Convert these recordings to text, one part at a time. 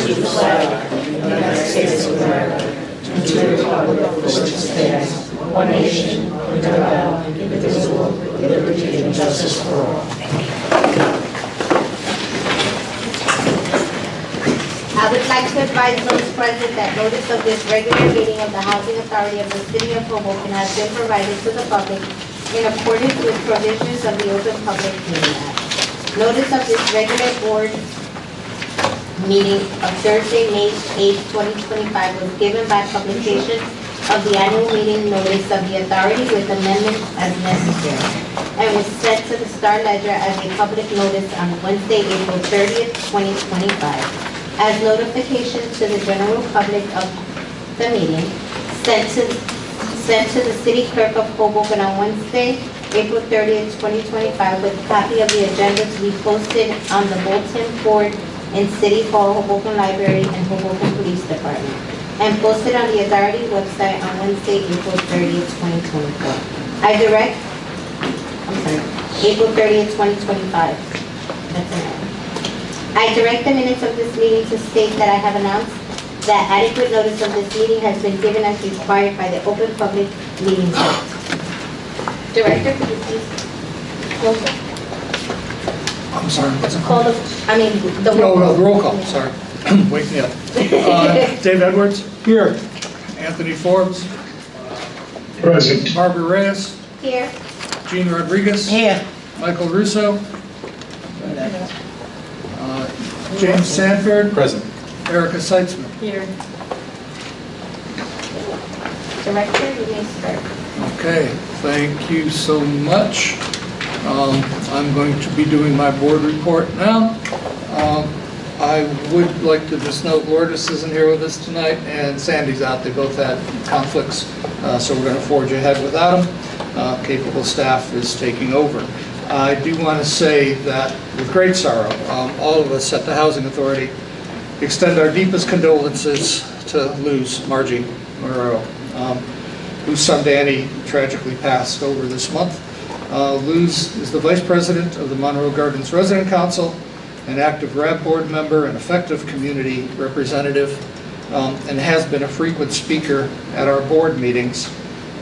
to the flag of the United States of America, and to the republic for which it stands, one nation, under God, indivisible, with liberty and justice for all. I would like to advise those present that notice of this regular meeting of the Housing Authority of the City of Hoboken has been provided to the public in accordance with provisions of the Open Public Meeting Act. Notice of this regular board meeting of Thursday, May 8, 2025 was given by publication of the annual meeting notice of the authority with amendments as necessary, and was sent to the Star Ledger as a public notice on Wednesday, April 30th, 2025. As notification to the general public of the meeting, sent to the City Clerk of Hoboken on Wednesday, April 30th, 2025, with a copy of the agenda to be posted on the bulletin board in City Hall, Hoboken Library, and Hoboken Police Department, and posted on the Authority website on Wednesday, April 30th, 2024. April 30th, 2025. That's enough. I direct the minutes of this meeting to state that I have announced that adequate notice of this meeting has been given as required by the Open Public Meetings Act. Director, could you please call the... I'm sorry, what's it Call called? the roll call. No, the roll call, sorry. Wake me up. Dave Edwards? Here. Anthony Forbes? Present. Barbara Reyes? Here. Gene Rodriguez? Here. Michael Russo? James Sanford? Present. Erica Seitzman? Here. Director, you may start. Okay, thank you so much. I'm going to be doing my board report now. I would like to just note Lourdes isn't here with us tonight, and Sandy's out. They both had conflicts, so we're going to forge ahead without them. Capable staff is taking over. I do want to say that with great sorrow, all of us at the Housing Authority extend our deepest condolences to Luz Margie Marrero, whose son Danny tragically passed over this month. Luz is the Vice President of the Monroe Gardens Resident Council, an active RAB board member, and effective community representative, and has been a frequent speaker at our board meetings.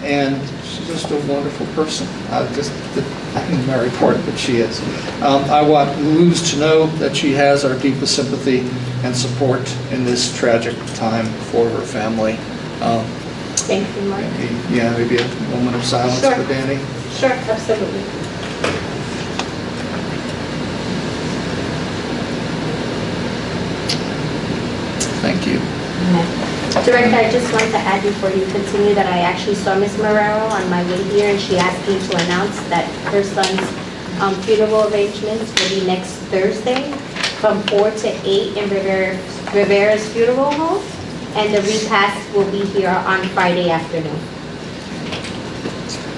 And she's just a wonderful person. I didn't my report, but she is. I want Luz to know that she has our deepest sympathy and support in this tragic time for her family. Thank you, Mark. Maybe a moment of silence Sure. for Danny. Sure, absolutely. Thank you. Director, I just wanted to add before you continue that I actually saw Ms. Marrero on my way here, and she asked me to announce that her son's funeral arrangements will be next Thursday from 4 to 8 in Rivera's Funeral Home, and the repast will be here on Friday afternoon.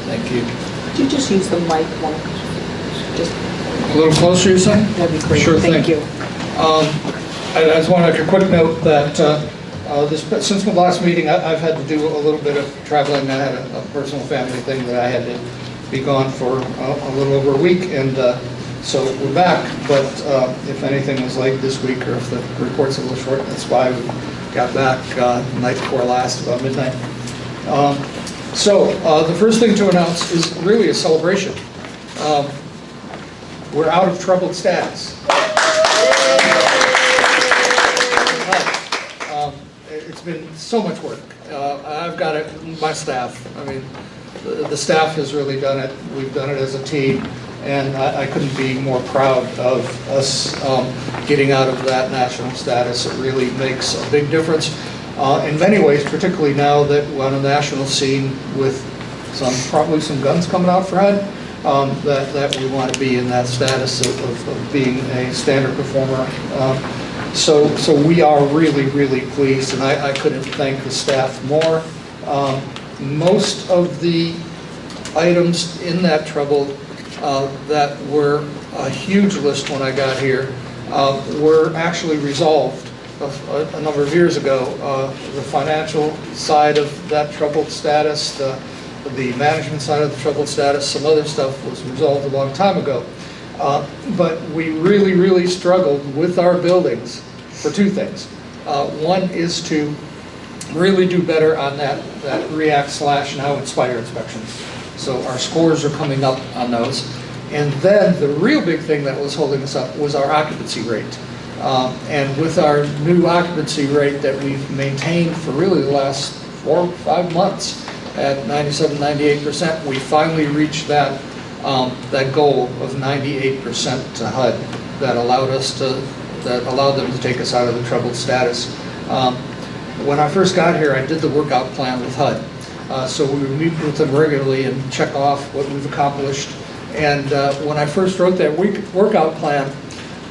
Thank you. Could you just use the mic one? Just A little closer, you say? that'd be great. Sure Thank thing. you. I just want to make a quick note that since the last meeting, I've had to do a little bit of traveling. I had a personal family thing that I had to be gone for a little over a week, and so we're back. But if anything was late this week, or if the report's a little short, that's why we got back the night before last, about midnight. So the first thing to announce is really a celebration. We're out of troubled status. It's been so much work. I've got it, my staff. I mean, the staff has really done it. We've done it as a team, and I couldn't be more proud of us getting out of that national status. It really makes a big difference in many ways, particularly now that we're on a national scene with probably some guns coming out for HUD, that we want to be in that status of being a standard performer. So we are really, really pleased, and I couldn't thank the staff more. Most of the items in that trouble that were a huge list when I got here were actually resolved a number of years ago. The financial side of that troubled status, the management side of the troubled status, some other stuff was resolved a long time ago. But we really, really struggled with our buildings for two things. One is to really do better on that React/now Inspire inspections. So our scores are coming up on those. And then the real big thing that was holding us up was our occupancy rate. And with our new occupancy rate that we've maintained for really the last 4 or 5 months at 97, 98%, we finally reached that goal of 98% to HUD that allowed them to take us out of the troubled status. When I first got here, I did the workout plan with HUD. So we would meet with them regularly and check off what we've accomplished. And when I first wrote that workout plan,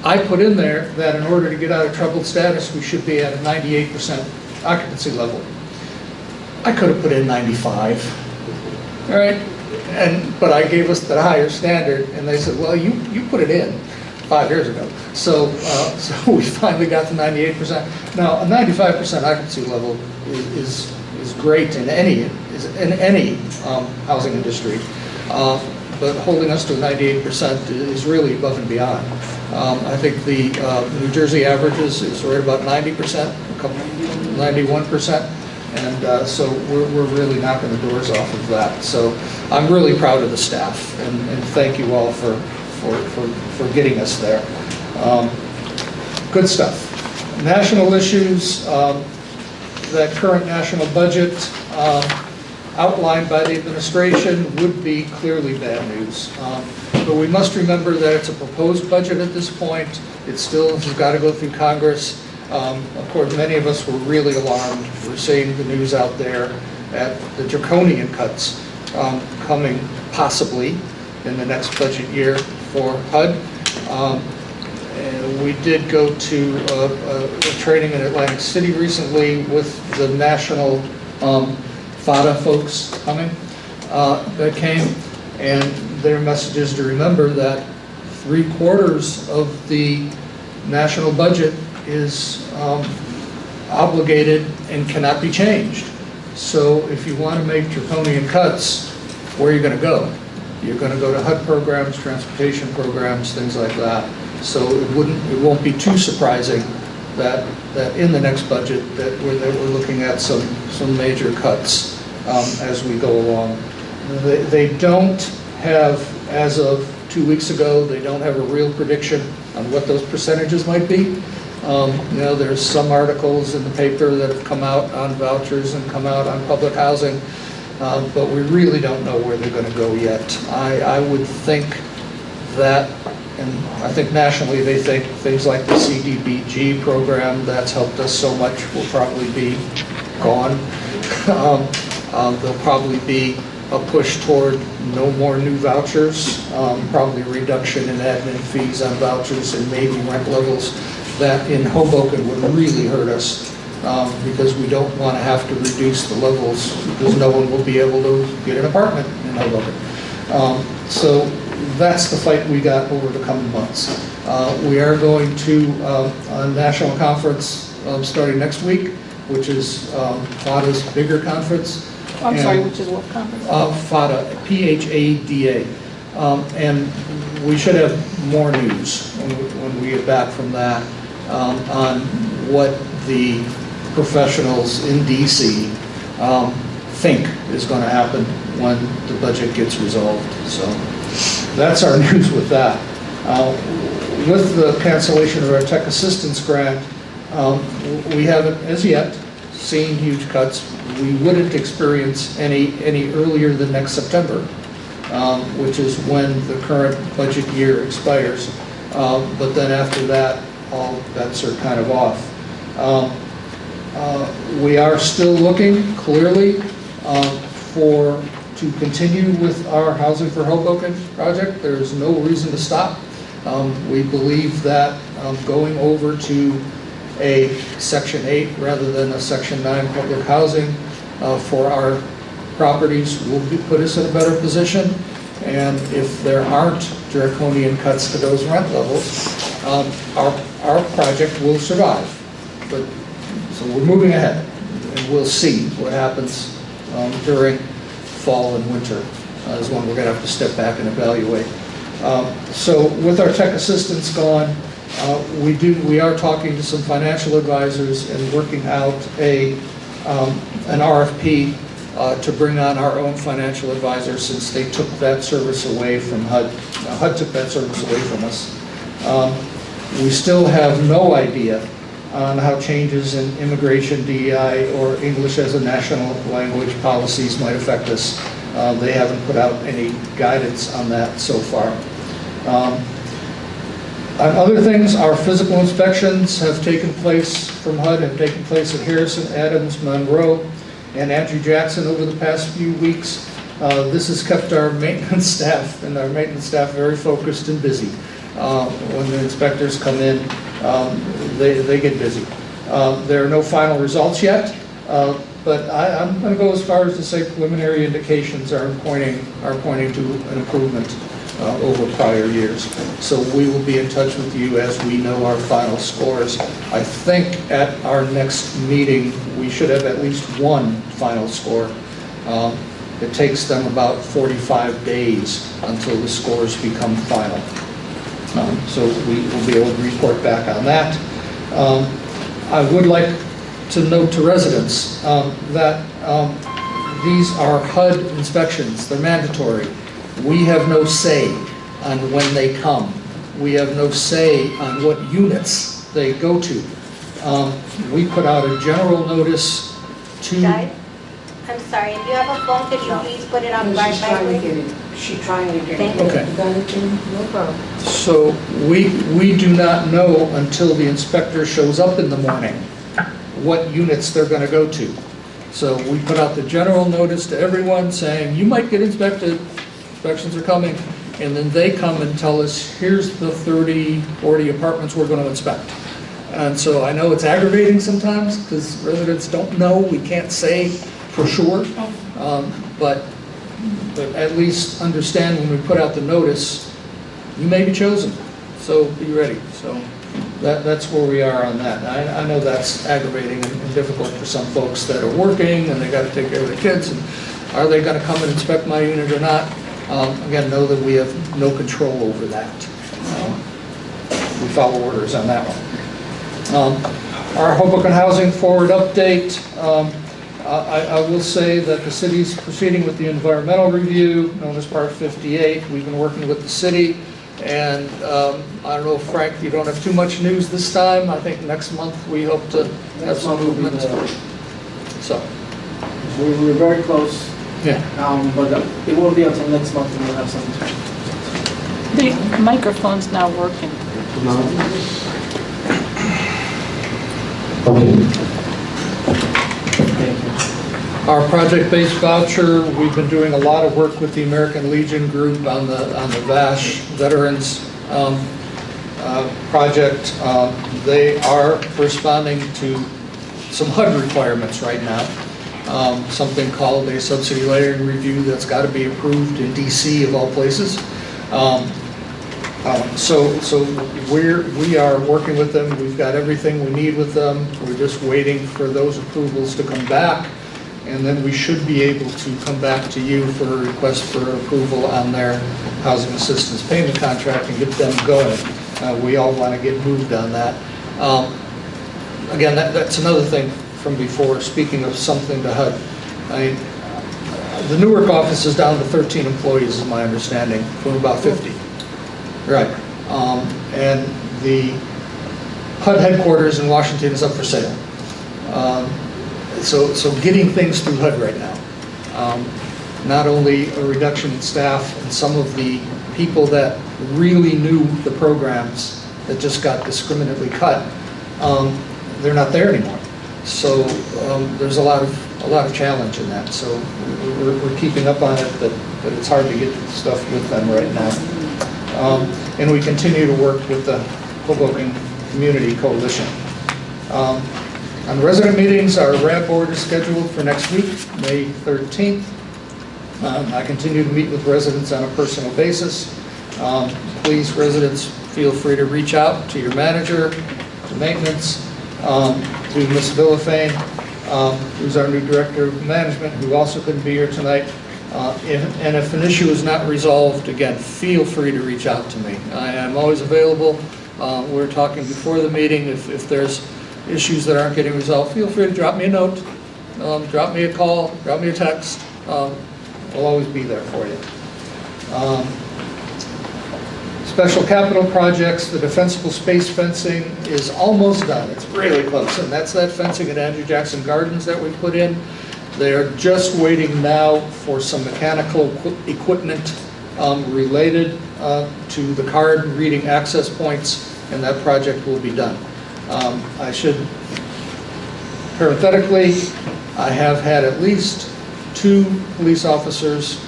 I put in there that in order to get out of troubled status, we should be at a 98% occupancy level. I could have put in 95, all right? But I gave us the higher standard, and they said, well, you put it in 5 years ago. So we finally got to 98%. Now, a 95% occupancy level is great in any housing industry, but holding us to 98% is really above and beyond. I think the New Jersey averages is right about 90%, 91%, and so we're really knocking the doors off of that. So I'm really proud of the staff, and thank you all for getting us there. Good stuff. National issues. That current national budget outlined by the administration would be clearly bad news. But we must remember that it's a proposed budget at this point. It still has got to go through Congress. Of course, many of us were really alarmed. We're seeing the news out there at the draconian cuts coming possibly in the next budget year for HUD. And we did go to a training in Atlantic City recently with the national FADA folks coming that came, and their message is to remember that 3/4 of the national budget is obligated and cannot be changed. So if you want to make draconian cuts, where are you going to go? You're going to go to HUD programs, transportation programs, things like that. So it won't be too surprising that in the next budget that we're looking at some major cuts as we go along. They don't have, as of 2 weeks ago, they don't have a real prediction on what those percentages might be. There's some articles in the paper that have come out on vouchers and come out on public housing, but we really don't know where they're going to go yet. I would think that, and I think nationally they think things like the CDBG program that's helped us so much will probably be gone. There'll probably be a push toward no more new vouchers, probably a reduction in admin fees on vouchers and maybe rent levels that in Hoboken would really hurt us because we don't want to have to reduce the levels because no one will be able to get an apartment in Hoboken. So that's the fight we got over the coming months. We are going to a national conference starting next week, which is FADA's bigger conference. I'm sorry, which is what conference? FADA, PHADA. And we should have more news when we get back from that on what the professionals in DC think is going to happen when the budget gets resolved. So that's our news with that. With the cancellation of our tech assistance grant, we haven't as yet seen huge cuts. We wouldn't experience any earlier than next September, which is when the current budget year expires. But then after that, all bets are kind of off. We are still looking clearly to continue with our Housing for Hoboken project. There's no reason to stop. We believe that going over to a Section 8 rather than a Section 9 public housing for our properties will put us in a better position. And if there aren't draconian cuts to those rent levels, our project will survive. So we're moving ahead, and we'll see what happens during fall and winter is when we're going to have to step back and evaluate. So with our tech assistance gone, We are talking to some financial advisors and working out an RFP to bring on our own financial advisor, since they took that service away from HUD. HUD took that service away from us. We still have no idea on how changes in immigration, DEI, or English as a national language policies might affect us. They haven't put out any guidance on that so far. On other things, our physical inspections have taken place from HUD, have taken place at Harrison, Adams, Monroe, and Andrew Jackson over the past few weeks. This has kept our maintenance staff very focused and busy. When the inspectors come in, they get busy. There are no final results yet, but I'm going to go as far as to say preliminary indications are pointing to an improvement over prior years. So we will be in touch with you as we know our final scores. I think at our next meeting we should have at least one final score. It takes them about 45 days until the scores become final. So we will be able to report back on that. I would like to note to residents that these are HUD inspections. They're mandatory. We have no say on when they come. We have no say on what units they go to. We put out a general notice to... Guys, I'm sorry, if you have a phone, could you please put it on She's trying to Wi-Fi? get it. She's trying to get Thank it. you. Okay. You got it, Jim? No problem. So we do not know until the inspector shows up in the morning what units they're going to go to. So we put out the general notice to everyone saying, you might get inspected, inspections are coming, and then they come and tell us, here's the 30, 40 apartments we're going to inspect. And so I know it's aggravating sometimes because residents don't know, we can't say for sure, but at least understand when we put out the notice, you may be chosen, so be ready. So that's where we are on that. I know that's aggravating and difficult for some folks that are working and they got to take care of their kids. And are they going to come and inspect my unit or not? Again, know that we have no control over that. We follow orders on that one. Our Hoboken Housing Forward update. I will say that the city's proceeding with the environmental review, known as Part 58. We've been working with the city, and I don't know, Frank, you don't have too much news this time. I think next month we hope to have some movement. So we're very close, yeah. but it won't be until next month when we'll have some. The microphone's now working. Our project-based voucher, we've been doing a lot of work with the American Legion group on the VASH Veterans project. They are responding to some HUD requirements right now. Something called a subsidy layering review that's got to be approved in DC of all places. So we are working with them. We've got everything we need with them. We're just waiting for those approvals to come back, and then we should be able to come back to you for a request for approval on their housing assistance payment contract and get them going. We all want to get moved on that. Again, that's another thing from before, speaking of something to HUD. The Newark office is down to 13 employees, is my understanding, from about 50. Right. And the HUD headquarters in Washington is up for sale. So getting things through HUD right now. Not only a reduction in staff and some of the people that really knew the programs that just got discriminately cut, they're not there anymore. So there's a lot of challenge in that. So we're keeping up on it, but it's hard to get stuff with them right now. And we continue to work with the Hoboken Community Coalition. On resident meetings, our RAB board is scheduled for next week, May 13th. I continue to meet with residents on a personal basis. Please, residents, feel free to reach out to your manager, to maintenance, to Ms. Villafane, who's our new director of management, who also couldn't be here tonight. And if an issue is not resolved, again, feel free to reach out to me. I am always available. We were talking before the meeting, if there's issues that aren't getting resolved, feel free to drop me a note, drop me a call, drop me a text. I'll always be there for you. Special capital projects, the defensible space fencing is almost done. It's really close, and that's that fencing at Andrew Jackson Gardens that we put in. They are just waiting now for some mechanical equipment related to the card reading access points, and that project will be done. I should, parenthetically, I have had at least 2 police officers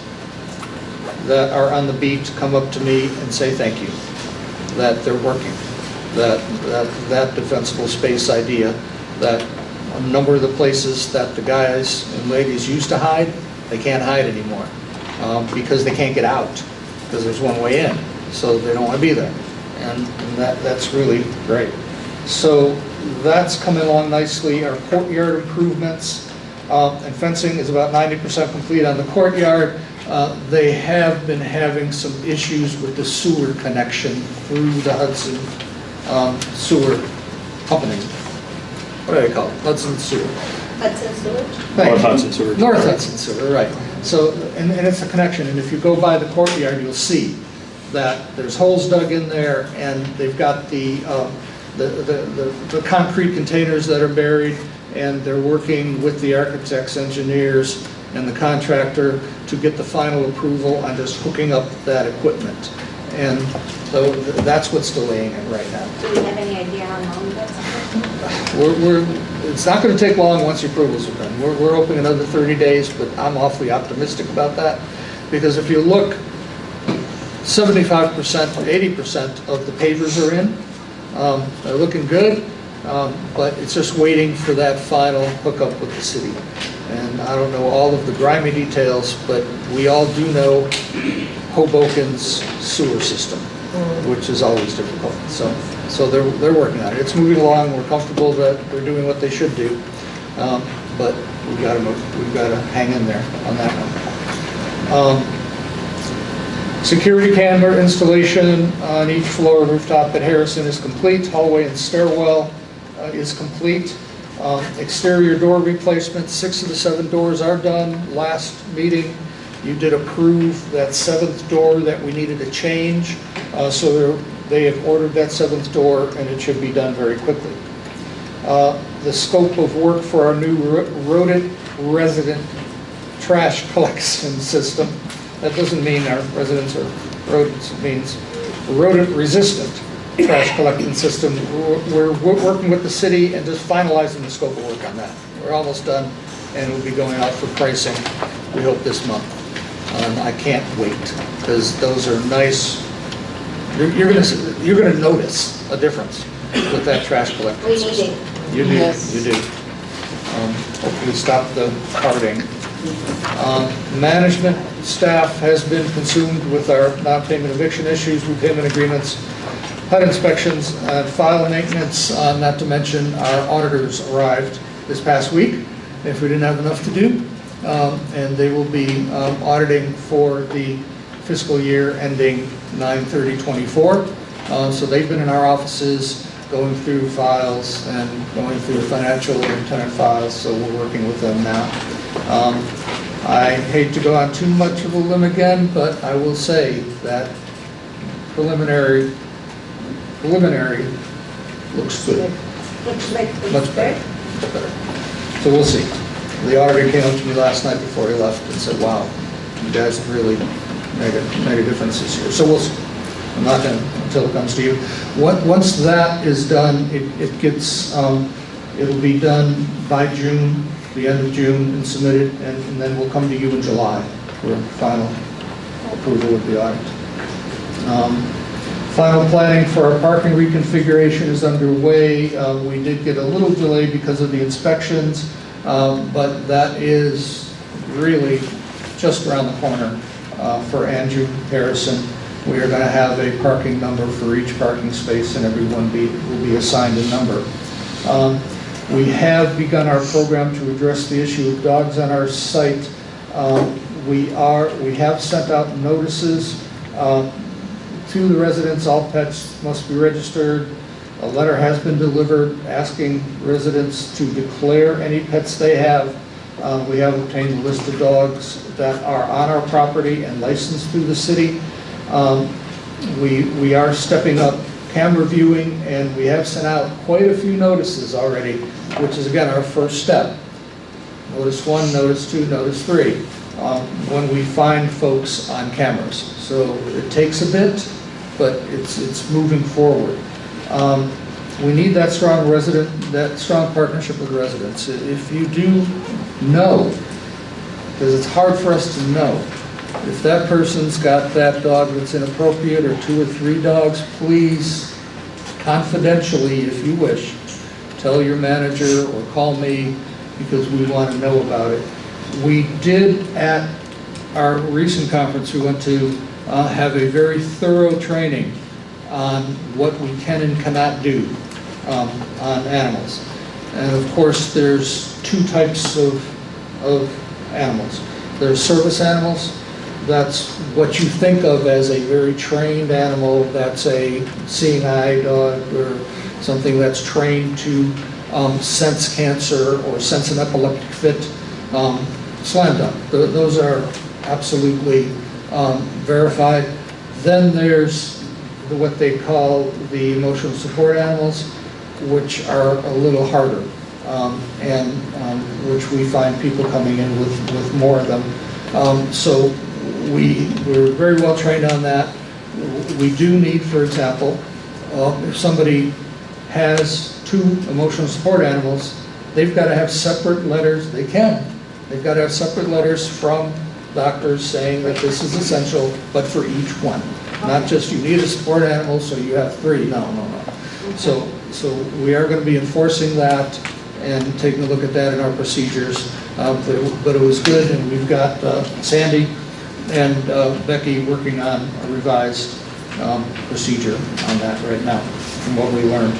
that are on the beat come up to me and say thank you, that they're working, that defensible space idea, that a number of the places that the guys and ladies used to hide, they can't hide anymore because they can't get out because there's one way in, so they don't want to be there, and that's really great. So that's coming along nicely. Our courtyard improvements and fencing is about 90% complete on the courtyard. They have been having some issues with the sewer connection through the Hudson sewer company. What do they call it? Hudson Sewer. Hudson Sewage? North Hudson Sewer. North Hudson Sewer, right. So, and it's a connection, and if you go by the courtyard, you'll see that there's holes dug in there, and they've got the concrete containers that are buried, and they're working with the architects, engineers, and the contractor to get the final approval on just hooking up that equipment. And so that's what's delaying it right now. Do we have any idea how long that's going to take? It's not going to take long once the approvals are done. We're hoping another 30 days, but I'm awfully optimistic about that. Because if you look, 75% or 80% of the pavers are in. They're looking good, but it's just waiting for that final hookup with the city. And I don't know all of the grimy details, but we all do know Hoboken's sewer system, which is always difficult. So they're working on it. It's moving along. We're comfortable that they're doing what they should do, but we've got to hang in there on that one. Security camera installation on each floor and rooftop at Harrison is complete. Hallway and stairwell is complete. Exterior door replacement, 6 of the 7 doors are done. Last meeting, you did approve that 7th door that we needed to change. So they have ordered that 7th door, and it should be done very quickly. The scope of work for our new rodent resident trash collection system. That doesn't mean our residents are rodents. It means rodent resistant trash collection system. We're working with the city and just finalizing the scope of work on that. We're almost done, and we'll be going out for pricing, we hope, this month. I can't wait, because those are nice. You're going to notice a difference with that trash collection We system. need it. You do, Yes. you do. Hopefully stop the carting. Management staff has been consumed with our non-payment eviction issues, repayment agreements, HUD inspections, file maintenance, not to mention our auditors arrived this past week, if we didn't have enough to do, and they will be auditing for the fiscal year ending 9/30/24. So they've been in our offices going through files and going through financial and tenant files, so we're working with them now. I hate to go on too much of a limb again, but I will say that preliminary looks good. Looks like it's Much better. Much better. So we'll see. The auditor came up to me last night before he left and said, wow, you guys have really made a difference this year. So we'll see. I'm not going to, until it comes to you. Once that is done, it gets, it'll be done by June, the end of June, and submitted, and then we'll come to you in July for final approval of the audit. Final planning for our parking reconfiguration is underway. We did get a little delay because of the inspections, but that is really just around the corner for Andrew Harrison. We are going to have a parking number for each parking space, and everyone will be assigned a number. We have begun our program to address the issue of dogs on our site. We have sent out notices to to the residents, all pets must be registered. A letter has been delivered asking residents to declare any pets they have. We have obtained a list of dogs that are on our property and licensed through the city. We are stepping up camera viewing, and we have sent out quite a few notices already, which is again our first step. Notice 1, Notice 2, Notice 3, when we find folks on cameras. So it takes a bit, but it's moving forward. We need that strong partnership with residents. If you do know, because it's hard for us to know, if that person's got that dog that's inappropriate, or 2 or 3 dogs, please, confidentially if you wish, tell your manager or call me, because we want to know about it. We did, at our recent conference we went to, have a very thorough training on what we can and cannot do on animals. And of course there's 2 types of animals. There's service animals. That's what you think of as a very trained animal. That's a seeing eye dog, or something that's trained to sense cancer or sense an epileptic fit. Slam dunk. Those are absolutely verified. Then there's what they call the emotional support animals, which are a little harder, and which we find people coming in with more of them. So we're very well trained on that. We do need, for example, if somebody has 2 emotional support animals, they've got to have separate letters. They've got to have separate letters from doctors saying that this is essential, but for each one. Not just you need a support animal, so you have 3. No. So we are going to be enforcing that and taking a look at that in our procedures. But it was good, and we've got Sandy and Becky working on a revised procedure on that right now, from what we learned.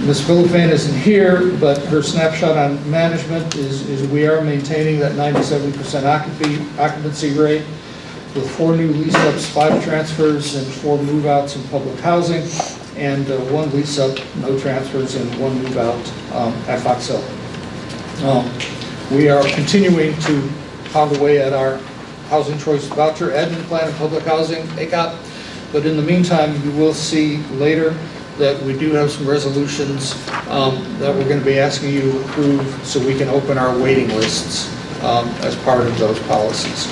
Ms. Villafane isn't here, but her snapshot on management is we are maintaining that 97% occupancy rate, with 4 new lease-ups, 5 transfers, and 4 move-outs in public housing, and 1 lease-up, no transfers, and 1 move-out at Fox Hill. We are continuing to pound away at our Housing Choice Voucher Admin Plan and Public Housing, ACOP, but in the meantime, you will see later that we do have some resolutions that we're going to be asking you to approve, so we can open our waiting lists as part of those policies.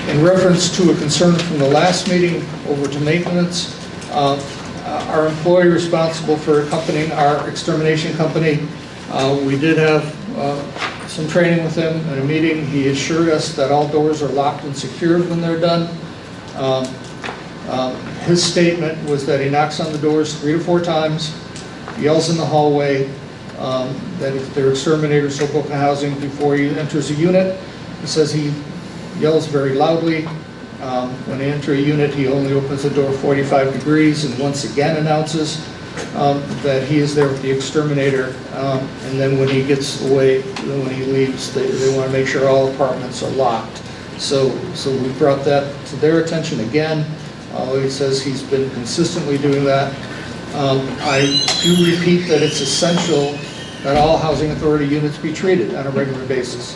In reference to a concern from the last meeting over to maintenance, our employee responsible for accompanying our extermination company, we did have some training with him in a meeting. He assured us that all doors are locked and secured when they're done. His statement was that he knocks on the doors 3 to 4 times, yells in the hallway, that if they're exterminators, he'll book a housing before he enters a unit. He says he yells very loudly. When they enter a unit, he only opens the door 45 degrees and once again announces that he is there with the exterminator. And then when he gets away, when he leaves, they want to make sure all apartments are locked. So we brought that to their attention again. He says he's been consistently doing that. I do repeat that it's essential that all housing authority units be treated on a regular basis.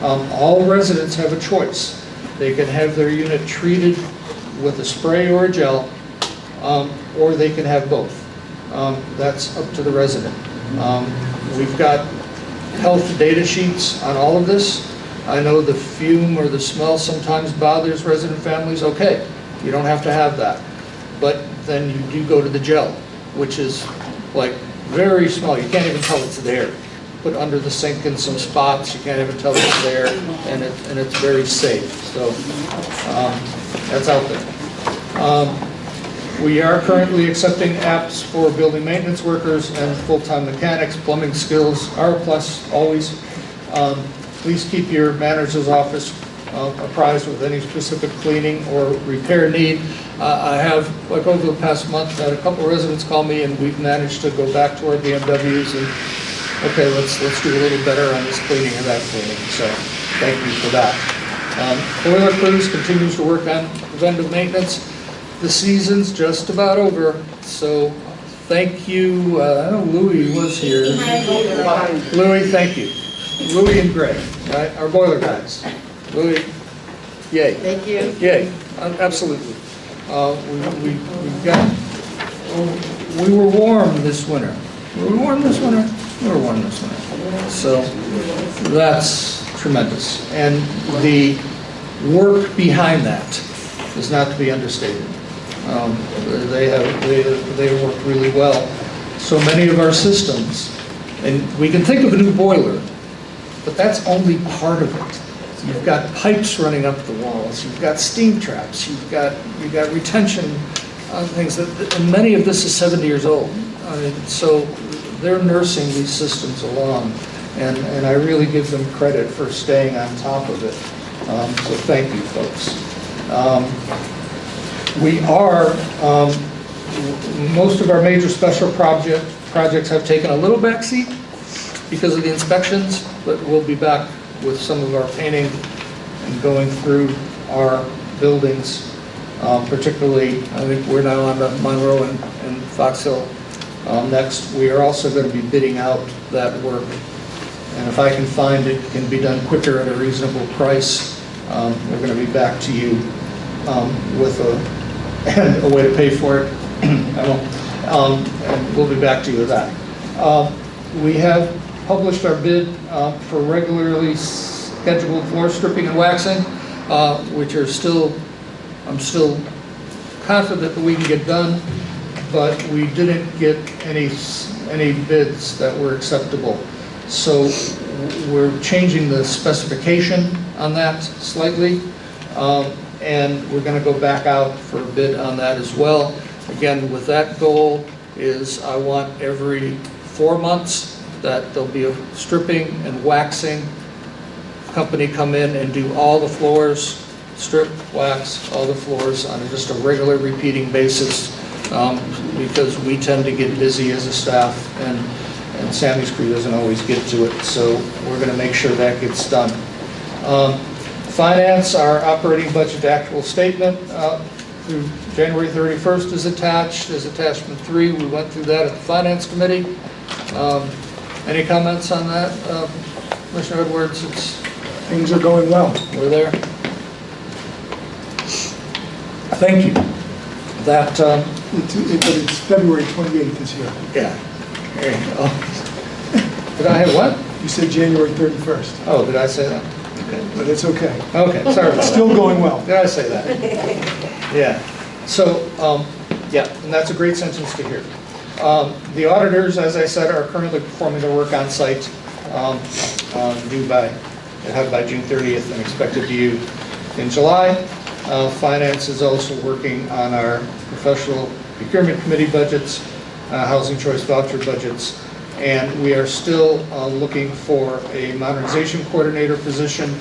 All residents have a choice. They can have their unit treated with a spray or a gel, or they can have both. That's up to the resident. We've got health data sheets on all of this. I know the fume or the smell sometimes bothers resident families. Okay, you don't have to have that. But then you do go to the gel, which is like very small. You can't even tell it's there. Put under the sink in some spots, you can't even tell it's there, and it's very safe. So that's out there. We are currently accepting apps for building maintenance workers and full-time mechanics. Plumbing skills are a plus always. Please keep your manager's office apprised with any specific cleaning or repair need. I have, like over the past month, had a couple of residents call me, and we've managed to go back to our BMWs and okay, let's do a little better on this cleaning and that cleaning. So thank you for that. Boiler crews continues to work on preventive maintenance. The season's just about over, so thank you. I know Louis was here. Louis, thank you. Louis and Greg, right, our boiler guys. Louis, yay. Thank you. Yay, absolutely. We were warm this winter. Were we warm this winter? We were warm this winter. So that's tremendous. And the work behind that is not to be understated. They work really well. So many of our systems, and we can think of a new boiler, but that's only part of it. You've got pipes running up the walls, you've got steam traps, you've got retention things, and many of this is 70 years old. So they're nursing these systems along, and I really give them credit for staying on top of it. So thank you, folks. Most of our major special projects have taken a little backseat because of the inspections, but we'll be back with some of our painting and going through our buildings, particularly, I think we're now on the Monroe and Fox Hill next. We are also going to be bidding out that work, and if I can find it can be done quicker at a reasonable price, we're going to be back to you with a way to pay for it. And we'll be back to you with that. We have published our bid for regularly scheduled floor stripping and waxing, which are I'm still confident that we can get done, but we didn't get any bids that were acceptable. So we're changing the specification on that slightly, and we're going to go back out for a bid on that as well. Again, with that goal is I want every 4 months that there'll be a stripping and waxing company come in and do all the floors, strip, wax, all the floors on just a regular repeating basis, because we tend to get busy as a staff, and Sammy's crew doesn't always get to it, so we're going to make sure that gets done. Finance, our operating budget actual statement through January 31st is attached as attachment 3. We went through that at the Finance Committee. Any comments on that, Commissioner Edwards? Things are going well. We're there. Thank you. That It's February 28th is here. yeah. There you go. Did I have what? You said January 31st, Oh, did I say that? Okay. but it's okay. Okay. Sorry. About It's still that. going well. Did I say that? Yeah. So yeah, and that's a great sentence to hear. The auditors, as I said, are currently performing their work on site, due by June 30th and expected to you in July. Finance is also working on our professional procurement committee budgets, housing choice voucher budgets, and we are still looking for a modernization coordinator position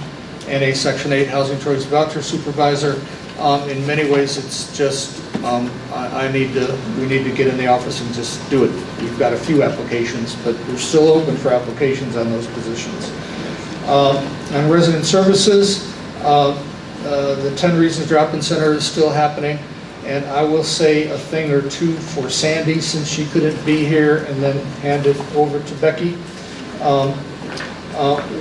and a Section 8 housing choice voucher supervisor. In many ways, it's just we need to get in the office and just do it. We've got a few applications, but we're still open for applications on those positions. On resident services, the 10 Reasons Drop-In Center is still happening, and I will say a thing or two for Sandy since she couldn't be here, and then hand it over to Becky.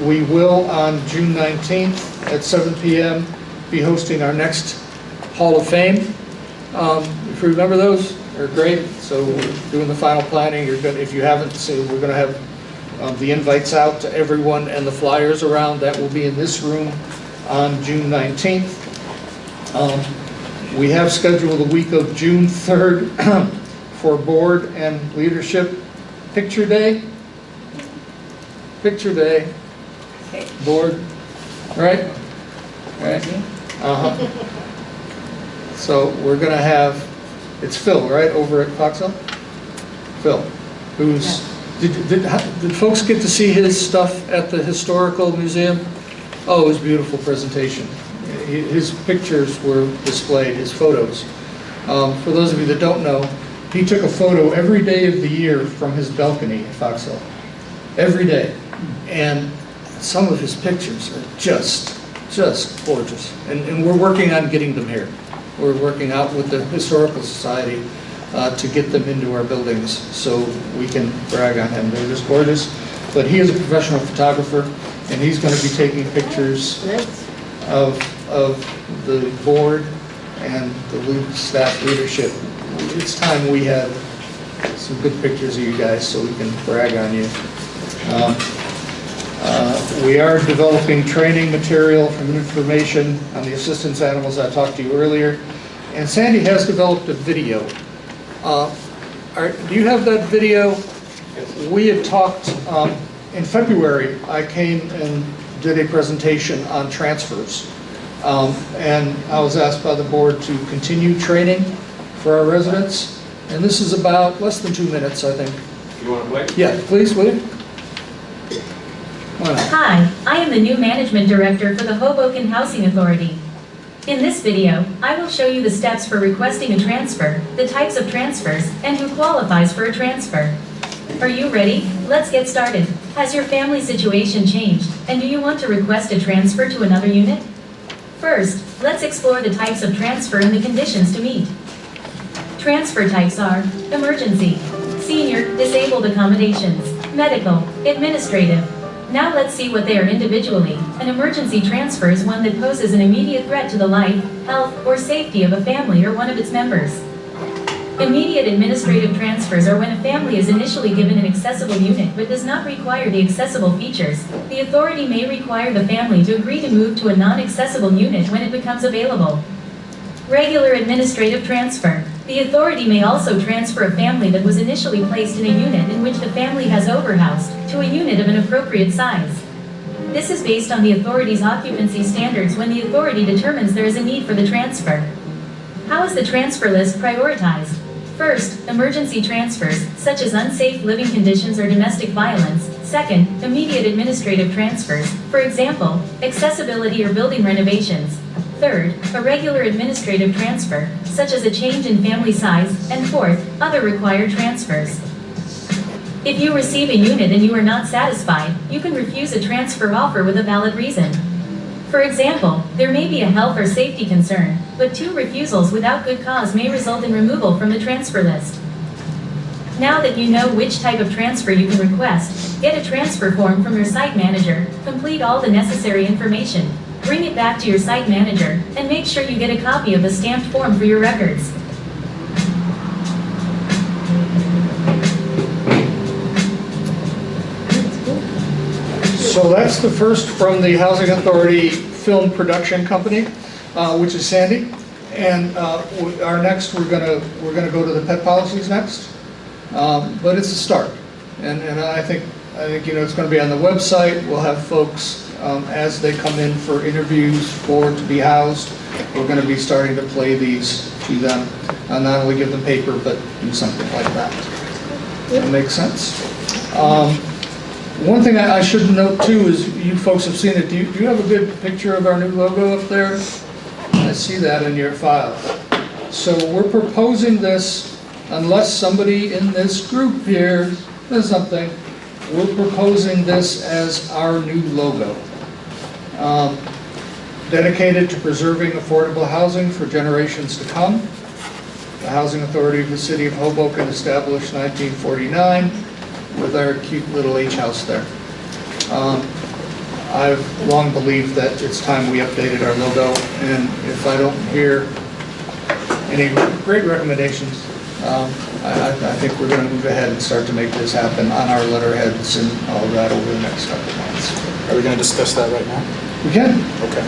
We will, on June 19th at 7 p.m., be hosting our next Hall of Fame. If you remember those, they're great. So we're doing the final planning. If you haven't seen, we're going to have the invites out to everyone and the flyers around. That will be in this room on June 19th. We have scheduled the week of June 3rd for board and leadership picture day. Picture day. Board, right? Right. So we're going to have, it's Phil, right, over at Fox Hill? Phil, who's, did folks get to see his stuff at the Historical Museum? Oh, it was a beautiful presentation. His pictures were displayed, his photos. For those of you that don't know, he took a photo every day of the year from his balcony at Fox Hill. Every day. And some of his pictures are just just gorgeous. And we're working on getting them here. We're working out with the Historical Society to get them into our buildings so we can brag on them. They're just gorgeous. But he is a professional photographer, and he's going to be taking pictures of the board and the staff leadership. It's time we have some good pictures of you guys so we can brag on you. We are developing training material from information on the assistance animals I talked to you earlier. And Sandy has developed a video. Do you have that video? We had talked in February. I came and did a presentation on transfers. And I was asked by the board to continue training for our residents. And this is about less than 2 minutes, I think. You want to play? Yeah, please, will you? Why not? Hi, I am the new Management Director for the Hoboken Housing Authority. In this video, I will show you the steps for requesting a transfer, the types of transfers, and who qualifies for a transfer. Are you ready? Let's get started. Has your family situation changed, and do you want to request a transfer to another unit? First, let's explore the types of transfer and the conditions to meet. Transfer types are emergency, senior, disabled accommodations, medical, administrative. Now let's see what they are individually. An emergency transfer is one that poses an immediate threat to the life, health, or safety of a family or one of its members. Immediate administrative transfers are when a family is initially given an accessible unit but does not require the accessible features. The authority may require the family to agree to move to a non-accessible unit when it becomes available. Regular administrative transfer. The authority may also transfer a family that was initially placed in a unit in which the family has overhoused to a unit of an appropriate size. This is based on the authority's occupancy standards when the authority determines there is a need for the transfer. How is the transfer list prioritized? First, emergency transfers, such as unsafe living conditions or domestic violence. Second, immediate administrative transfers, for example, accessibility or building renovations. Third, a regular administrative transfer, such as a change in family size. And fourth, other required transfers. If you receive a unit and you are not satisfied, you can refuse a transfer offer with a valid reason. For example, there may be a health or safety concern, but 2 refusals without good cause may result in removal from the transfer list. Now that you know which type of transfer you can request, get a transfer form from your site manager, complete all the necessary information, bring it back to your site manager, and make sure you get a copy of the stamped form for your records. So that's the first from the Housing Authority Film Production Company, which is Sandy. And our next, we're gonna go to the pet policies next. But it's a start, and I think you know it's going to be on the website. We'll have folks as they come in for interviews or to be housed. We're going to be starting to play these to them, and not only give them paper, but do something like that. That makes sense. One thing I should note too is you folks have seen it. Do you have a good picture of our new logo up there? I see that in your files. So we're proposing this, unless somebody in this group here does something, we're proposing this as our new logo. Dedicated to preserving affordable housing for generations to come. The Housing Authority of the City of Hoboken, established 1949, with our cute little H house there. I've long believed that it's time we updated our logo, and if I don't hear any great recommendations, I think we're going to move ahead and start to make this happen on our letterheads and all of that over the next couple of months. Are we going to discuss that right now? We can. Okay.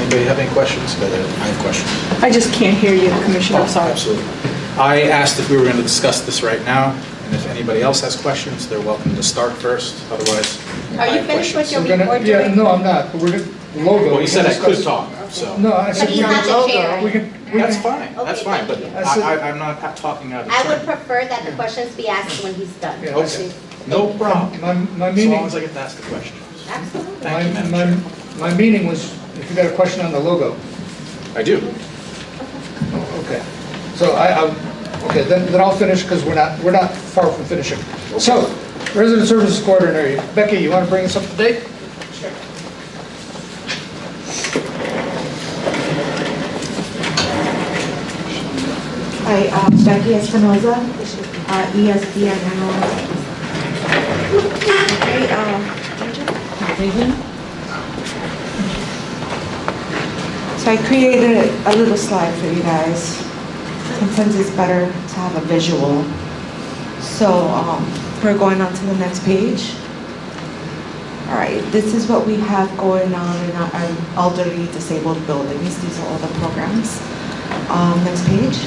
Anybody have any questions? I have questions. I just can't hear you, Commissioner, I'm sorry. Absolutely. I asked if we were going to discuss this right now, and if anybody else has questions, they're welcome to start first. Otherwise, Are you finished with your We're gonna- report? Yeah, no, I'm not, but we're going to, logo. well, you said I we can could discuss- talk, so. No, I said But he's not the chair. we can. That's fine, that's Okay, fine, but thank you. I'm not talking out of I would turn. prefer that the questions be asked when he's done. Yeah. Okay, no problem. My As meaning. long as I get to ask the questions. Absolutely. Thank you, Madam Chair. My meaning was, if you got a question on the logo. I do. Okay. So okay, then I'll finish because we're not far from finishing. So, Resident Services Coordinator, Becky, you want to bring us up to date? Hi, Becky Espinoza, ESPN analyst. Okay, so I created a little slide for you guys. Sometimes it's better to have a visual. So we're going on to the next page. All right, this is what we have going on in our elderly disabled buildings. These are all the programs. Next page.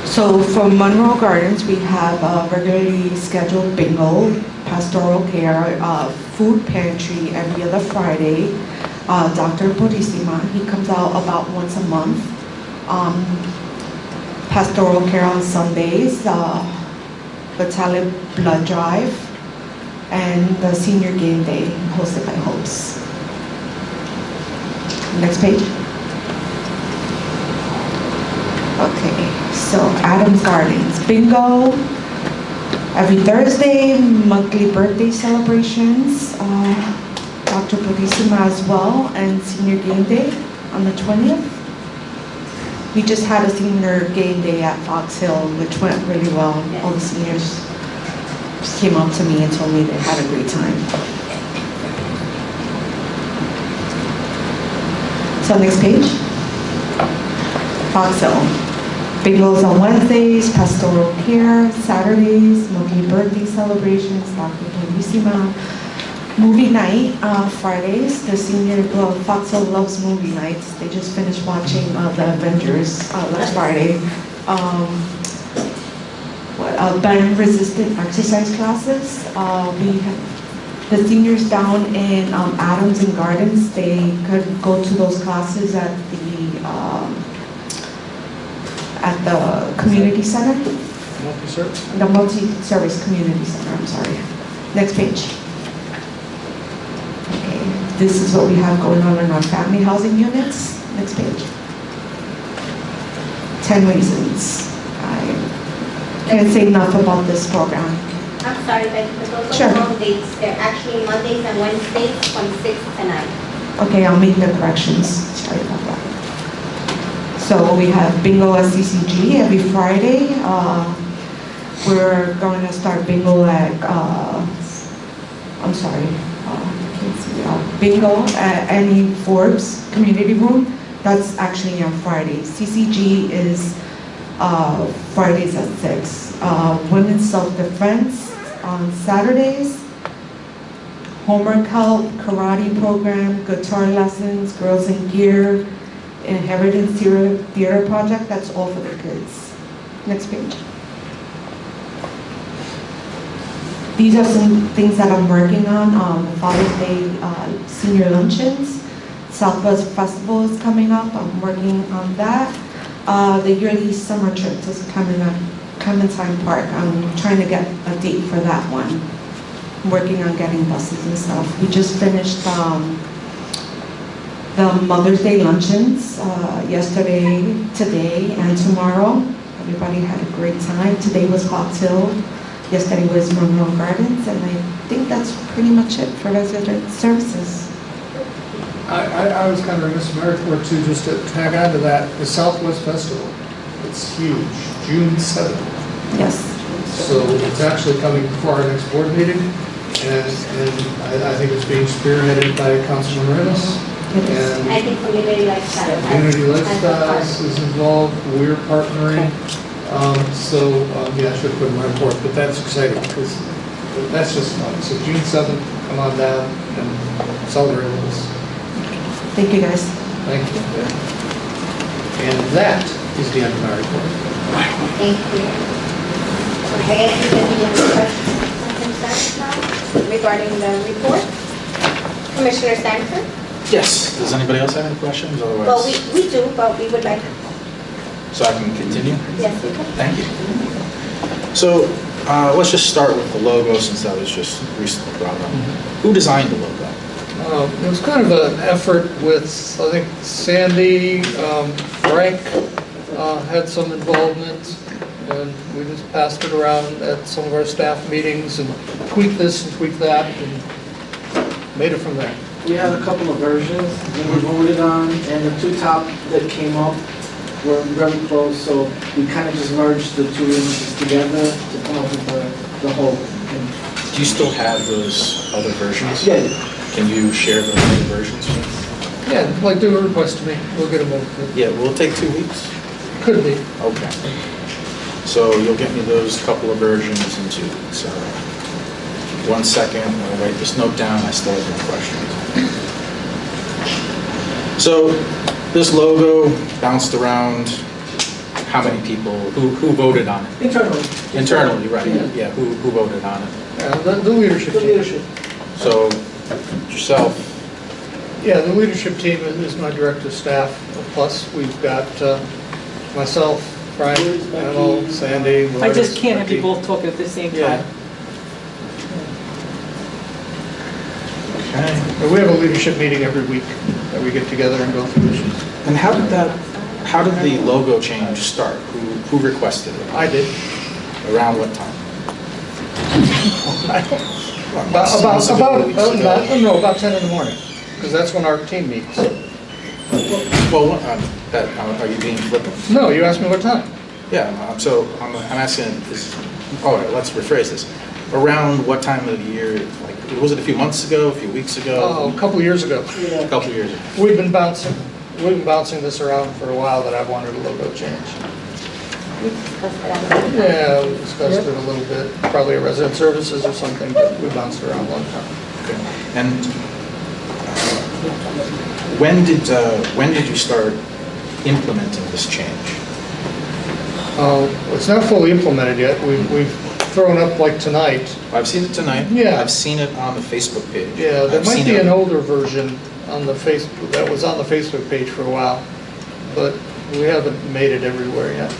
So for Monroe Gardens, we have a regularly scheduled bingo, pastoral care, food pantry every other Friday. Dr. Bodissima, he comes out about once a month. Pastoral care on Sundays, Battalion blood drive, and the senior game day hosted by Hopes. Next page. Okay, so Adams Gardens, bingo every Thursday, monthly birthday celebrations, Dr. Bodissima as well, and senior game day on the 20th. We just had a senior game day at Fox Hill, which went really well. All the seniors just came up to me and told me they had a great time. So next page. Fox Hill. Bingos on Wednesdays, pastoral care, Saturdays, monthly birthday celebrations, Dr. Bodissima. Movie night, Fridays, the senior, Fox Hill loves movie nights. They just finished watching The Avengers last Friday. Band resistant exercise classes. We have the seniors down in Adams and Gardens, they could go to those classes at the community center. Multi-service? The multi-service community center, I'm sorry. Next page. This is what we have going on in our family housing units. Next page. 10 reasons. I can't say enough about this program. I'm sorry, but those Sure. are wrong dates. They're actually Mondays and Wednesdays from 6 to 9. Okay, I'll make the corrections. Sorry about that. So we have bingo at CCG every Friday. We're going to start bingo at, bingo at Annie Forbes Community Room. That's actually on Fridays. CCG is Fridays at 6. Women's Self-Defense on Saturdays. Homework help, karate program, guitar lessons, Girls in Gear, Inheritance Theater Project. That's all for the kids. Next page. These are some things that I'm working on. Father's Day senior luncheons. Southwest Festival is coming up. I'm working on that. The yearly summer trip is coming up, Clementine Park. I'm trying to get a date for that one. I'm working on getting buses and stuff. We just finished the Mother's Day luncheons yesterday, today, and tomorrow. Everybody had a great time. Today was Fox Hill. Yesterday was Monroe Gardens, and I think that's pretty much it for resident services. I was kind of remiss, my report too, just to tag on to that, the Southwest Festival. It's huge, June 7th. Yes. So it's actually coming before our next board meeting, and I think it's being spearheaded by Councilman Rennes. And I think Community Lifestyle. Community Lifestyles is involved, we're partnering. Yeah, I should put in my report, but that's exciting because that's just fun. So June 7th, come on down and celebrate with us. Thank you, guys. Thank you. And that is the end of my report. Thank you. Okay, I think any other questions or concerns now regarding the report? Commissioner Stanford? Yes, does anybody else have any questions? Otherwise, Well, we do, but we would like, so I can continue? yes, you can. Thank you. So let's just start with the logo since that was just recently brought up. Who designed the logo? It was kind of an effort with, I think, Sandy, Frank had some involvement, and we just passed it around at some of our staff meetings and tweaked this and tweaked that and made it from there. We had a couple of versions that we voted on, and the two top that came up we're very close, so we kind of just merged the two images together to come up with the whole thing. Do you still have those other versions? Yeah. Can you share those other versions? Yeah, like do a request to me, we'll get them over. Yeah, will it take 2 weeks? Could be. Okay. So you'll get me those couple of versions in 2 weeks. All right. 1 second, I'll write this note down. I still have more questions. So this logo bounced around. How many people? Who voted on it? Internally. Internally, right? Yeah. Who voted on it? The leadership The team. leadership. So yourself. Yeah, the leadership team is my director of staff. Plus, we've got myself, Frank, Emil, Sandy. I just can't have you Becky. both talking at the same Yeah. time. Okay. And we have a leadership meeting every week that we get together and go through issues. And how did the logo change start? Who requested it? I did. Around what time? About 10 in the morning, because that's when our team meets. Well, are you being flippant? No, you asked me what time. Yeah, so I'm asking, all right, let's rephrase this. Around what time of the year, like, was it a few months ago, a few weeks ago? Oh, a couple years ago. A couple of years ago. We've been bouncing this around for a while that I've wanted a logo change. We discussed that. Yeah, we discussed it a little bit, probably a resident services or something, but we bounced around a long time. Okay. And when did you start implementing this change? It's not fully implemented yet. We've thrown up like tonight. I've seen it tonight. Yeah. I've seen it on the Facebook page. Yeah, there I've might seen be it- an older version on the Facebook, that was on the Facebook page for a while, but we haven't made it everywhere yet.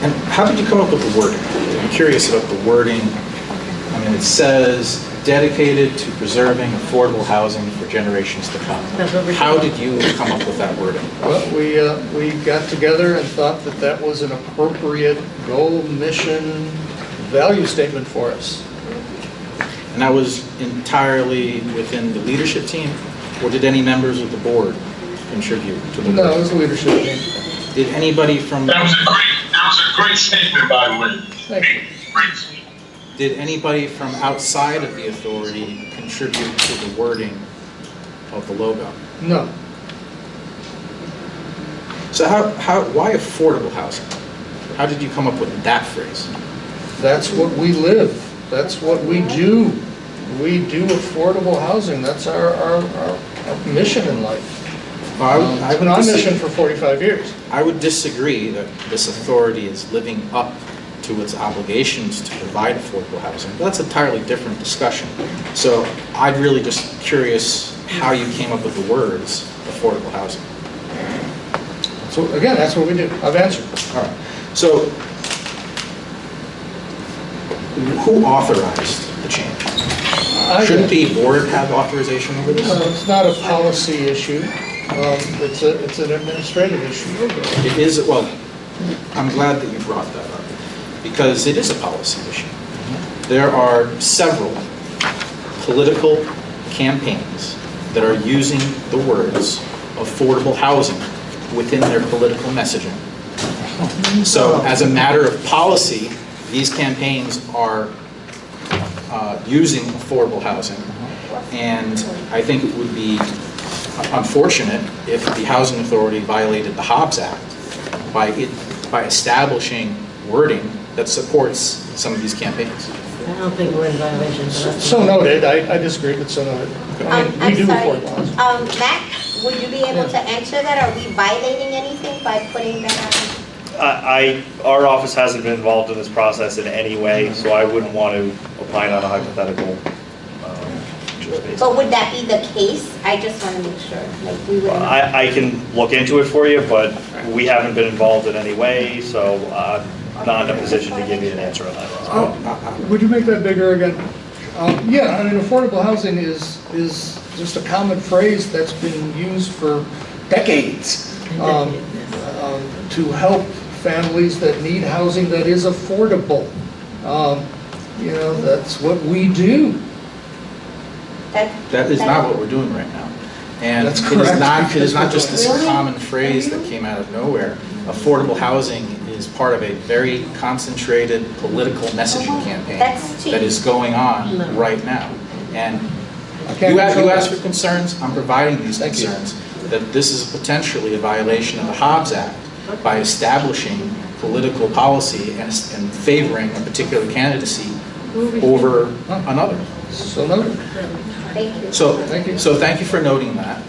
And how did you come up with the wording? I'm curious about the wording. I mean, it says dedicated to preserving affordable housing for generations to come. How did you come up with that wording? Well, we got together and thought that that was an appropriate goal, mission, value statement for us. And that was entirely within the leadership team, or did any members of the board contribute to the No, it wording? was the leadership team. Did anybody from That was a great statement, by the way. Thank you. Great statement. did anybody from outside of the authority contribute to the wording of the logo? No. So why affordable housing? How did you come up with that phrase? That's what we live. That's what we do. We do affordable housing. That's our mission in life. It's been our mission for 45 years. I would disagree that this authority is living up to its obligations to provide affordable housing. But that's an entirely different discussion. So I'm really just curious how you came up with the words affordable housing. So again, that's what we do. I've answered. All right. So who authorized the change? Shouldn't the board have authorization over this? It's not a policy issue. It's an administrative issue. It is, well, I'm glad that you brought that up, because it is a policy issue. There are several political campaigns that are using the words affordable housing within their political messaging. So as a matter of policy, these campaigns are using affordable housing, and I think it would be unfortunate if the Housing Authority violated the Hobbs Act by establishing wording that supports some of these campaigns. I don't think we're in violation. So noted. I disagree, but so noted. I mean, we I'm do sorry. affordable housing. Mac, would you be able to answer that? Are we violating anything by putting that on? Our office hasn't been involved in this process in any way, so I wouldn't want to opine on a hypothetical. But would that be the case? I just want to make sure, like, we would know. I can look into it for you, but we haven't been involved in any way, so I'm not in a position to give you an answer on that. Would you make that bigger again? Yeah, I mean, affordable housing is just a common phrase that's been used for decades to help families that need housing that is affordable. You know, that's what we do. That is not what we're doing right now. And That's it is correct. not, it is not just this Really? common phrase that came out of nowhere. Affordable housing is part of a very concentrated political messaging campaign That's cheap. that is going on right now. And can't you control asked that. for concerns, I'm providing these Thank you. concerns, that this is potentially a violation of the Hobbs Act by establishing political policy and favoring a particular candidacy over another. So noted. Thank you. So, Thank you. so thank you for noting that.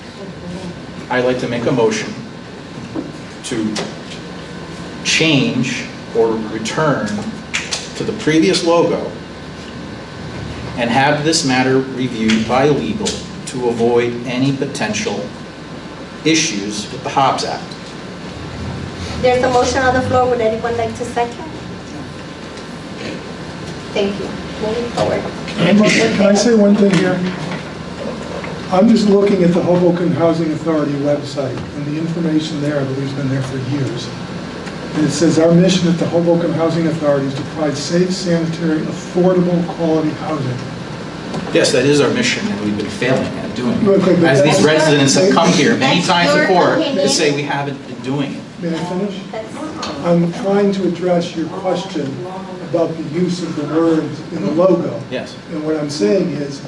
I'd like to make a motion to change or return to the previous logo and have this matter reviewed by legal to avoid any potential issues with the Hobbs Act. There's a motion on the floor. Would anyone like to second? Thank you. Moving forward. Can I say one thing here? I'm just looking at the Hoboken Housing Authority website, and the information there, I believe, has been there for years. And it says, our mission at the Hoboken Housing Authority is to provide safe, sanitary, affordable, quality housing. Yes, that is our mission, and we've been failing at doing Okay, it. but As these that's- residents have come here many That's times your before opinion. to say we haven't been doing it. May I finish? That's- I'm trying to address your question about the use of the words in the logo. Yes. And what I'm saying is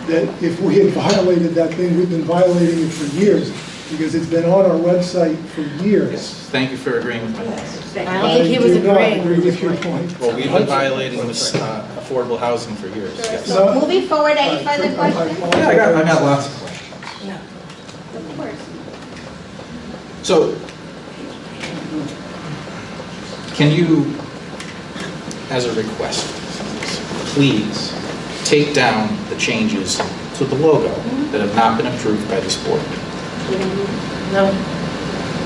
that if we had violated that thing, we've been violating it for years, because it's been on our website for years. Thank you for agreeing with me. I don't think he was do not agreeing. agree with your point. Well, we've been violating this affordable housing for years, yes. So moving forward, any further questions? Yeah, I got lots of questions. Of course. So, can you, as a request, please take down the changes to the logo that have not been approved by this board? No.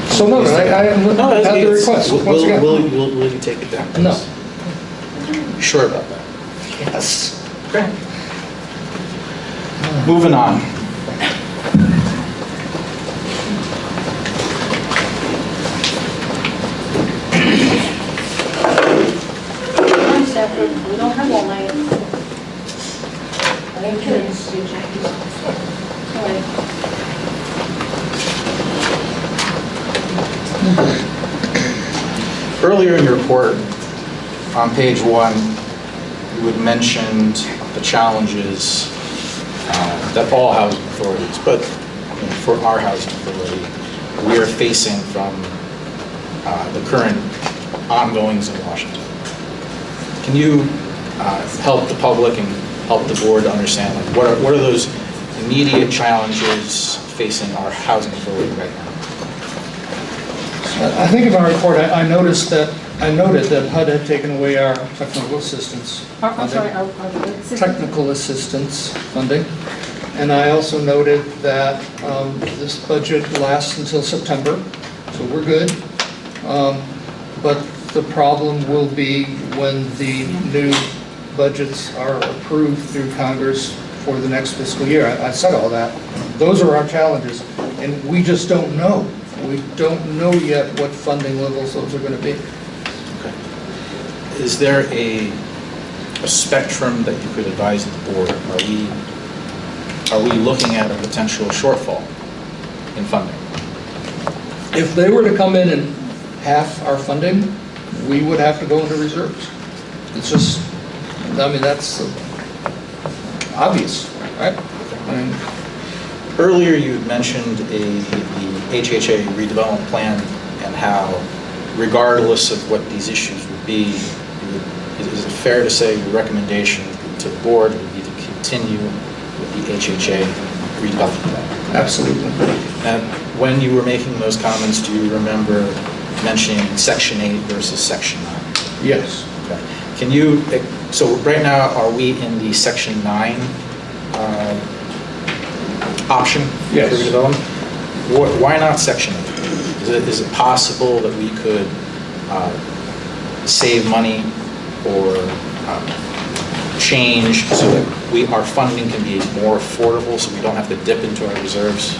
So noted. I have the request, once again. Will you take it down? No. You sure about that? Yes. Okay. Moving on. We don't have all night. Thank you. All right. Earlier in your report, on page 1, you had mentioned the challenges that all housing authorities, but for our housing authority, we are facing from the current ongoings in Washington. Can you help the public and help the board to understand, like, what are those immediate challenges facing our housing authority right now? I think in my report, I noted that HUD had taken away our technical assistance I'm sorry, funding. Technical assistance funding. And I also noted that this budget lasts until September, so we're good. But the problem will be when the new budgets are approved through Congress for the next fiscal year. I said all that. Those are our challenges, and we just don't know. We don't know yet what funding levels those are going to be. Okay. Is there a spectrum that you could advise the board? Are we looking at a potential shortfall in funding? If they were to come in and half our funding, we would have to go into reserves. It's just, I mean, that's obvious, right? I mean, Earlier you had mentioned the HHA redevelopment plan and how, regardless of what these issues would be, is it fair to say your recommendation to the board would be to continue with the HHA redevelopment plan? absolutely. And when you were making those comments, do you remember mentioning Section 8 versus Section 9? Yes. Okay. Can you, so right now, are we in the Section 9 option for Yes. redevelopment? Why not Section 8? Is it possible that we could save money or change so that our funding can be more affordable, so we don't have to dip into our reserves?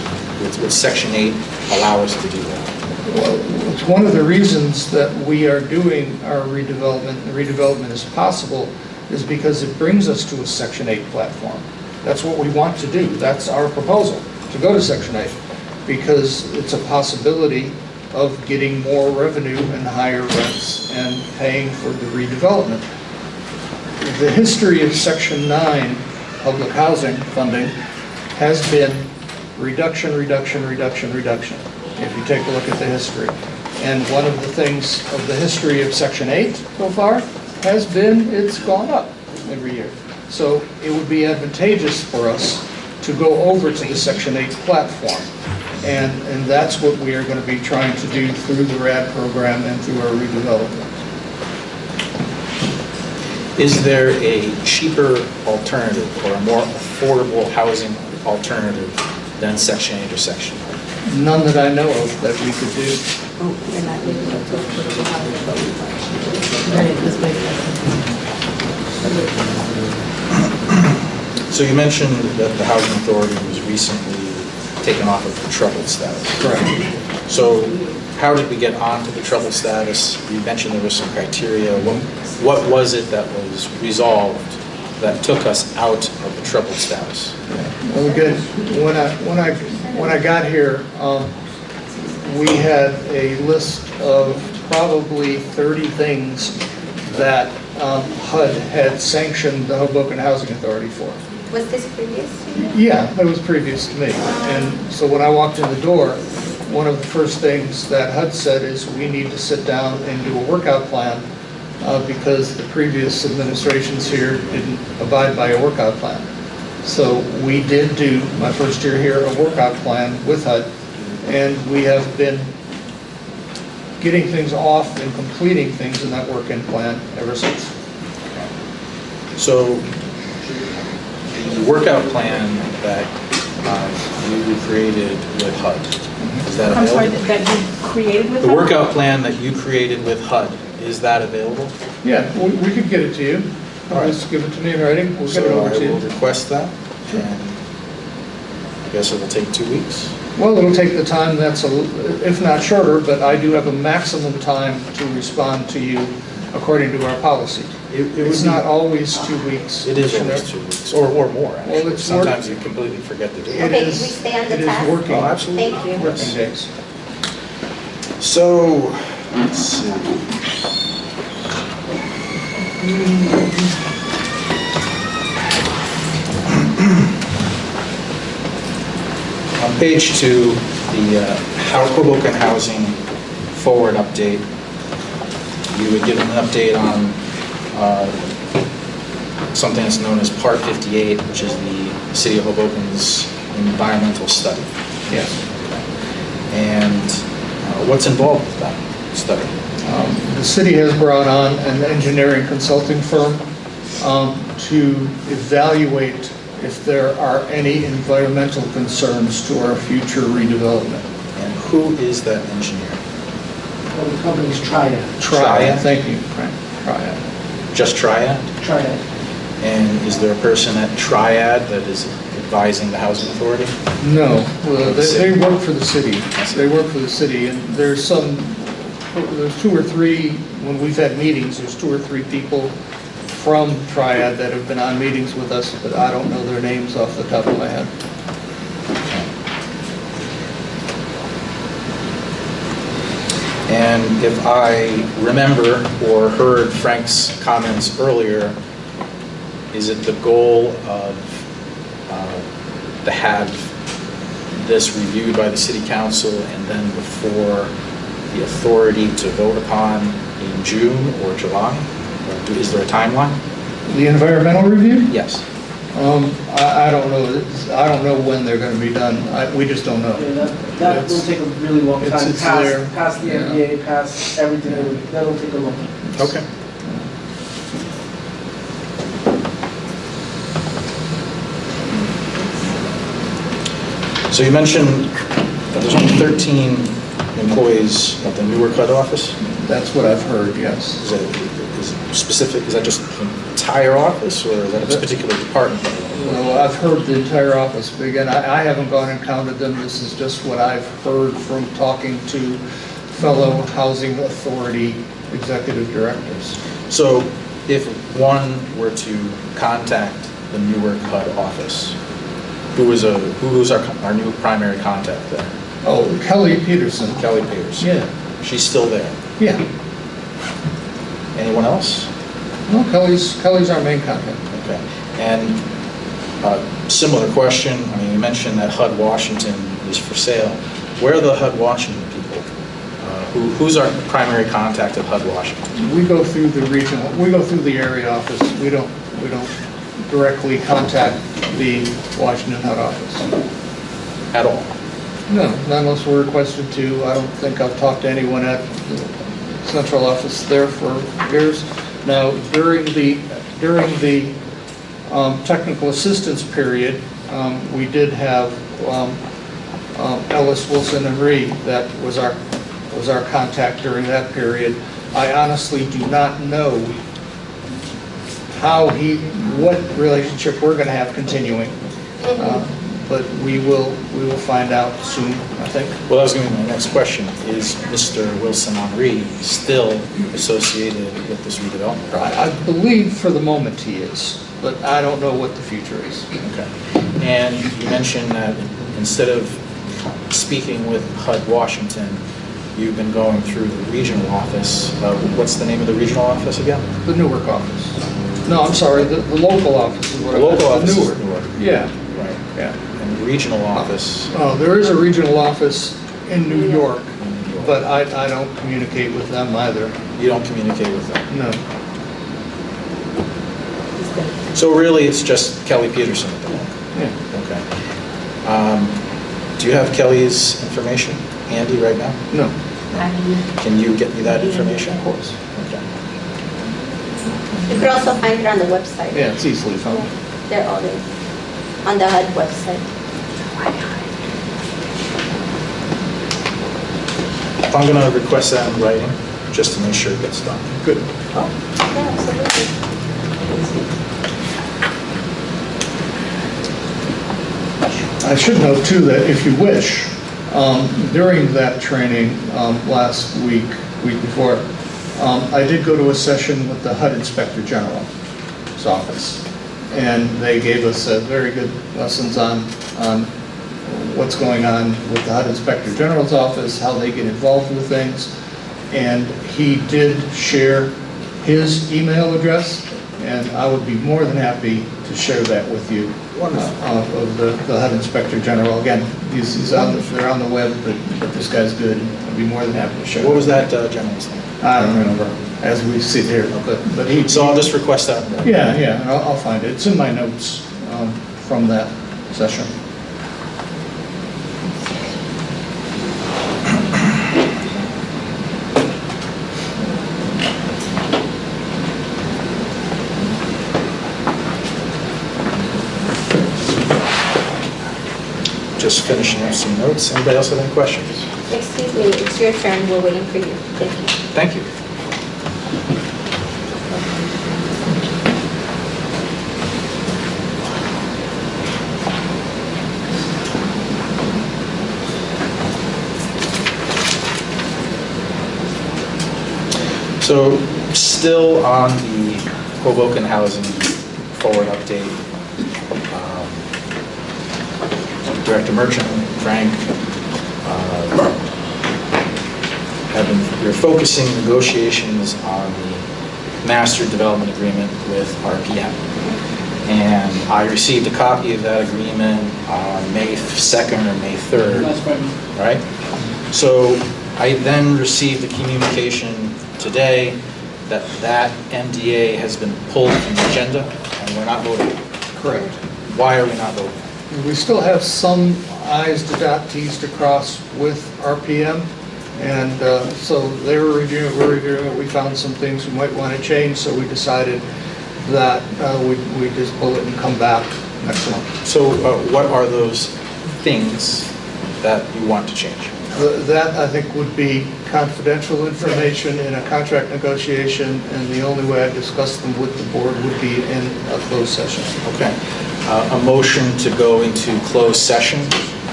Would Section 8 allow us to do that? Well, it's one of the reasons that we are doing our redevelopment. The redevelopment is possible is because it brings us to a Section 8 platform. That's what we want to do. That's our proposal. to go to Section 8, because it's a possibility of getting more revenue and higher rents and paying for the redevelopment. The history of Section 9 public housing funding has been reduction, reduction, reduction, reduction, if you take a look at the history. And one of the things of the history of Section 8 so far has been it's gone up every year. So it would be advantageous for us to go over to the Section 8 platform. And that's what we are going to be trying to do through the RAD program and through our redevelopment. Is there a cheaper alternative or a more affordable housing alternative than Section 8 or Section 9? None that I know of that we could do. So you mentioned that the Housing Authority was recently taken off of the troubled status. Correct. So how did we get onto the troubled status? You mentioned there was some criteria. What was it that was resolved that took us out of the troubled status? Well, again, when I got here, we had a list of probably 30 things that HUD had sanctioned the Hoboken Housing Authority for. Was this previous to you? Yeah, that was previous to me. And so when I walked in the door, one of the first things that HUD said is we need to sit down and do a workout plan because the previous administrations here didn't abide by a workout plan. So we did do, my first year here, a workout plan with HUD, and we have been getting things off and completing things in that working plan ever since. So the workout plan that you created with HUD, is that I'm sorry, available? that you created with The them? workout plan that you created with HUD, is that available? Yeah, we could get it to you. Just give it to me in writing. We'll get it So over I to will you. request that, and I guess it'll take 2 weeks. Well, it'll take the time that's, if not shorter, but I do have a maximum time to respond to you according to our policy. It's not always 2 weeks. It is always 2 weeks, or more, actually. Well, it's Sometimes you completely forget to do it. It Okay, is- can we stay on the it is task? working. Oh, absolutely. Thank you. Working days. So, let's see. On page 2, the Hoboken Housing Forward update, you would give an update on something that's known as Part 58, which is the City of Hoboken's environmental study. Yes. And what's involved with that study? The city has brought on an engineering consulting firm to evaluate if there are any environmental concerns to our future redevelopment. And who is that engineer? Well, the company's Triad. Triad, thank you, Frank. Triad. Just Triad? Triad. And is there a person at Triad that is advising the Housing Authority? No, they work for the city. They work for the city, and there's 2 or 3, when we've had meetings, there's 2 or 3 people from Triad that have been on meetings with us, but I don't know their names off the top of my head. And if I remember or heard Frank's comments earlier, is it the goal of to have this reviewed by the City Council and then before the authority to vote upon in June or July? Or is there a timeline? The environmental review? Yes. I don't know. I don't know when they're going to be done. We just don't know. Yeah, that will take a really long time, it's there. past the Yeah. NBA, past everything, that'll take a long time. Okay. So you mentioned that there's only 13 employees at the Newark HUD office? That's what I've heard, yes. Is it specific, is that just the entire office, or is that a particular department? Well, I've heard the entire office, but again, I haven't gone and counted them. This is just what I've heard from talking to fellow Housing Authority executive directors. So if one were to contact the Newark HUD office, Who's our new primary contact there? Oh, Kelly Peterson. Kelly Peterson. Yeah, She's still there. yeah. Anyone else? No, Kelly's our main contact. Okay. And similar question, I mean, you mentioned that HUD Washington is for sale. Where are the HUD Washington people? Who's our primary contact at HUD Washington? We go through the area office. We don't directly contact the Washington HUD office. At all? No, not unless we're requested to. I don't think I've talked to anyone at the central office there for years. Now, during the technical assistance period, we did have Ellis, Wilson, and Reed. That was our contact during that period. I honestly do not know what relationship we're going to have continuing, but we will find out soon, I think. Well, that was going to be my next question. Is Mr. Wilson Henry still associated with this redevelopment project? I believe for the moment he is, but I don't know what the future is. Okay. And you mentioned that instead of speaking with HUD Washington, you've been going through the regional office. What's the name of the regional office again? The Newark office. No, I'm sorry, the local office is what The local office is Newark. Newark. Yeah. Right. Yeah. And the regional office? There is a regional office in New York, but I don't communicate with them either. You don't communicate with them? No. So really, it's just Kelly Peterson at the moment? Yeah. Okay. Do you have Kelly's information handy right now? No. Can you get me that information? Of course. Okay. You could also find it on the website. Yeah, it's easily found. They're all there, on the HUD website. I'm going to request that in writing, just to make sure it gets done. Good. Oh, yeah, absolutely. I should note too that if you wish, during that training last week before, I did go to a session with the HUD Inspector General's office, and they gave us very good lessons on what's going on with the HUD Inspector General's office, how they get involved with things, and he did share his email address, and I would be more than happy to share that with you. Of the HUD Inspector General. Again, they're on the web, but this guy's good. I'd be more than happy to share. What was that gentleman's name? I don't remember as we sit here, but he. So I'll just request that. Yeah, and I'll find it. It's in my notes from that session. Just finishing up some notes. Anybody else have any questions? Excuse me, it's your turn. We're waiting for you. Thank you. Thank you. So, still on the Hoboken Housing Forward update, Director Merchant, Frank, we're focusing negotiations on the Master Development Agreement with RPM. And I received a copy of that agreement on May 2nd or May 3rd. That's right. Right? So I then received a communication today that MDA has been pulled from the agenda and we're not voting. Correct. Why are we not voting? We still have some I's to dot, T's to cross with RPM, and so they were reviewing it, we're reviewing it. We found some things we might want to change, so we decided that we just pull it and come back next month. So what are those things that you want to change? That, I think, would be confidential information in a contract negotiation, and the only way I discuss them with the board would be in a closed session. Okay. A motion to go into closed session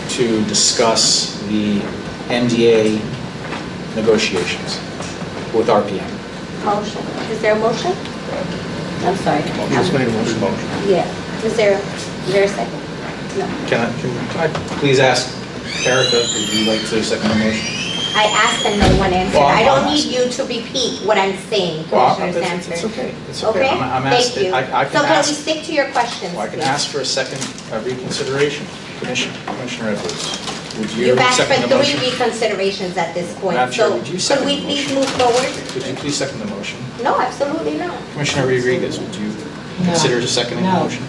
to discuss the NDA negotiations with RPM. Motion. Is there a motion? I'm sorry. Just made a motion. Yeah. Is there a second? Can I please ask Erica, would you like to second the motion? I asked and no one answered. Well, I don't I'm need you to repeat what I'm saying, Well, Commissioner it's Sanford. okay, it's okay. Okay? I'm Thank asking, you. I So can can we ask, stick to your questions, well, I can please? ask for a second reconsideration. Commissioner Edwards, would you You've asked for second the 3 motion? reconsiderations at this point. Madam Chair, So would you could second we the please motion? move forward? Would you please second the motion? No, absolutely not. Commissioner Rodriguez, would you consider seconding the motion?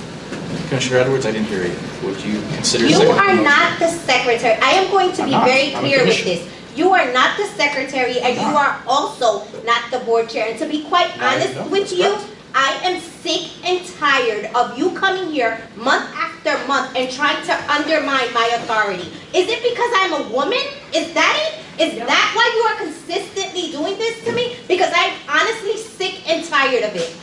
Commissioner Edwards, I didn't hear you. Would you consider You seconding the are motion? not the secretary. I am going to I'm be not. very I'm a clear with commissioner. this. You are not the secretary, and you not. are also not the board chair. And to be quite I honest know, with that's you, correct. I am sick and tired of you coming here month after month and trying to undermine my authority. Is it because I'm a woman? Is that it? Is that why you are consistently doing this to me? Because I'm honestly sick and tired of it.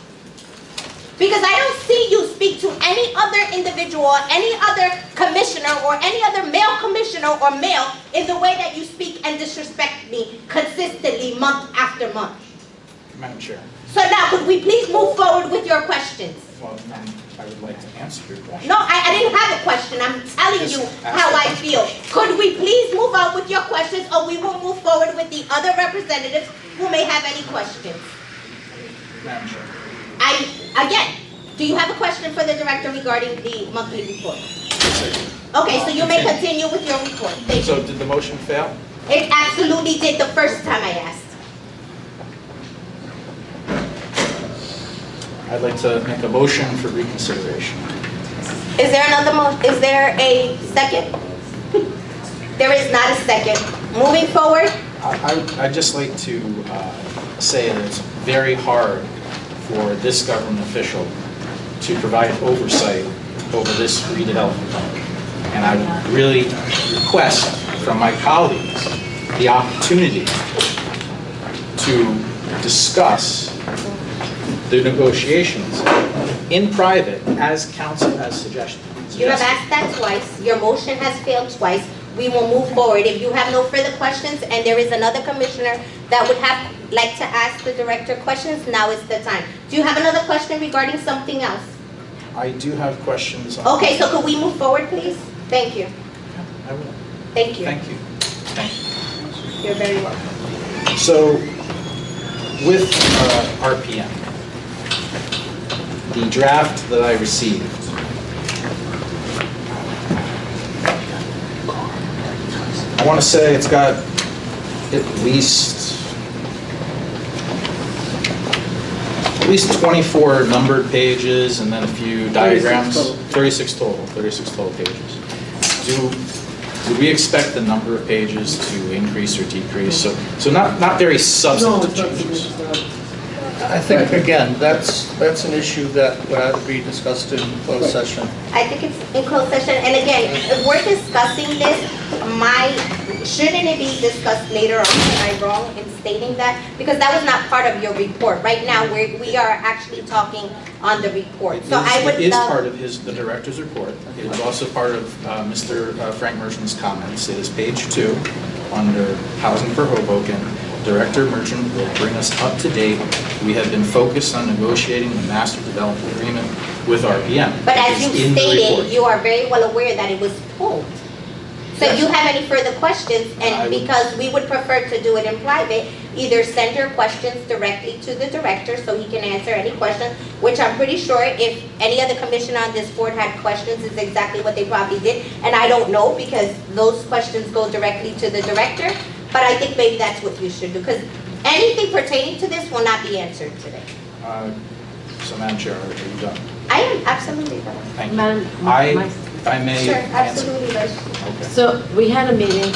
Because I don't see you speak to any other individual, or any other commissioner, or any other male commissioner or male in the way that you speak and disrespect me consistently month after month. Madam Chair, So now, could we please move forward with your questions? well, I would like to answer your question. No, I didn't have a question. I'm telling you Just ask how the I question. feel. Could we please move on with your questions, or we will move forward with the other representatives who may have any questions? Madam Chair. Again, do you have a question for the director regarding the monthly report? Okay, so you may continue with your report. Thank So you. did the motion fail? It absolutely did the first time I asked. I'd like to make a motion for reconsideration. Is there is there a second? There is not a second. Moving forward, I'd just like to say that it's very hard for this government official to provide oversight over this redevelopment plan. And I would really request from my colleagues the opportunity to discuss the negotiations in private as council has suggested. you have asked that twice. Your motion has failed twice. We will move forward. If you have no further questions and there is another commissioner that would like to ask the director questions, now is the time. Do you have another question regarding something else? I do have questions on... Okay, so could we move forward, please? Thank you. I will. Thank you. Thank you. Thank you. You're very welcome. So, with RPM, the draft that I received, I want to say it's got at least 24 numbered pages and then a few diagrams. 36 total pages. Do we expect the number of pages to increase or decrease? So not very substantive changes. I think, again, that's an issue that would have to be discussed in closed session. I think it's in closed session, and again, if we're discussing this, shouldn't it be discussed later on? Am I wrong in stating that? Because that was not part of your report. Right now, we are actually talking on the report. So I would It is love... part of the director's report. It was also part of Mr. Frank Merchant's comments. It is page 2, under Housing for Hoboken. Director Merchant will bring us up to date. We have been focused on negotiating the master development agreement with RPM. But as It's you in the stated, report. you are very well aware that it was pulled. So if you have any further questions, I and would- because we would prefer to do it in private, either send your questions directly to the director so he can answer any questions, which I'm pretty sure if any other commissioner on this board had questions, is exactly what they probably did. And I don't know, because those questions go directly to the director, but I think maybe that's what you should do, because anything pertaining to this will not be answered today. So Madam Chair, are you done? I am absolutely done. Thank you. Madam, I may Sure, answer. absolutely, Vice. Okay. So we had a meeting,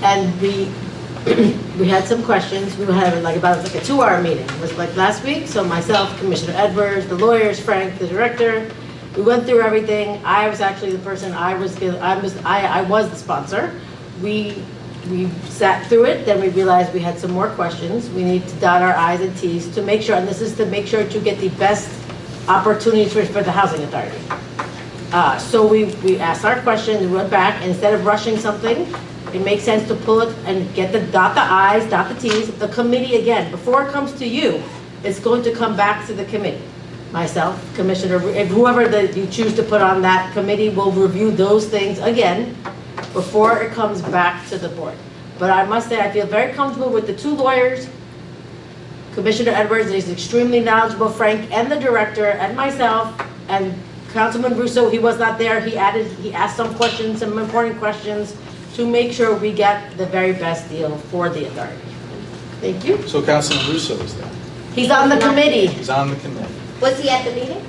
and we had some questions. We had like about a 2-hour meeting. It was like last week. So myself, Commissioner Edwards, the lawyers, Frank, the director. We went through everything. I was actually the person. I was the sponsor. We sat through it. Then we realized we had some more questions. We need to dot our I's and T's to make sure, and this is to make sure to get the best opportunities for the housing authority. So we asked our questions, we went back, and instead of rushing something, it makes sense to pull it and dot the I's, dot the T's. The committee, again, before it comes to you, it's going to come back to the committee. myself, Commissioner, if whoever that you choose to put on that committee will review those things again before it comes back to the board. But I must say, I feel very comfortable with the two lawyers, Commissioner Edwards is extremely knowledgeable, Frank, and the director, and myself, and Councilman Russo, he was not there, he asked some questions, some important questions, to make sure we get the very best deal for the authority. Thank you. So Councilman Russo is there. He's on the committee. He's on the committee. Was he at the meeting?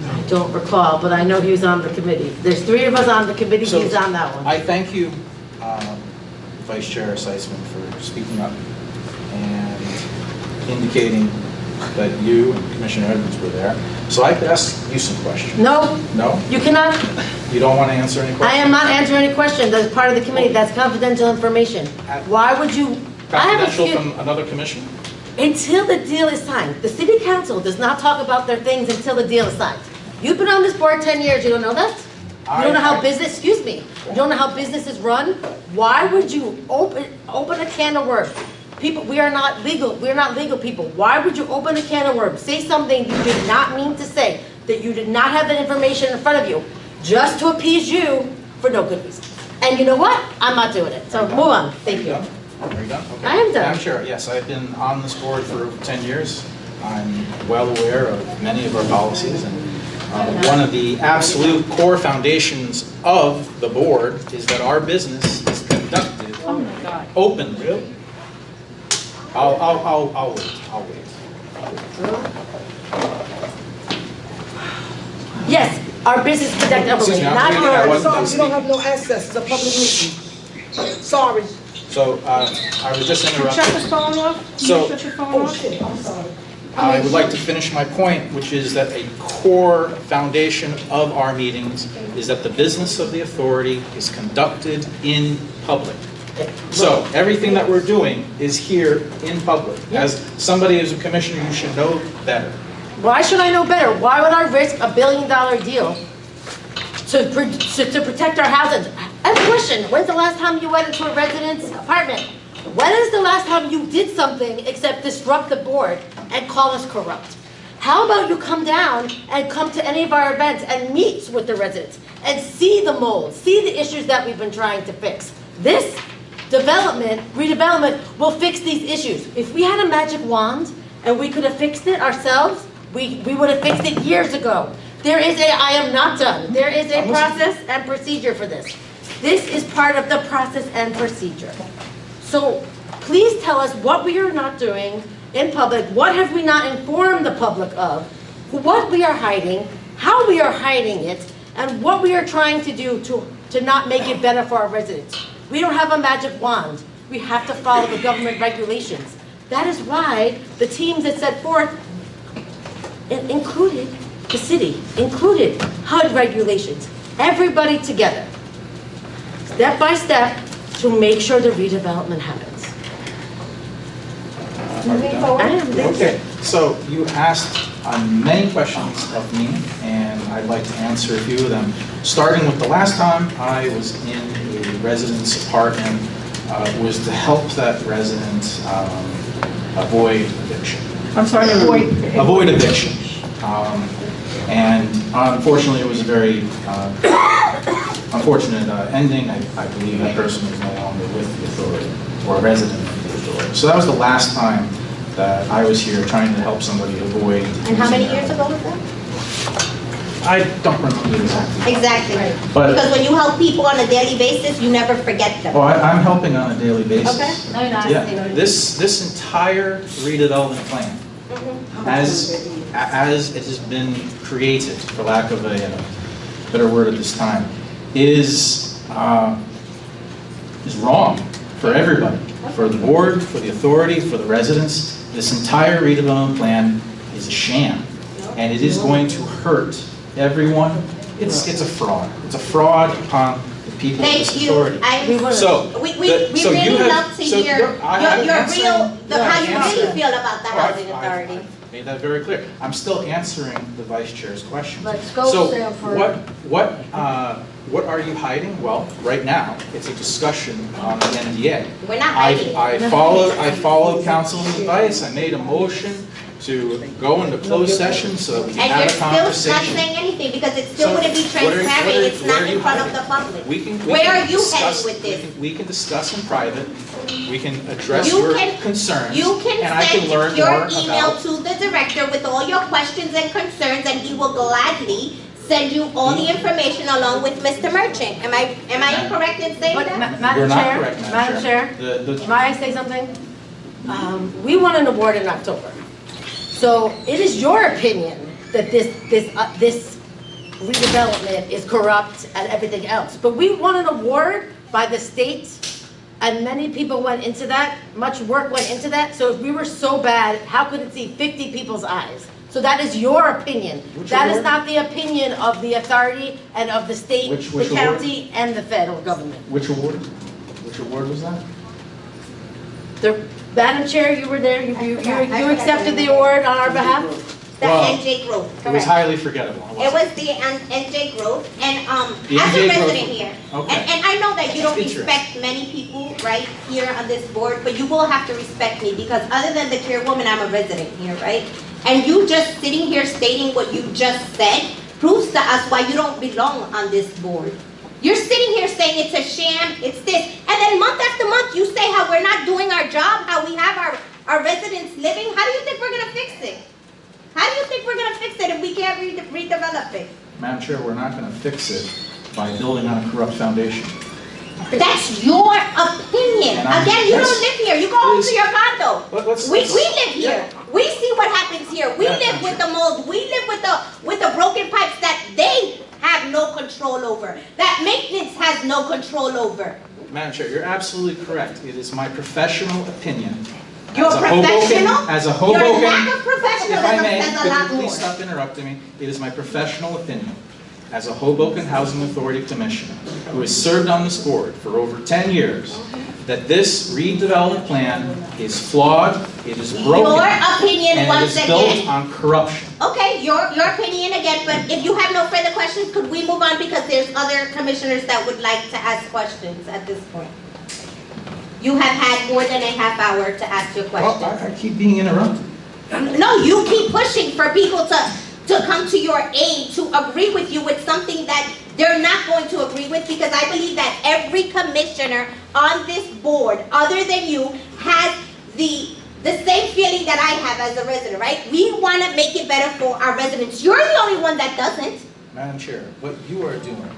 I don't recall, but I know he was on the committee. There's three of us on the committee, So, he's on that one. I thank you, Vice Chair Seisman, for speaking up and indicating that you and Commissioner Edwards were there. So I could ask you some questions. No, No? you cannot. You don't want to answer any questions? I am not answering any questions. That's part of the committee. That's confidential information. Why would you? I have a Confidential few- from another commission? Until the deal is signed. The city council does not talk about their things until the deal is signed. You've been on this board 10 years, you don't know that? You don't know how business, excuse me, you don't know how business is run? Why would you open a can of worms? People, we are not legal people. Why would you open a can of worms? Say something you did not mean to say, that you did not have that information in front of you, just to appease you for no good reason. And you know what? I'm not doing it. So move on. Thank you. Are you done? Okay. I am done. Madam Chair, yes, I've been on this board for 10 years. I'm well aware of many of our policies, and one of the absolute core foundations of the board is that our business is conducted openly. I'll wait. Yes, our business is conducted openly, Excuse me, I'm not reading. I yours. wasn't done Sorry, you don't speaking. have no access, it's a public meeting. Sorry. So I was just Shut interrupted. your phone off? So- Shut your phone off? Oh, shit, I'm sorry. I would like to finish my point, which is that a core foundation of our meetings is that the business of the authority is conducted in public. So everything that we're doing is here in public. As somebody as a commissioner, you should know better. Why should I know better? Why would I risk $1 billion deal to protect our houses? I have a question. When's the last time you went into a resident's apartment? When is the last time you did something except disrupt the board and call us corrupt? How about you come down and come to any of our events and meet with the residents and see the mold, see the issues that we've been trying to fix? This redevelopment will fix these issues. If we had a magic wand and we could have fixed it ourselves, we would have fixed it years ago. I am not done. There is a process and procedure for this. This is part of the process and procedure. So please tell us what we are not doing in public, what have we not informed the public of, what we are hiding, how we are hiding it, and what we are trying to do to not make it better for our residents. We don't have a magic wand. We have to follow the government regulations. That is why the teams that set forth included the city, included HUD regulations, everybody together, step by step, to make sure the redevelopment happens. Moving forward. Okay, so you asked many questions of me, and I'd like to answer a few of them. Starting with the last time I was in a resident's apartment, was to help that resident avoid eviction. I'm sorry, Avoid eviction. And unfortunately, it was a very unfortunate ending. I believe that person is no longer with the authority, or a resident of the authority. So that was the last time that I was here trying to help somebody avoid. And how many years ago was that? I don't remember exactly. Exactly. But- Because when you help people on a daily basis, you never forget them. Well, I'm helping on a daily basis. Okay. No, you're not. Yeah, this entire redevelopment plan, as it has been created, for lack of a better word at this time, is wrong for everybody, for the board, for the authority, for the residents. This entire redevelopment plan is a sham, and it is going to hurt everyone. It's a fraud. It's a fraud upon the people of this Thank you. authority. So We so you really have- love to so hear you're- I'm your answering- real, no, how I'm you really answering. feel about the housing authority. I've made that very clear. I'm still answering the vice chair's questions. Let's go, So Sam, for- what are you hiding? Well, right now, it's a discussion on the NDA. We're not hiding it. I followed council's advice. I made a motion to go into closed session so that we can And have you're a still not conversation. saying anything because it still So, wouldn't be what are transparent. It's what are not you in front of hiding? the public. We can Where are you discuss- heading with this? We can discuss in private, we can address You your can- concerns, You can and I can send learn your more email about. to the director with all your questions and concerns, and he will gladly send you all the information along with Mr. Merchant. Am I incorrect in saying But, that? Ma- You're Madam not Chair, correct, Madam Chair, The- may I say something? We want an award in October. So it is your opinion that this redevelopment is corrupt and everything else. But we won an award by the state, and many people went into that, much work went into that. So if we were so bad, how could it see 50 people's eyes? So that is your opinion. Which That is award? not the opinion of the authority and of the state, Which the award? county, and the federal government. Which award? Which award was that? Madam Chair, you were there, you forgot accepted the the award on our behalf? The Well, NJ Growth, It was correct. highly forgettable. It was the NJ Growth, and The as a NJ Growth. resident here, Okay. and I know that you don't Interesting. respect many people right here on this board, but you will have to respect me, because other than the chairwoman, I'm a resident here, right? And you just sitting here stating what you just said proves to us why you don't belong on this board. You're sitting here saying it's a sham, it's this, and then month after month you say how we're not doing our job, how we have our residents living. How do you think we're gonna fix it? How do you think we're gonna fix it if we can't redevelop it? Madam Chair, we're not going to fix it by building on a corrupt foundation. That's your opinion. And I'm- Again, you yes. don't live here. You go home to Please. your condo. Let's- We live here. yeah. We see what happens here. We Yeah, live I'm with sure. the mold. We live with the broken pipes that they have no control over. That maintenance has no control over. Madam Chair, you're absolutely correct. It is my professional opinion. You're As a Hoboken- professional? As a Your Hoboken, lack of if I professionalism may, says a could lot you please more. stop interrupting me? It is my professional opinion, as a Hoboken Housing Authority Commissioner, who has served on this board for over 10 years, that this redevelopment plan is flawed, it is broken, Your opinion and it once is built again. on corruption. Okay, your opinion again, but if you have no further questions, could we move on, because there's other commissioners that would like to ask questions at this point. You have had more than a half hour to ask your Well, questions. I keep being interrupted. No, you keep pushing for people to come to your aid, to agree with you with something that they're not going to agree with, because I believe that every commissioner on this board, other than you, has the same feeling that I have as a resident, right? We want to make it better for our residents. You're the only one that doesn't. Madam Chair, what you are doing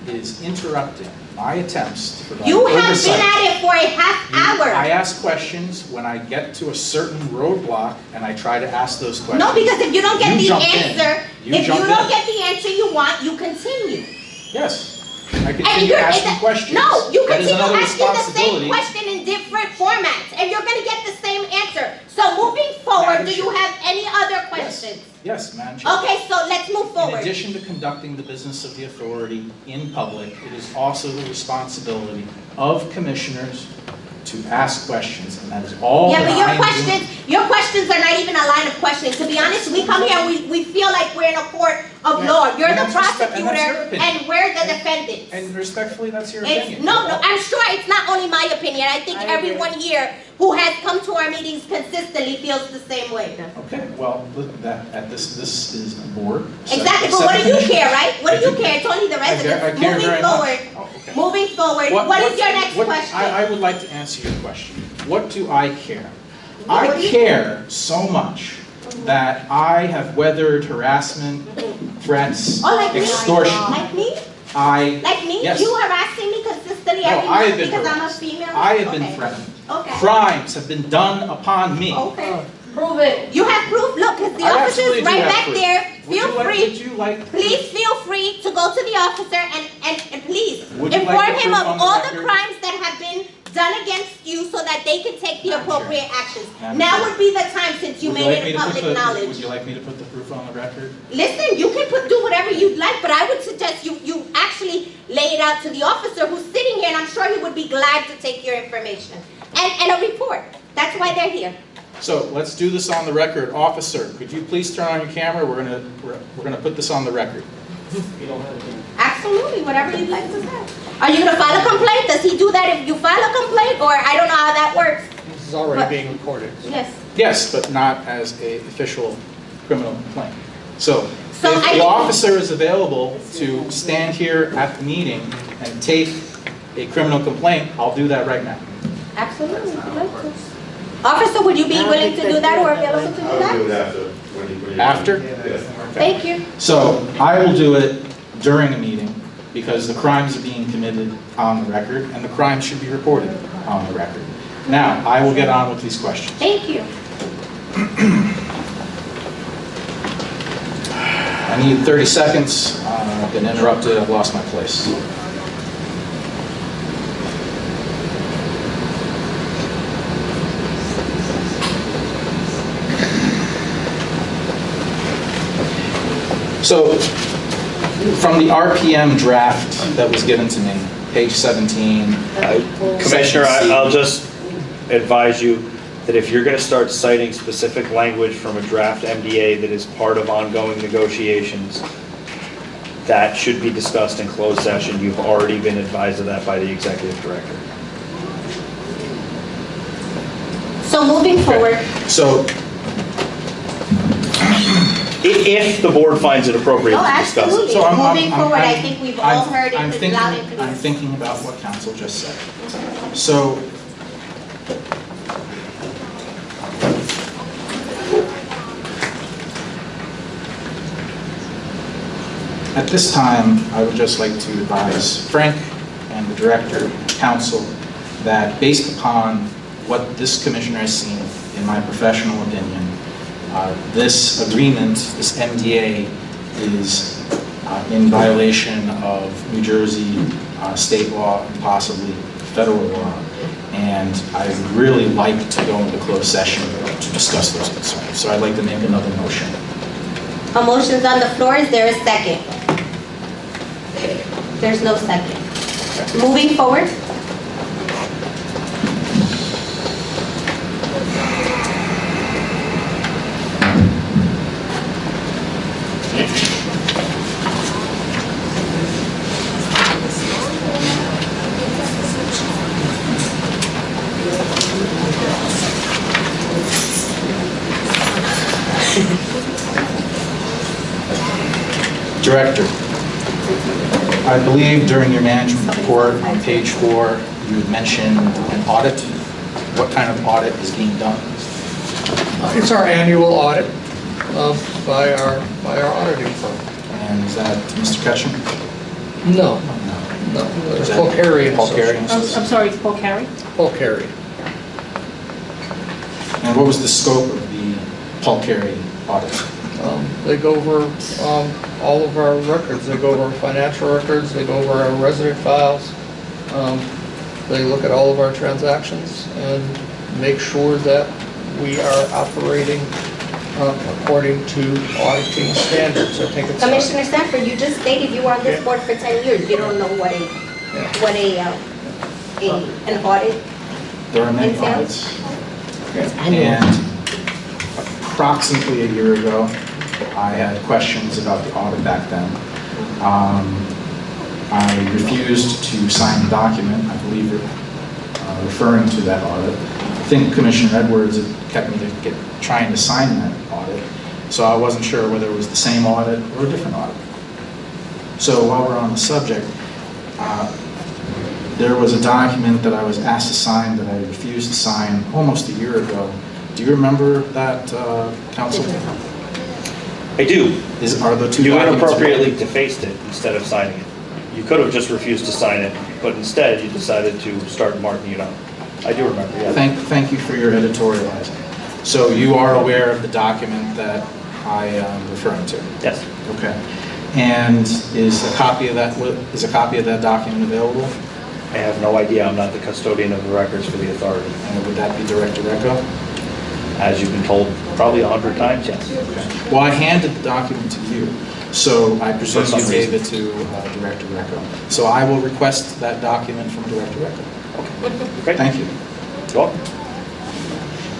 is interrupting my attempts to provide You have oversight. been at it for a half hour. I ask questions when I get to a certain roadblock, and I try to ask those questions. No, because if you don't get You the jumped in. answer, You if you jumped don't in. get the answer you want, you continue. Yes. I And continue asking questions. No, you That is continue another asking the same responsibility. question in different formats, and you're gonna get the same answer. So moving forward, Madam do you Chair. have any other Yes. questions? Yes, Madam Chair. Okay, so let's move In forward. addition to conducting the business of the authority in public, it is also the responsibility of commissioners to ask questions, and that is all Yeah, that but I am doing. your questions are not even a line of questioning. To be honest, we come here, we feel like we're in a court of Yeah, law. You're and the that's and that's your prosecutor, opinion. and we're the defendants. And respectfully, that's your It's, opinion. no, I'm sure it's not only my opinion. I think I agree. everyone here who has come to our meetings consistently feels the same way. Okay, well, this is a board. Exactly, but what do you care, right? What do you care? It's only the I residents. care Moving very much. forward, Oh, okay. moving forward, what is your next question? I would like to answer your question. What do I care? What I do you- care so much that I have weathered harassment, threats, Oh, like me? extortion. Like me? I, Like me? Yes. You harassing me consistently No, every I have month been because I'm a harassed. female? I have been Okay. threatened. Okay. Crimes have been done upon me. Okay. Prove it. You have proof? Look, because the I officer's absolutely do right have back proof. there. Would you Feel like- free. Would you like? Please feel free to go to the officer and please Would you like inform the him proof of on the all the record? crimes that have been done against you so that they can take the Madam Chair. appropriate actions. Madam Now Chair. would be the time, since you Would made like it me a to put public the- knowledge. Would you like me to put the proof on the record? Listen, you can do whatever you'd like, but I would suggest you actually lay it out to the officer who's sitting here, and I'm sure he would be glad to take your information. And a report. That's why they're here. So let's do this on the record. Officer, could you please turn on your camera? We're gonna put this on the record. Absolutely, whatever you'd like to say. Are you gonna file a complaint? Does he do that if you file a complaint, or I don't know how that works? This is already But- being recorded. Yes. Yes, but not as a official criminal complaint. So So if I the think- officer is available to stand here at the meeting and take a criminal complaint, I'll do that right now. Absolutely, if you'd like to. Officer, would you be willing to do that or available to do I'll do that? it after. when you- After? Yes. Thank you. So I will do it during a meeting because the crimes are being committed on the record and the crimes should be reported on the record. Now, I will get on with these questions. Thank you. I need 30 seconds. I've been interrupted. I've lost my place. So, from the RPM draft that was given to me, page 17. Commissioner, section C. I'll just advise you that if you're going to start citing specific language from a draft MDA that is part of ongoing negotiations, that should be discussed in closed session. You've already been advised of that by the executive director. So moving forward, So, If the board finds it appropriate no, to discuss it. absolutely. So Moving forward, I think we've all heard I'm it loud and thinking, I'm clear. thinking about what council just said. So, at this time, I would just like to advise Frank and the director, council, that based upon what this commissioner has seen, in my professional opinion, this agreement, this MDA, is in violation of New Jersey state law and possibly federal law. And I would really like to go into closed session to discuss those concerns. So I'd like to make another motion. A motion's on the floor. Is there a second? There's no second. Moving forward. Director, I believe during your management report on page 4, you had mentioned an audit. What kind of audit is being done? It's our annual audit by our auditing firm. And is that Mr. Ketchum? No, it's Paul Carey and Paul Carey and Associates. Associates. sorry, it's Paul Carey? Paul Carey. And what was the scope of the Paul Carey audit? They go over all of our records. They go over our financial records, they go over our resident files. They look at all of our transactions and make sure that we are operating according to auditing standards. I think it's... Commissioner Sanford, you just stated you were on this board for 10 years. You don't know what an audit There are many entails? audits. And approximately a year ago, I had questions about the audit back then. I refused to sign the document, I believe referring to that audit. I think Commissioner Edwards had kept me trying to sign that audit, so I wasn't sure whether it was the same audit or a different audit. So while we're on the subject, there was a document that I was asked to sign that I refused to sign almost a year ago. Do you remember that, Council? I do. Are the two You documents... inappropriately defaced it instead of signing it. You could have just refused to sign it, but instead you decided to start marking it up. I do remember, yeah. Thank you for your editorializing. So you are aware of the document that I am referring to? Yes. Okay. And is a copy of that document available? I have no idea. I'm not the custodian of the records for the authority. And would that be Director Recco? As you've been told probably 100 times, yes. Okay. Well, I handed the document to you, so I presume For some you gave reason. it to Director Recco. So I will request that document from Director Recco. Great. Thank you. You're welcome.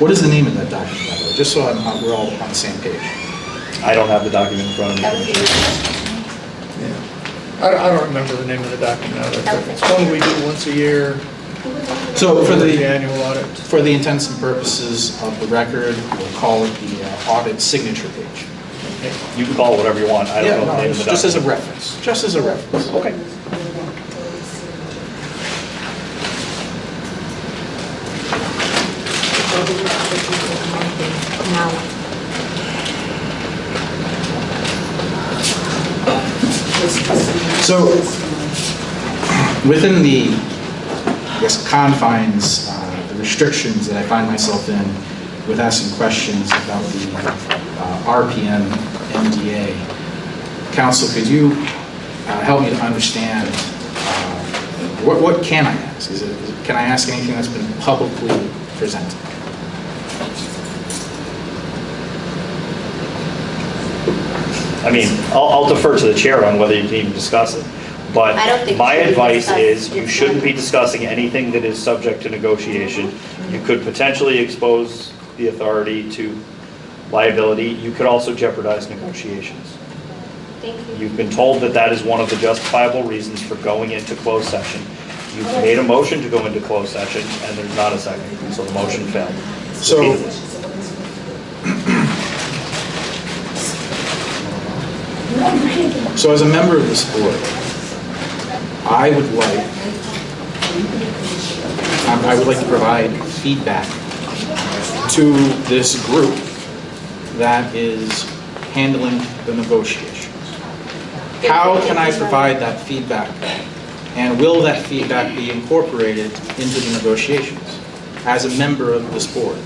What is the name of that document, by the way, just so we're all on the same page? I don't have the document in front of That was me. the Yeah. I don't remember the name of the document either. It's one we do once a year. So for The the, annual audit. for the intents and purposes of the record, we'll call it the audit signature page. You can call it whatever you want. I Yeah, don't know the no, name of the just as a document. reference, just as a reference. Okay. So, within the, I guess, confines, the restrictions that I find myself in with asking questions about the RPM MDA, Council, could you help me to understand, what can I ask? Can I ask anything that's been publicly presented? I mean, I'll defer to the chair on whether you can even discuss it. But I don't think my it should be advice discussed. is you It's shouldn't not. be discussing anything that is subject to negotiation. You could potentially expose the authority to liability. You could also jeopardize negotiations. Thank you. You've been told that that is one of the justifiable reasons for going into closed session. You've made a motion to go into closed session, and there's not a second, so the motion failed. So, so as a member of this board, I would like to provide feedback to this group that is handling the negotiations. How can I provide that feedback? And will that feedback be incorporated into the negotiations as a member of this board?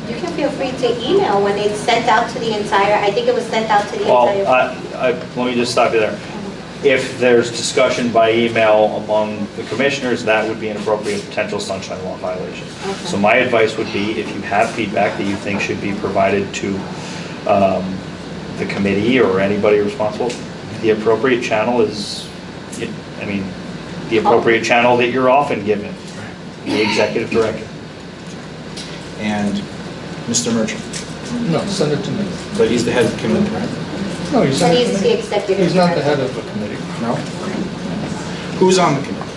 You can feel free to email when it's sent out to the entire, I think it was sent out to the Well, entire. let me just stop you there. If there's discussion by email among the commissioners, that would be an appropriate potential sunshine law violation. Okay. So my advice would be, if you have feedback that you think should be provided to the committee or anybody responsible, the appropriate channel is, I mean, the appropriate channel that you're often given, the executive director. And Mr. Merchant, No, send it to me. but he's the head of the committee, right? No, you And send it he's to the me. executive. He's not the director. head of the committee. No? Who's on the committee?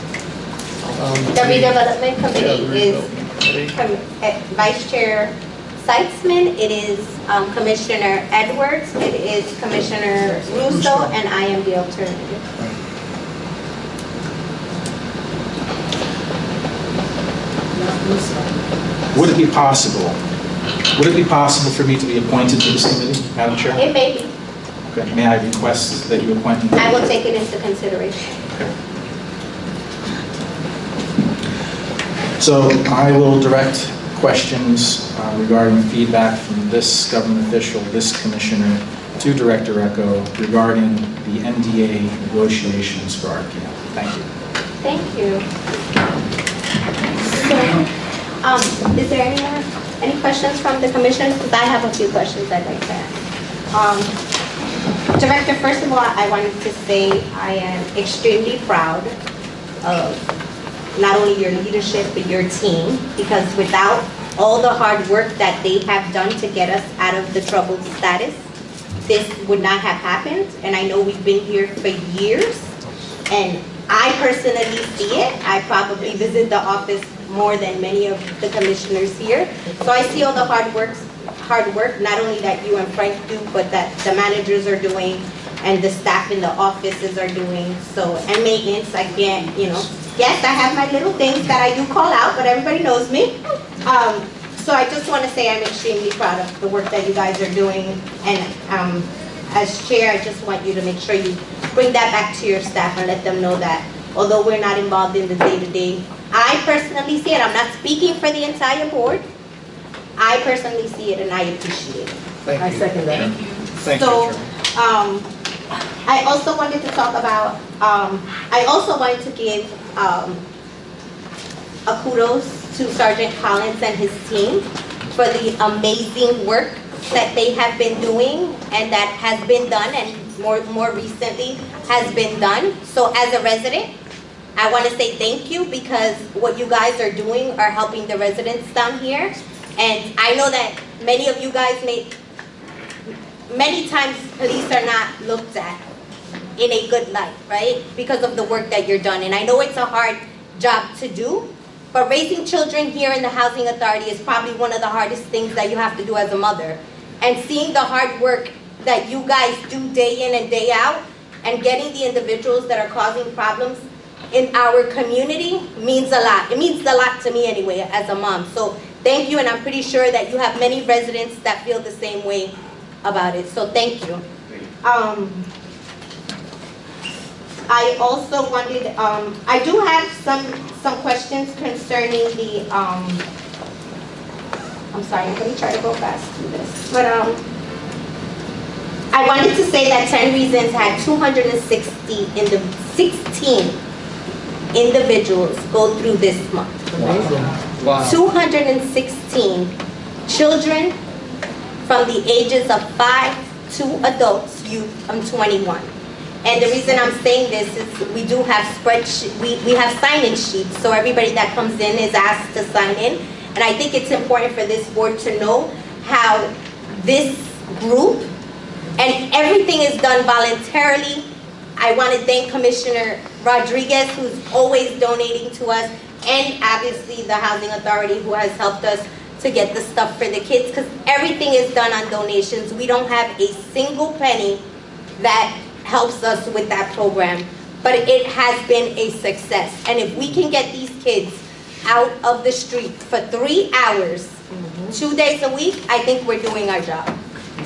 The redevelopment committee is Redevelopment Committee. Vice Chair Seitzman, it is Commissioner Edwards, it is Commissioner Russo, and I am the alternative. Would it be possible for me to be appointed to this committee, Madam Chair? It may be. Okay. May I request that you appoint me? I will take it into consideration. Okay. So I will direct questions regarding feedback from this government official, this commissioner, to Director Echo regarding the NDA negotiations for RPM. Thank you. Thank you. So, is there any questions from the commissioners? Because I have a few questions I'd like to ask. Director, first of all, I wanted to say I am extremely proud of not only your leadership, but your team, because without all the hard work that they have done to get us out of the troubled status, this would not have happened. And I know we've been here for years, and I personally see it. I probably visit the office more than many of the commissioners here. So I see all the hard work, not only that you and Frank do, but that the managers are doing and the staff in the offices are doing. So, and maintenance, I can't, yes, I have my little things that I do call out, but everybody knows me. So I just want to say I'm extremely proud of the work that you guys are doing. And as chair, I just want you to make sure you bring that back to your staff and let them know that although we're not involved in the day-to-day, I personally see it. I'm not speaking for the entire board. I personally see it and I appreciate it. Thank I you. second that. Thank you, So, Chairman. I also wanted to talk about, I also wanted to give a kudos to Sergeant Collins and his team for the amazing work that they have been doing and that has been done and more recently has been done. So as a resident, I want to say thank you because what you guys are doing are helping the residents down here. And I know that many of you guys many times police are not looked at in a good light, right? Because of the work that you're done. And I know it's a hard job to do. But raising children here in the Housing Authority is probably one of the hardest things that you have to do as a mother. And seeing the hard work that you guys do day in and day out, and getting the individuals that are causing problems in our community means a lot. It means a lot to me anyway, as a mom. So thank you, and I'm pretty sure that you have many residents that feel the same way about it. So thank you. I also wanted, I do have some questions concerning the, I'm sorry, let me try to go fast through this. But I wanted to say that 10 Reasons had 16 individuals go through this month. Wow. 216 children from the ages of 5 to adults, youth, I'm 21. And the reason I'm saying this is we do have we have sign-in sheets, so everybody that comes in is asked to sign in. And I think it's important for this board to know how this group, and everything is done voluntarily. I want to thank Commissioner Rodriguez, who's always donating to us, and obviously the Housing Authority, who has helped us to get the stuff for the kids, because everything is done on donations. We don't have a single penny that helps us with that program, but it has been a success. And if we can get these kids out of the street for 3 hours, 2 days a week, I think we're doing our job.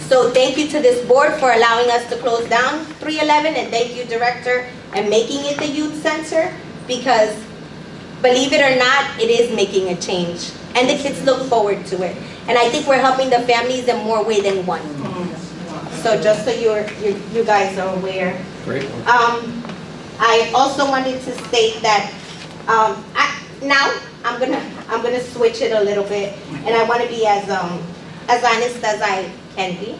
So thank you to this board for allowing us to close down 311, and thank you, Director, and making it the youth center, because believe it or not, it is making a change, and the kids look forward to it. And I think we're helping the families in more ways than one. So just so you guys are aware. Great. I also wanted to state that now I'm gonna switch it a little bit, and I want to be as honest as I can be.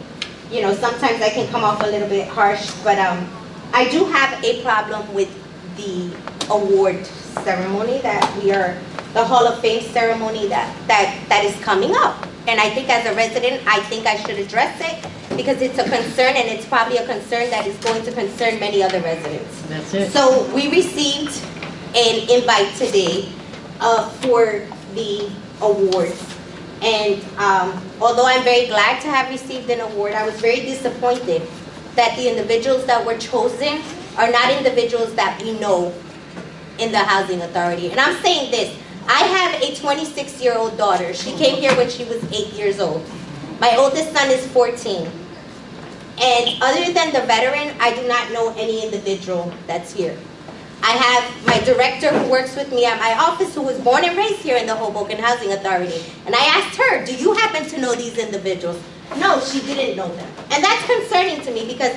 You know, sometimes I can come off a little bit harsh, but I do have a problem with the award ceremony the Hall of Fame ceremony that is coming up. And I think as a resident, I think I should address it, because it's a concern, and it's probably a concern that is going to concern many other residents. That's it. So we received an invite today for the awards. And although I'm very glad to have received an award, I was very disappointed that the individuals that were chosen are not individuals that we know in the Housing Authority. And I'm saying this, I have a 26-year-old daughter. She came here when she was 8 years old. My oldest son is 14. And other than the veteran, I do not know any individual that's here. I have my director who works with me at my office, who was born and raised here in the Hoboken Housing Authority. And I asked her, do you happen to know these individuals? No, she didn't know them. And that's concerning to me, because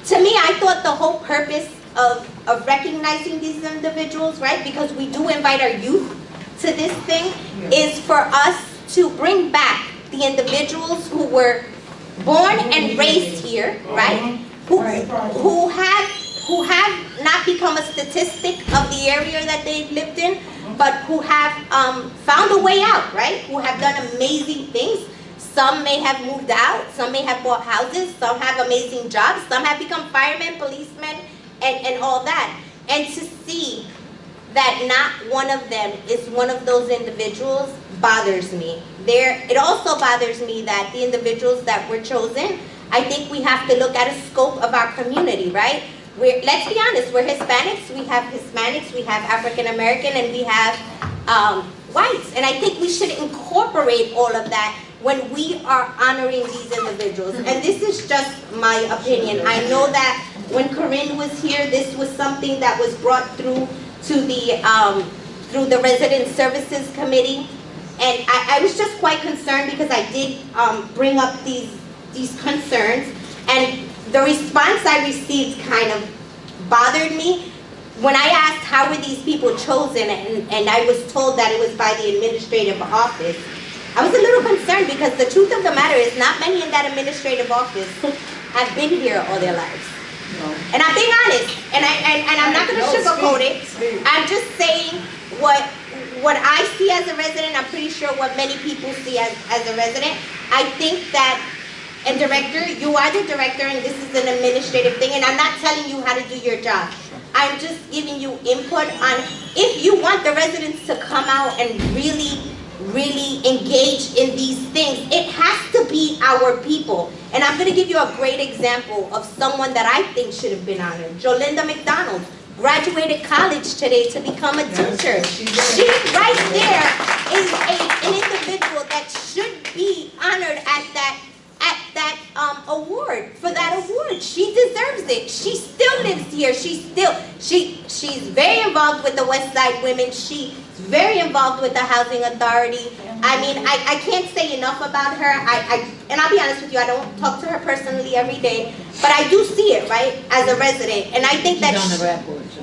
to me, I thought the whole purpose of recognizing these individuals, right, because we do invite our youth to this thing, is for us to bring back the individuals who were born and raised here, right, who have not become a statistic of the area that they've lived in, but who have found a way out, right, who have done amazing things. Some may have moved out, some may have bought houses, some have amazing jobs, some have become firemen, policemen, and all that. And to see that not one of them is one of those individuals bothers me. It also bothers me that the individuals that were chosen, I think we have to look at a scope of our community, right? Let's be honest, we're Hispanics, we have African American, and we have whites. And I think we should incorporate all of that when we are honoring these individuals. And this is just my opinion. I know that when Corinne was here, this was something that was brought through to the Resident Services Committee. And I was just quite concerned, because I did bring up these concerns, and the response I received kind of bothered me. When I asked how were these people chosen, and I was told that it was by the administrative office, I was a little concerned, because the truth of the matter is not many in that administrative office have been here all their lives. And I'm being honest, and I'm not going to sugarcoat it. I'm just saying what I see as a resident. I'm pretty sure what many people see as a resident. I think that And director, you are the director, and this is an administrative thing, and I'm not telling you how to do your job. I'm just giving you input on if you want the residents to come out and really engage in these things, it has to be our people. And I'm going to give you a great example of someone that I think should have been honored. Jolinda McDonald graduated college today to become a teacher. She right there is an individual that should be honored at that award, for that award. She deserves it. She still lives here. She's very involved with the West Side Women. She's very involved with the Housing Authority. I mean, I can't say enough about her. And I'll be honest with you, I don't talk to her personally every day, but I do see it, right, as a resident. And I think that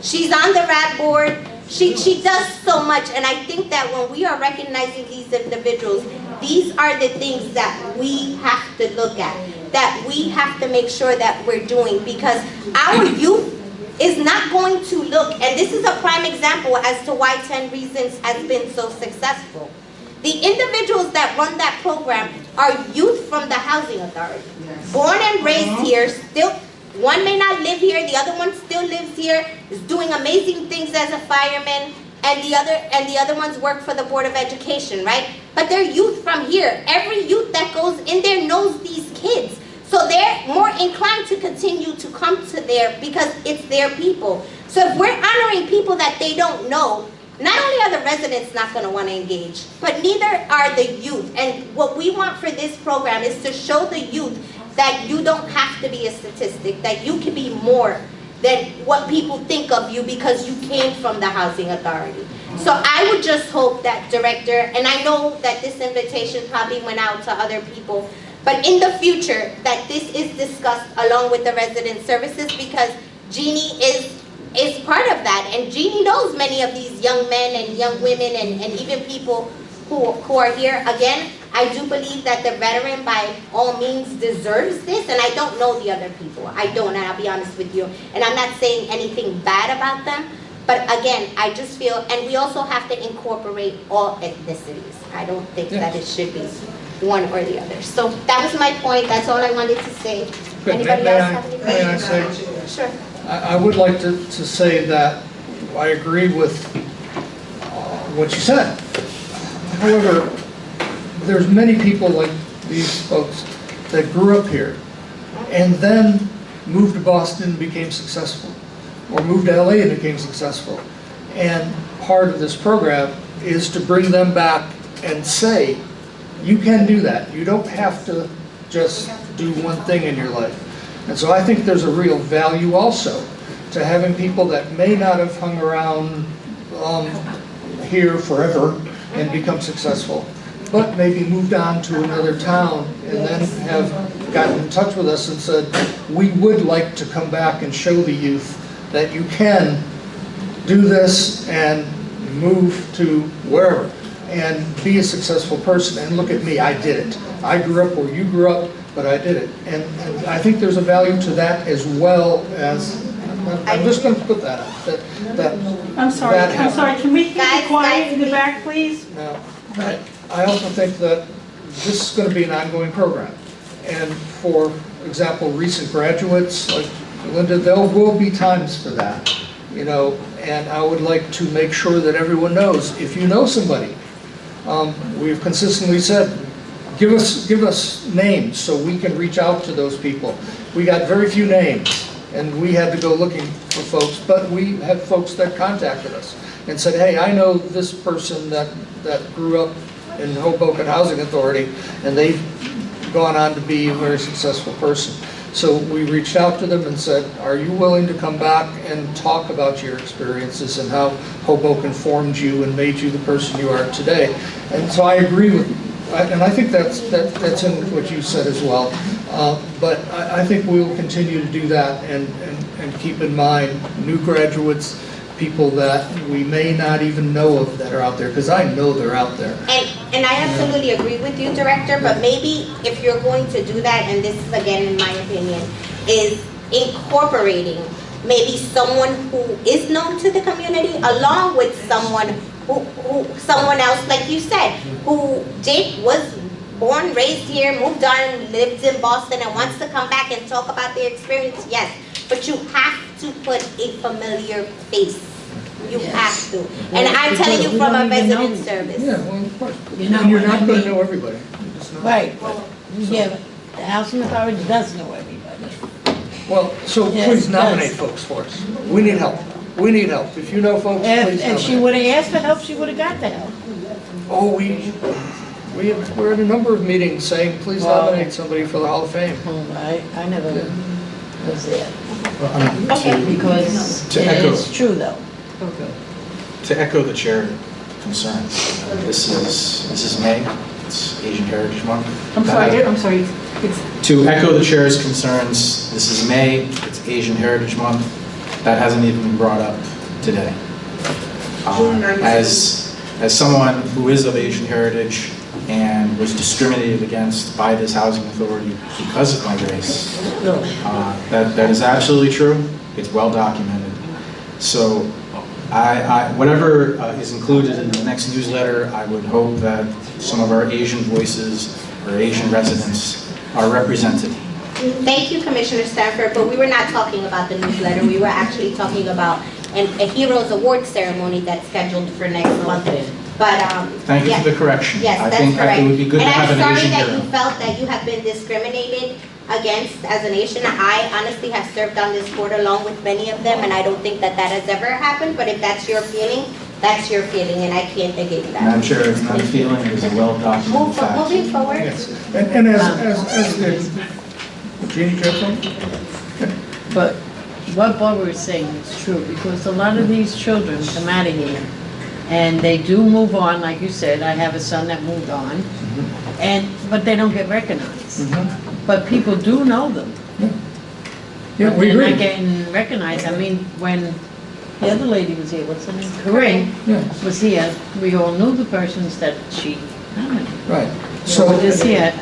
she's on the RAD board. She does so much, and I think that when we are recognizing these individuals, these are the things that we have to look at, that we have to make sure that we're doing, because our youth is not going to look, and this is a prime example as to why 10 Reasons has been so successful. The individuals that run that program are youth from the Housing Authority, born and raised here, still. One may not live here, the other one still lives here, is doing amazing things as a fireman, and the other ones work for the Board of Education, right? But they're youth from here. Every youth that goes in there knows these kids. So they're more inclined to continue to come to there because it's their people. So if we're honoring people that they don't know, not only are the residents not going to want to engage, but neither are the youth. And what we want for this program is to show the youth that you don't have to be a statistic, that you can be more than what people think of you because you came from the Housing Authority. So I would just hope that, Director, and I know that this invitation probably went out to other people, but in the future that this is discussed along with the resident services, because Jeannie is part of that, and Jeannie knows many of these young men and young women and even people who are here. Again, I do believe that the veteran by all means deserves this, and I don't know the other people. I don't, and I'll be honest with you. And I'm not saying anything bad about them, but again, I just feel, and we also have to incorporate all ethnicities. I don't think that it should be one or the other. So that was my point. That's all I wanted to say. Good. Anybody else have any May I questions? say? Sure. I would like to say that I agree with what you said. However, there's many people like these folks that grew up here and then moved to Boston and became successful, or moved to LA and became successful. And part of this program is to bring them back and say, you can do that. You don't have to just do one thing in your life. And so I think there's a real value also to having people that may not have hung around here forever and become successful, but maybe moved on to another town and then have gotten in touch with us and said, we would like to come back and show the youth that you can do this and move to wherever and be a successful person. And look at me, I did it. I grew up where you grew up, but I did it. And I think there's a value to that as well as, I'm just going to put that out. I'm sorry, can we keep quiet in the back, please? Now, I also think that this is going to be an ongoing program. And for example, recent graduates like Linda, there will be times for that, you know, and I would like to make sure that everyone knows, if you know somebody, we've consistently said, give us names so we can reach out to those people. We got very few names, and we had to go looking for folks, but we had folks that contacted us and said, hey, I know this person that grew up in Hoboken Housing Authority, and they've gone on to be a very successful person. So we reached out to them and said, are you willing to come back and talk about your experiences and how Hoboken formed you and made you the person you are today? And so I agree with, and I think that's in what you said as well. But I think we'll continue to do that and keep in mind new graduates, people that we may not even know of that are out there, because I know they're out there. And I absolutely agree with you, Director, but maybe if you're going to do that, and this is again in my opinion, is incorporating maybe someone who is known to the community along with someone who someone else, like you said, who was born, raised here, moved on, lives in Boston, and wants to come back and talk about their experience, yes. But you have to put a familiar face. You have to. And I'm telling you from a resident service. Yeah, well, of course. You know And you're what not I going to mean? know everybody. You just know- Right, yeah, the housing authority does know everybody. Well, so Yes, please it nominate does. folks for us. We need help. We need help. If you know folks, please If she nominate. would've asked for help, she would've got the help. Oh, we're at a number of meetings saying, please Well- nominate somebody for the Hall of Fame. I never was there, Well, I mean, because To it echo. is true though. Okay. To echo the chair concerns, this is May, it's Asian Heritage Month. I'm sorry, To echo the chair's concerns, this is May, it's Asian Heritage Month. That hasn't even been brought up today. As someone who is of Asian heritage and was discriminated against by this housing authority because of my race, that is absolutely true. It's well documented. So whatever is included in the next newsletter, I would hope that some of our Asian voices or Asian residents are represented. Thank you, Commissioner Stanford, but we were not talking about the newsletter. We were actually talking about a Heroes Award ceremony that's scheduled for next month. But, Thank you yeah. for the correction. Yes, I that's think correct. it would be good to have an And I'm Asian sorry that hero. you felt that you have been discriminated against as a nation. I honestly have served on this board along with many of them, and I don't think that that has ever happened, but if that's your feeling, that's your feeling, and I can't negate that. Madam Chair, it's not a feeling, it's a well-documented fact. Moving forward. Yes. And as Jeannie, do you have something? But what Barbara is saying is true, because a lot of these children come out of here, and they do move on, like you said, I have a son that moved on, but they don't get recognized. But people do know them. Yeah, But we they're not agree. getting recognized. I mean, when the other lady was here, what's her name? Corinne Yeah. was here, we all knew the persons that she nominated. Right. So This here,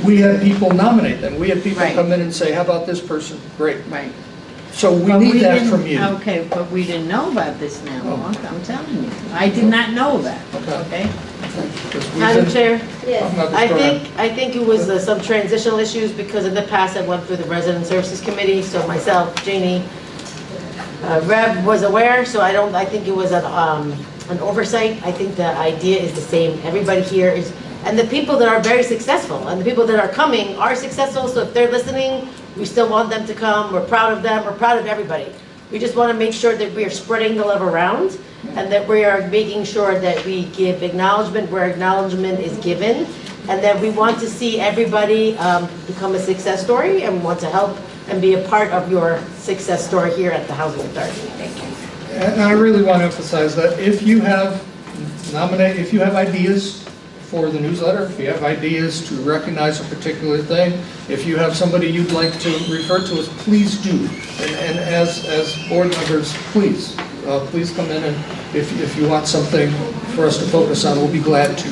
we had people nominate them. We had people Right. come in and say, how about this person? Great. Right. So we But need that didn't- from you. Okay, but we didn't know about this now, Oh. I'm telling you. I did not know that, okay? 'Cause we've Madam been Chair, Yes. talking about this I program. think it was some transitional issues, because in the past I went through the Resident Services Committee, so myself, Jeannie, Rev was aware, so I think it was an oversight. I think the idea is the same. Everybody here is, and the people that are very successful, and the people that are coming are successful, so if they're listening, we still want them to come. We're proud of them, we're proud of everybody. We just want to make sure that we are spreading the love around, and that we are making sure that we give acknowledgement where acknowledgement is given, and that we want to see everybody become a success story, and we want to help and be a part of your success story here at the Housing Authority. Thank you. And I really want to emphasize that if you have ideas for the newsletter, if you have ideas to recognize a particular thing, if you have somebody you'd like to refer to us, please do. And as board members, please come in, and if you want something for us to focus on, we'll be glad to.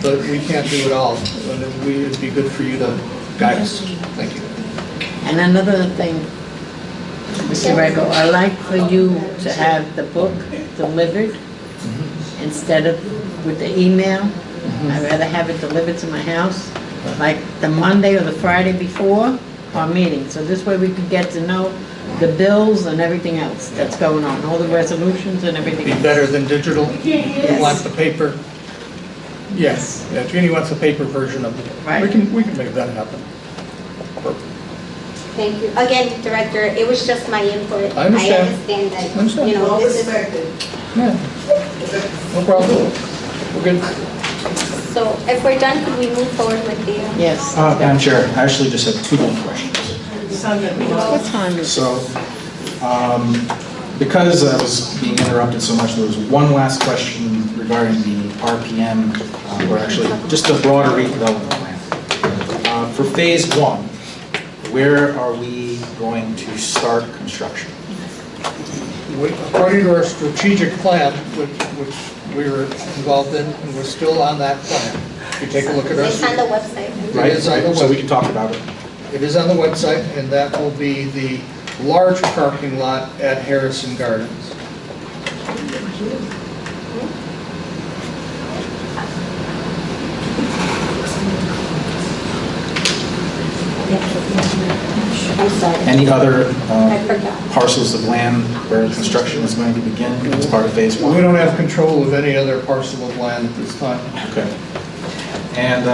But we can't do it all. And it'd be good for you to guide us. Thank you. And another thing, Mr. Rego, I like for you to have the book delivered instead of with the email. I'd rather have it delivered to my house, like the Monday or the Friday before our meeting. So this way we could get to know the bills and everything else that's going on, all the resolutions and everything Be else. better than digital? Yes. You want the paper? Yes. Yeah, Jeannie wants the paper version of it. Right. We can make that happen. Perfect. Thank you. Again, Director, it was just my input. I understand. understand that, I understand. you know, this is, Yeah. No problem. We're good. so if we're done, could we move forward with the? Yes. Madam Chair, I actually just have two more questions. What time is it? So, because I was being interrupted so much, there was one last question regarding the RPM, or actually just the broader redevelopment plan. For phase one, where are we going to start construction? According to our strategic plan, which we were involved in, and we're still on that plan. If you take a look at our. It's on the website. Right, It is on the so we web- can talk about it. It is on the website, and that will be the large parking lot at Harrison Gardens. I'm sorry. Any other I forgot. parcels of land where construction is going to begin as part of phase one? We don't have control of any other parcel of land at this time. Okay. And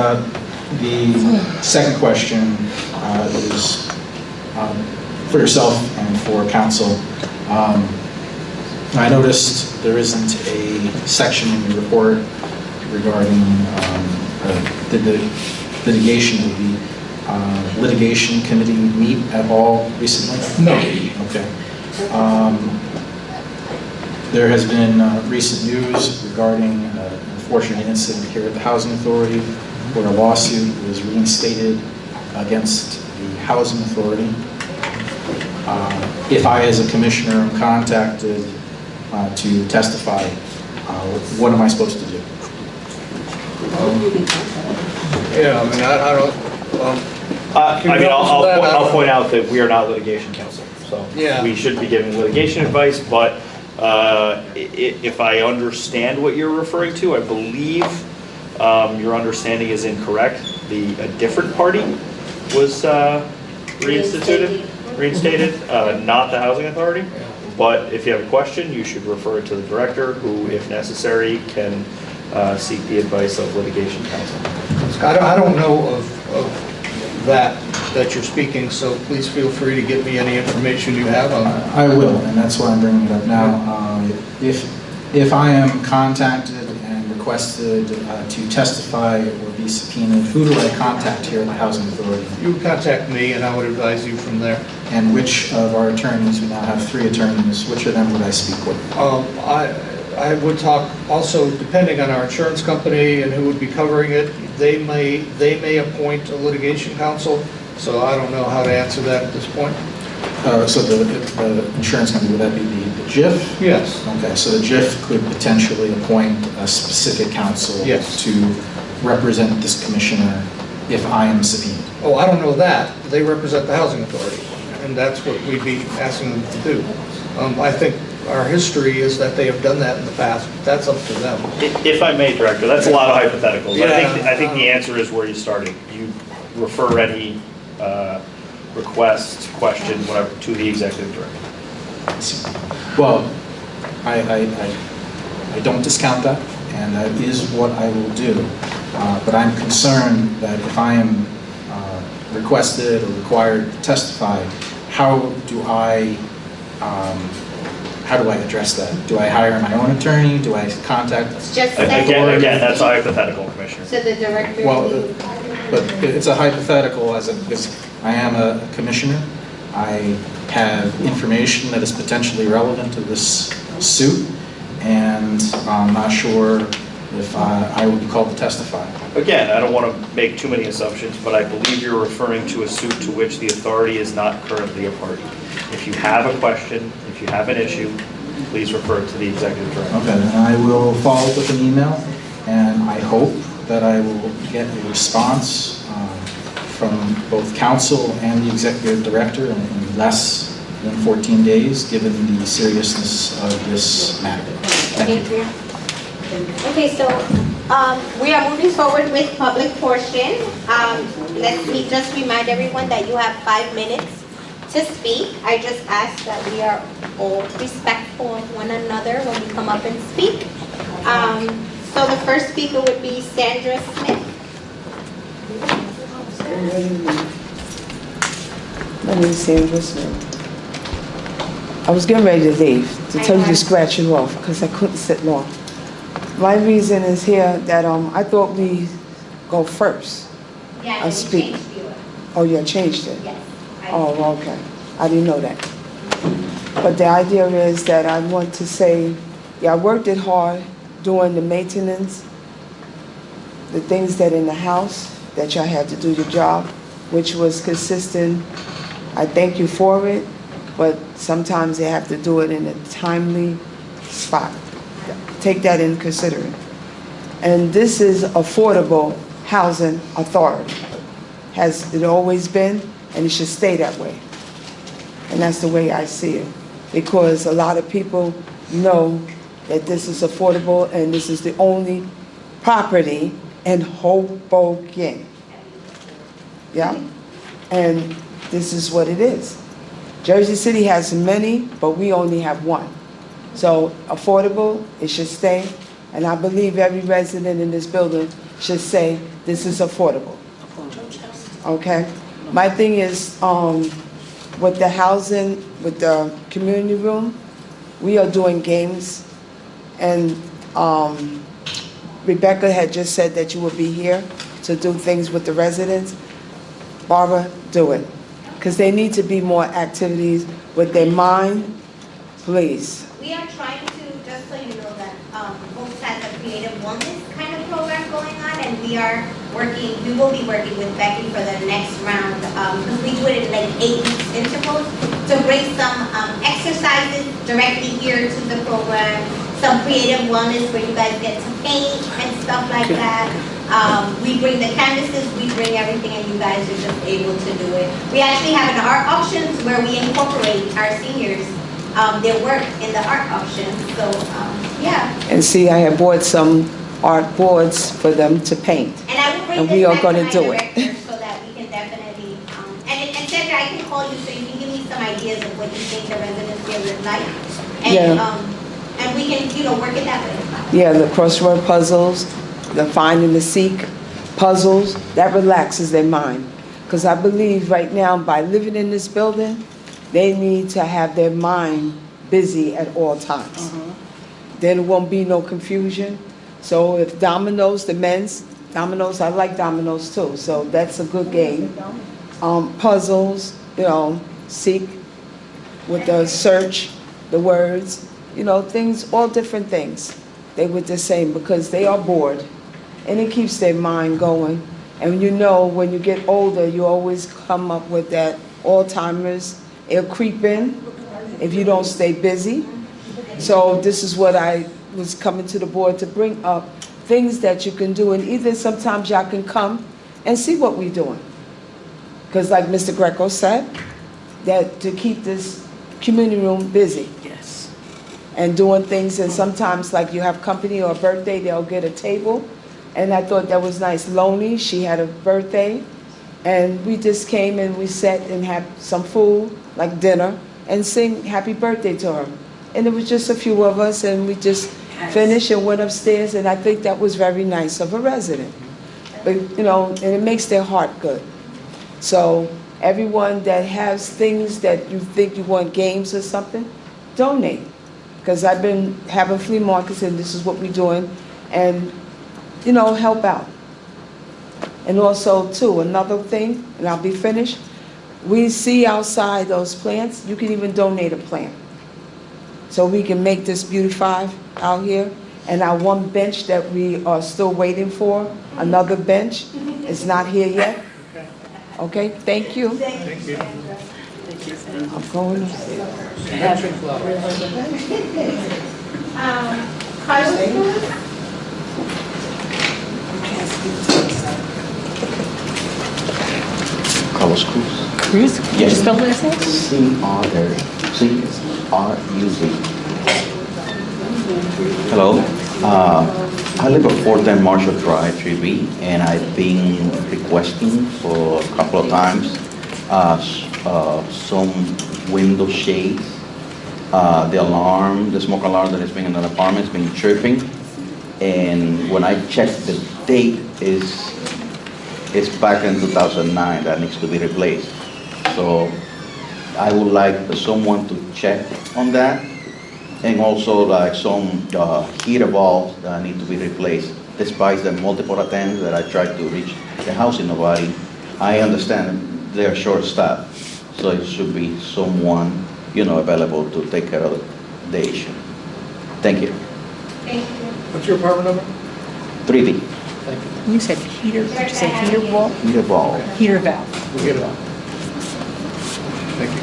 the second question is for yourself and for council. I noticed there isn't a section in your report regarding the litigation. Did the litigation committee meet at all recently? No. Okay. There has been recent news regarding an unfortunate incident here at the Housing Authority where a lawsuit was reinstated against the Housing Authority. If I, as a commissioner, am contacted to testify, what am I supposed to do? Yeah, I mean, I don't, I'll point out that we are not litigation counsel, so Yeah. we should be giving litigation advice, but if I understand what you're referring to, I believe your understanding is incorrect. A different party was reinstated, not the Housing Authority. But if you have a question, you should refer it to the director, who, if necessary, can seek the advice of litigation counsel. I don't know of that you're speaking, so please feel free to give me any information you have on that. I will, and that's why I'm bringing it up now. If I am contacted and requested to testify or be subpoenaed, who do I contact here at the Housing Authority? You would contact me, and I would advise you from there. And which of our attorneys, we now have 3 attorneys, which of them would I speak with? I would talk also, depending on our insurance company and who would be covering it, they may appoint a litigation counsel, so I don't know how to answer that at this point. So the insurance company, would that be the JIF? Yes. Okay, so the JIF could potentially appoint a specific counsel Yes. to represent this commissioner if I am subpoenaed. Oh, I don't know that. They represent the Housing Authority, and that's what we'd be asking them to do. I think our history is that they have done that in the past. That's up to them. If I may, Director, that's a lot of hypotheticals. Yeah. I think the answer is where you started. You refer any request, question, whatever, to the executive director. Well, I don't discount that, and that is what I will do. But I'm concerned that if I am requested or required to testify, how do I address that? Do I hire my own attorney? Do I contact? Just Again, that's a hypothetical, Commissioner. So the director. Well, but it's a hypothetical because I am a commissioner. I have information that is potentially relevant to this suit, and I'm not sure if I will be called to testify. Again, I don't want to make too many assumptions, but I believe you're referring to a suit to which the authority is not currently a party. If you have a question, if you have an issue, please refer it to the executive director. Okay, then I will follow up with an email, and I hope that I will get a response from both council and the executive director in less than 14 days, given the seriousness of this matter. Thank you. Okay, so we are moving forward with public portion. Let me just remind everyone that you have 5 minutes to speak. I just ask that we are all respectful of one another when we come up and speak. So the first speaker would be Sandra Smith. My name is Sandra Smith. I was getting ready to leave, to tell you to scratch it off, because I couldn't sit long. My reason is here that I thought we go first. Yeah, I speak. Oh, you changed it? Yes. Oh, okay. I didn't know that. But the idea is that I want to say, yeah, I worked it hard doing the maintenance, the things that in the house that y'all had to do your job, which was consistent. I thank you for it, but sometimes they have to do it in a timely spot. Take that in consideration. And this is Affordable Housing Authority. Has it always been, and it should stay that way. And that's the way I see it. Because a lot of people know that this is affordable and this is the only property in Hoboken. Yeah? And this is what it is. Jersey City has many, but we only have one. So affordable, it should stay. And I believe every resident in this building should say, this is affordable. Okay? My thing is, with the housing, with the community room, we are doing games. And Rebecca had just said that you would be here to do things with the residents. Barbara, do it. Because they need to be more activities with their mind, please. We are trying to, just so you know, that Hopes has a creative wellness kind of program going on, and we will be working with Becky for the next round, because we do it in like 8 weeks intervals, to bring some exercises directly here to the program, some creative wellness where you guys get to paint and stuff like that. We bring the canvases, we bring everything, and you guys are just able to do it. We actually have an art auctions where we incorporate our seniors, their work in the art auction. So, yeah. And see, I have bought some art boards for them to paint. And I will bring And this we are back going to to my do it. director so that we can definitely, and Sandra, I can call you so you can give me some ideas of what you think the residents here would like. And, Yeah. And we can, work it that way. Yeah, the crossword puzzles, the find and the seek puzzles, that relaxes their mind. Because I believe right now, by living in this building, they need to have their mind busy at all times. Then there won't be no confusion. So if dominoes, the men's, dominoes, I like dominoes too, so that's a good game. Puzzles, seek with the search, the words, things, all different things. They were the same because they are bored and it keeps their mind going. And when you get older, you always come up with that Alzheimer's. It'll creep in if you don't stay busy. So this is what I was coming to the board to bring up, things that you can do. And either sometimes y'all can come and see what we're doing. Because like Mr. Greco said, that to keep this community room busy. Yes. And doing things, and sometimes like you have company or a birthday, they'll get a table. And I thought that was nice. Lonely, she had a birthday, and we just came and we sat and had some food, like dinner, and sing happy birthday to her. And it was just a few of us, and we just finished and went upstairs, and I think that was very nice of a resident. But, and it makes their heart good. So everyone that has things that you think you want, games or something, donate. Because I've been having flea markets, and this is what we're doing, and help out. And also, too, another thing, and I'll be finished, we see outside those plants, you can even donate a plant. So we can make this beautify out here. And our one bench that we are still waiting for, another bench, is not here yet. Okay, thank you. Thank you. I'm going upstairs. Patrick Flowers. Carlos? Carlos Cruz. Cruz? Yes. Spell his name? C-R-U-Z. Hello. I live at 410 Marshall Drive, 3B, and I've been requesting for a couple of times some window shades. The smoke alarm that has been in the apartment has been chirping. And when I checked the date, it's back in 2009 that needs to be replaced. So I would like someone to check on that. And also like some heater valves that need to be replaced. Despite the multiple attempts that I tried to reach the housing authority, I understand they're short-staffed. So it should be someone, available to take care of the issue. Thank you. Thank you. What's your apartment number? 3D. Thank you. You said heater, did you say heater wall? Heater valve. Heater valve. We'll get it on. Thank you.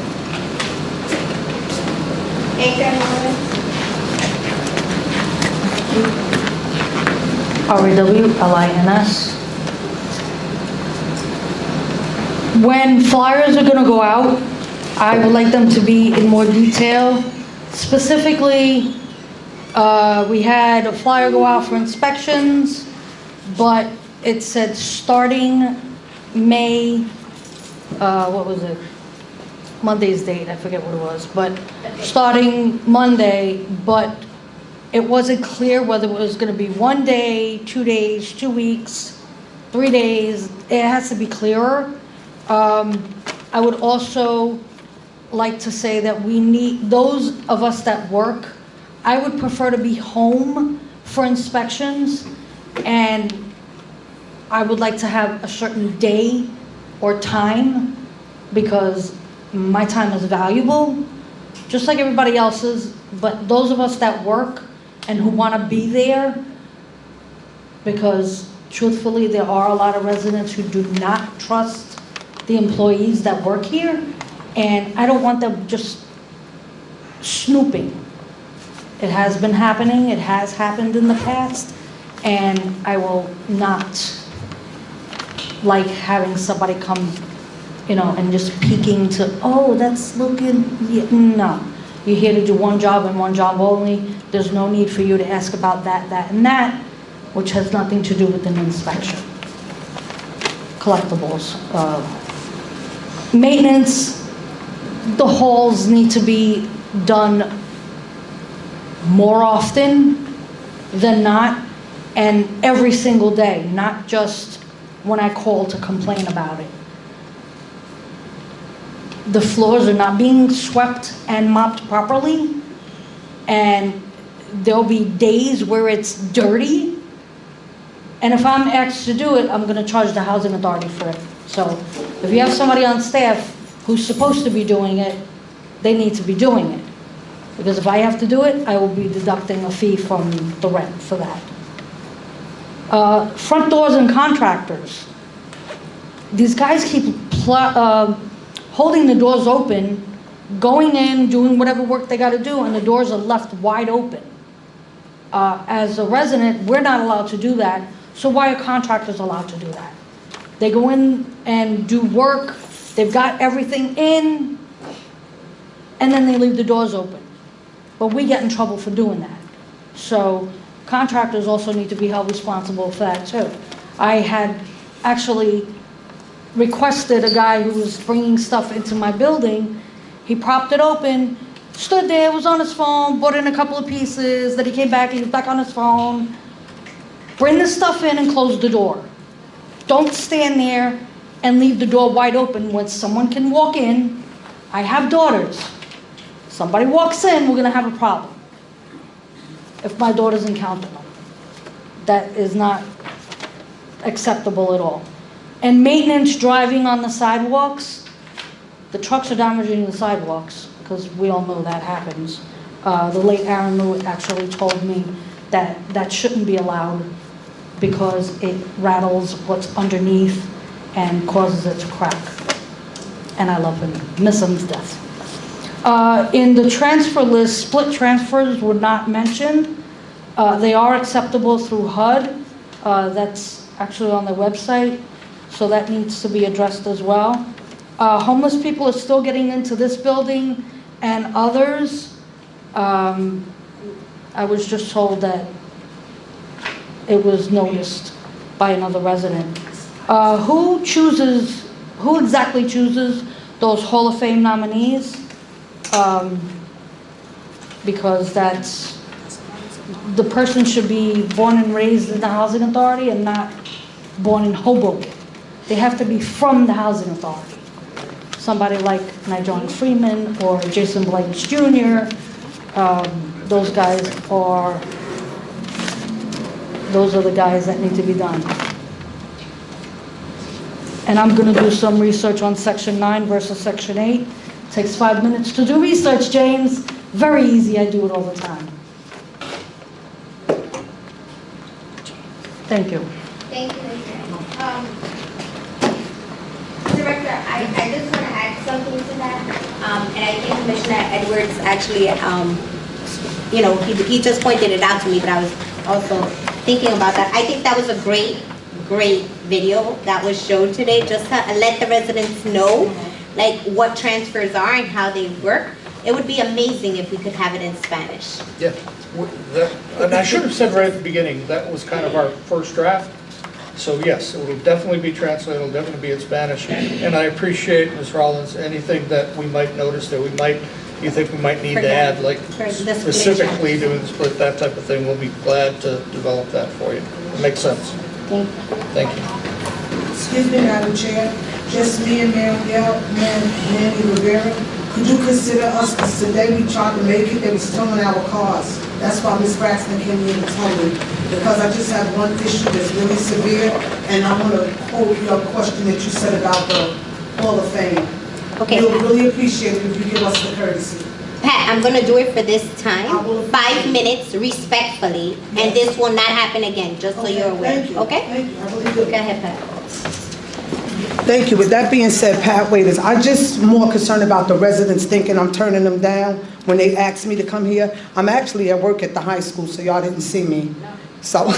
RWLINS. When flyers are gonna go out, I would like them to be in more detail. Specifically, we had a flyer go out for inspections, but it said starting May what was it? Monday's date, I forget what it was, but starting Monday, but it wasn't clear whether it was gonna be 1 day, 2 days, 2 weeks, 3 days. It has to be clearer. I would also like to say that we need, those of us that work, I would prefer to be home for inspections, and I would like to have a certain day or time, because my time is valuable, just like everybody else's, but those of us that work and who want to be there, because truthfully, there are a lot of residents who do not trust the employees that work here, and I don't want them just snooping. It has been happening, it has happened in the past, and I will not like having somebody come, you know, and just peeking to, oh, that's looking, yeah, no. You're here to do one job and one job only. There's no need for you to ask about that, that, and that, which has nothing to do with an inspection. Collectibles. Maintenance, the halls need to be done more often than not, and every single day, not just when I call to complain about it. The floors are not being swept and mopped properly, and there'll be days where it's dirty, and if I'm asked to do it, I'm gonna charge the housing authority for it. So if you have somebody on staff who's supposed to be doing it, they need to be doing it. Because if I have to do it, I will be deducting a fee from the rent for that. Front doors and contractors. These guys keep holding the doors open, going in, doing whatever work they gotta do, and the doors are left wide open. As a resident, we're not allowed to do that, so why are contractors allowed to do that? They go in and do work, they've got everything in, and then they leave the doors open. But we get in trouble for doing that. So contractors also need to be held responsible for that too. I had actually requested a guy who was bringing stuff into my building. He propped it open, stood there, was on his phone, brought in a couple of pieces, then he came back, he was back on his phone. Bring the stuff in and close the door. Don't stand there and leave the door wide open when someone can walk in. I have daughters. Somebody walks in, we're gonna have a problem. If my daughters encounter them. That is not acceptable at all. And maintenance driving on the sidewalks, the trucks are damaging the sidewalks, because we all know that happens. The late Aaron Lewitt actually told me that that shouldn't be allowed because it rattles what's underneath and causes it to crack. And I love him, miss him to death. In the transfer list, split transfers were not mentioned. They are acceptable through HUD. That's actually on the website. So that needs to be addressed as well. Homeless people are still getting into this building and others. I was just told that it was noticed by another resident. Who exactly chooses those Hall of Fame nominees? Because the person should be born and raised in the housing authority and not born in Hoboken. They have to be from the housing authority. Somebody like Nigel Freeman or Jason Blanks Jr. Those are the guys that need to be done. And I'm gonna do some research on Section 9 versus Section 8. Takes 5 minutes to do research, James. Very easy, I do it all the time. Thank you. Thank you, Director, I just want to add something to that. And I think Commissioner Edwards actually, he just pointed it out to me, but I was also thinking about that. I think that was a great video that was showed today, just to let the residents know like what transfers are and how they work. It would be amazing if we could have it in Spanish. Yeah, and I should have said right at the beginning, that was kind of our first draft. So yes, it will definitely be translated, it'll definitely be in Spanish. And I appreciate, Ms. Rollins, anything that we might notice that you think we might need to add, like specifically doing the split, that type of thing, we'll be glad to develop that for you. It makes sense. Thank you. Excuse me, Madam Chair, just me and Manny Rivera. Could you consider us, because today we tried to make it, they was towing our cars. That's why Ms. Braxton came in and told me, because I just have one issue that's really severe, and I want to hold your question that you said about the Hall of Fame. Okay. We'll really appreciate it if you give us the courtesy. Pat, I'm gonna do it for this time, 5 minutes respectfully, and this will not happen again, just so you're aware, Thank you. okay? Thank you. I really do. Go ahead, Pat. Thank you. With that being said, Pat Waiters, I'm just more concerned about the residents thinking I'm turning them down when they ask me to come here. I'm actually at work at the high school, so y'all didn't see me. So, look,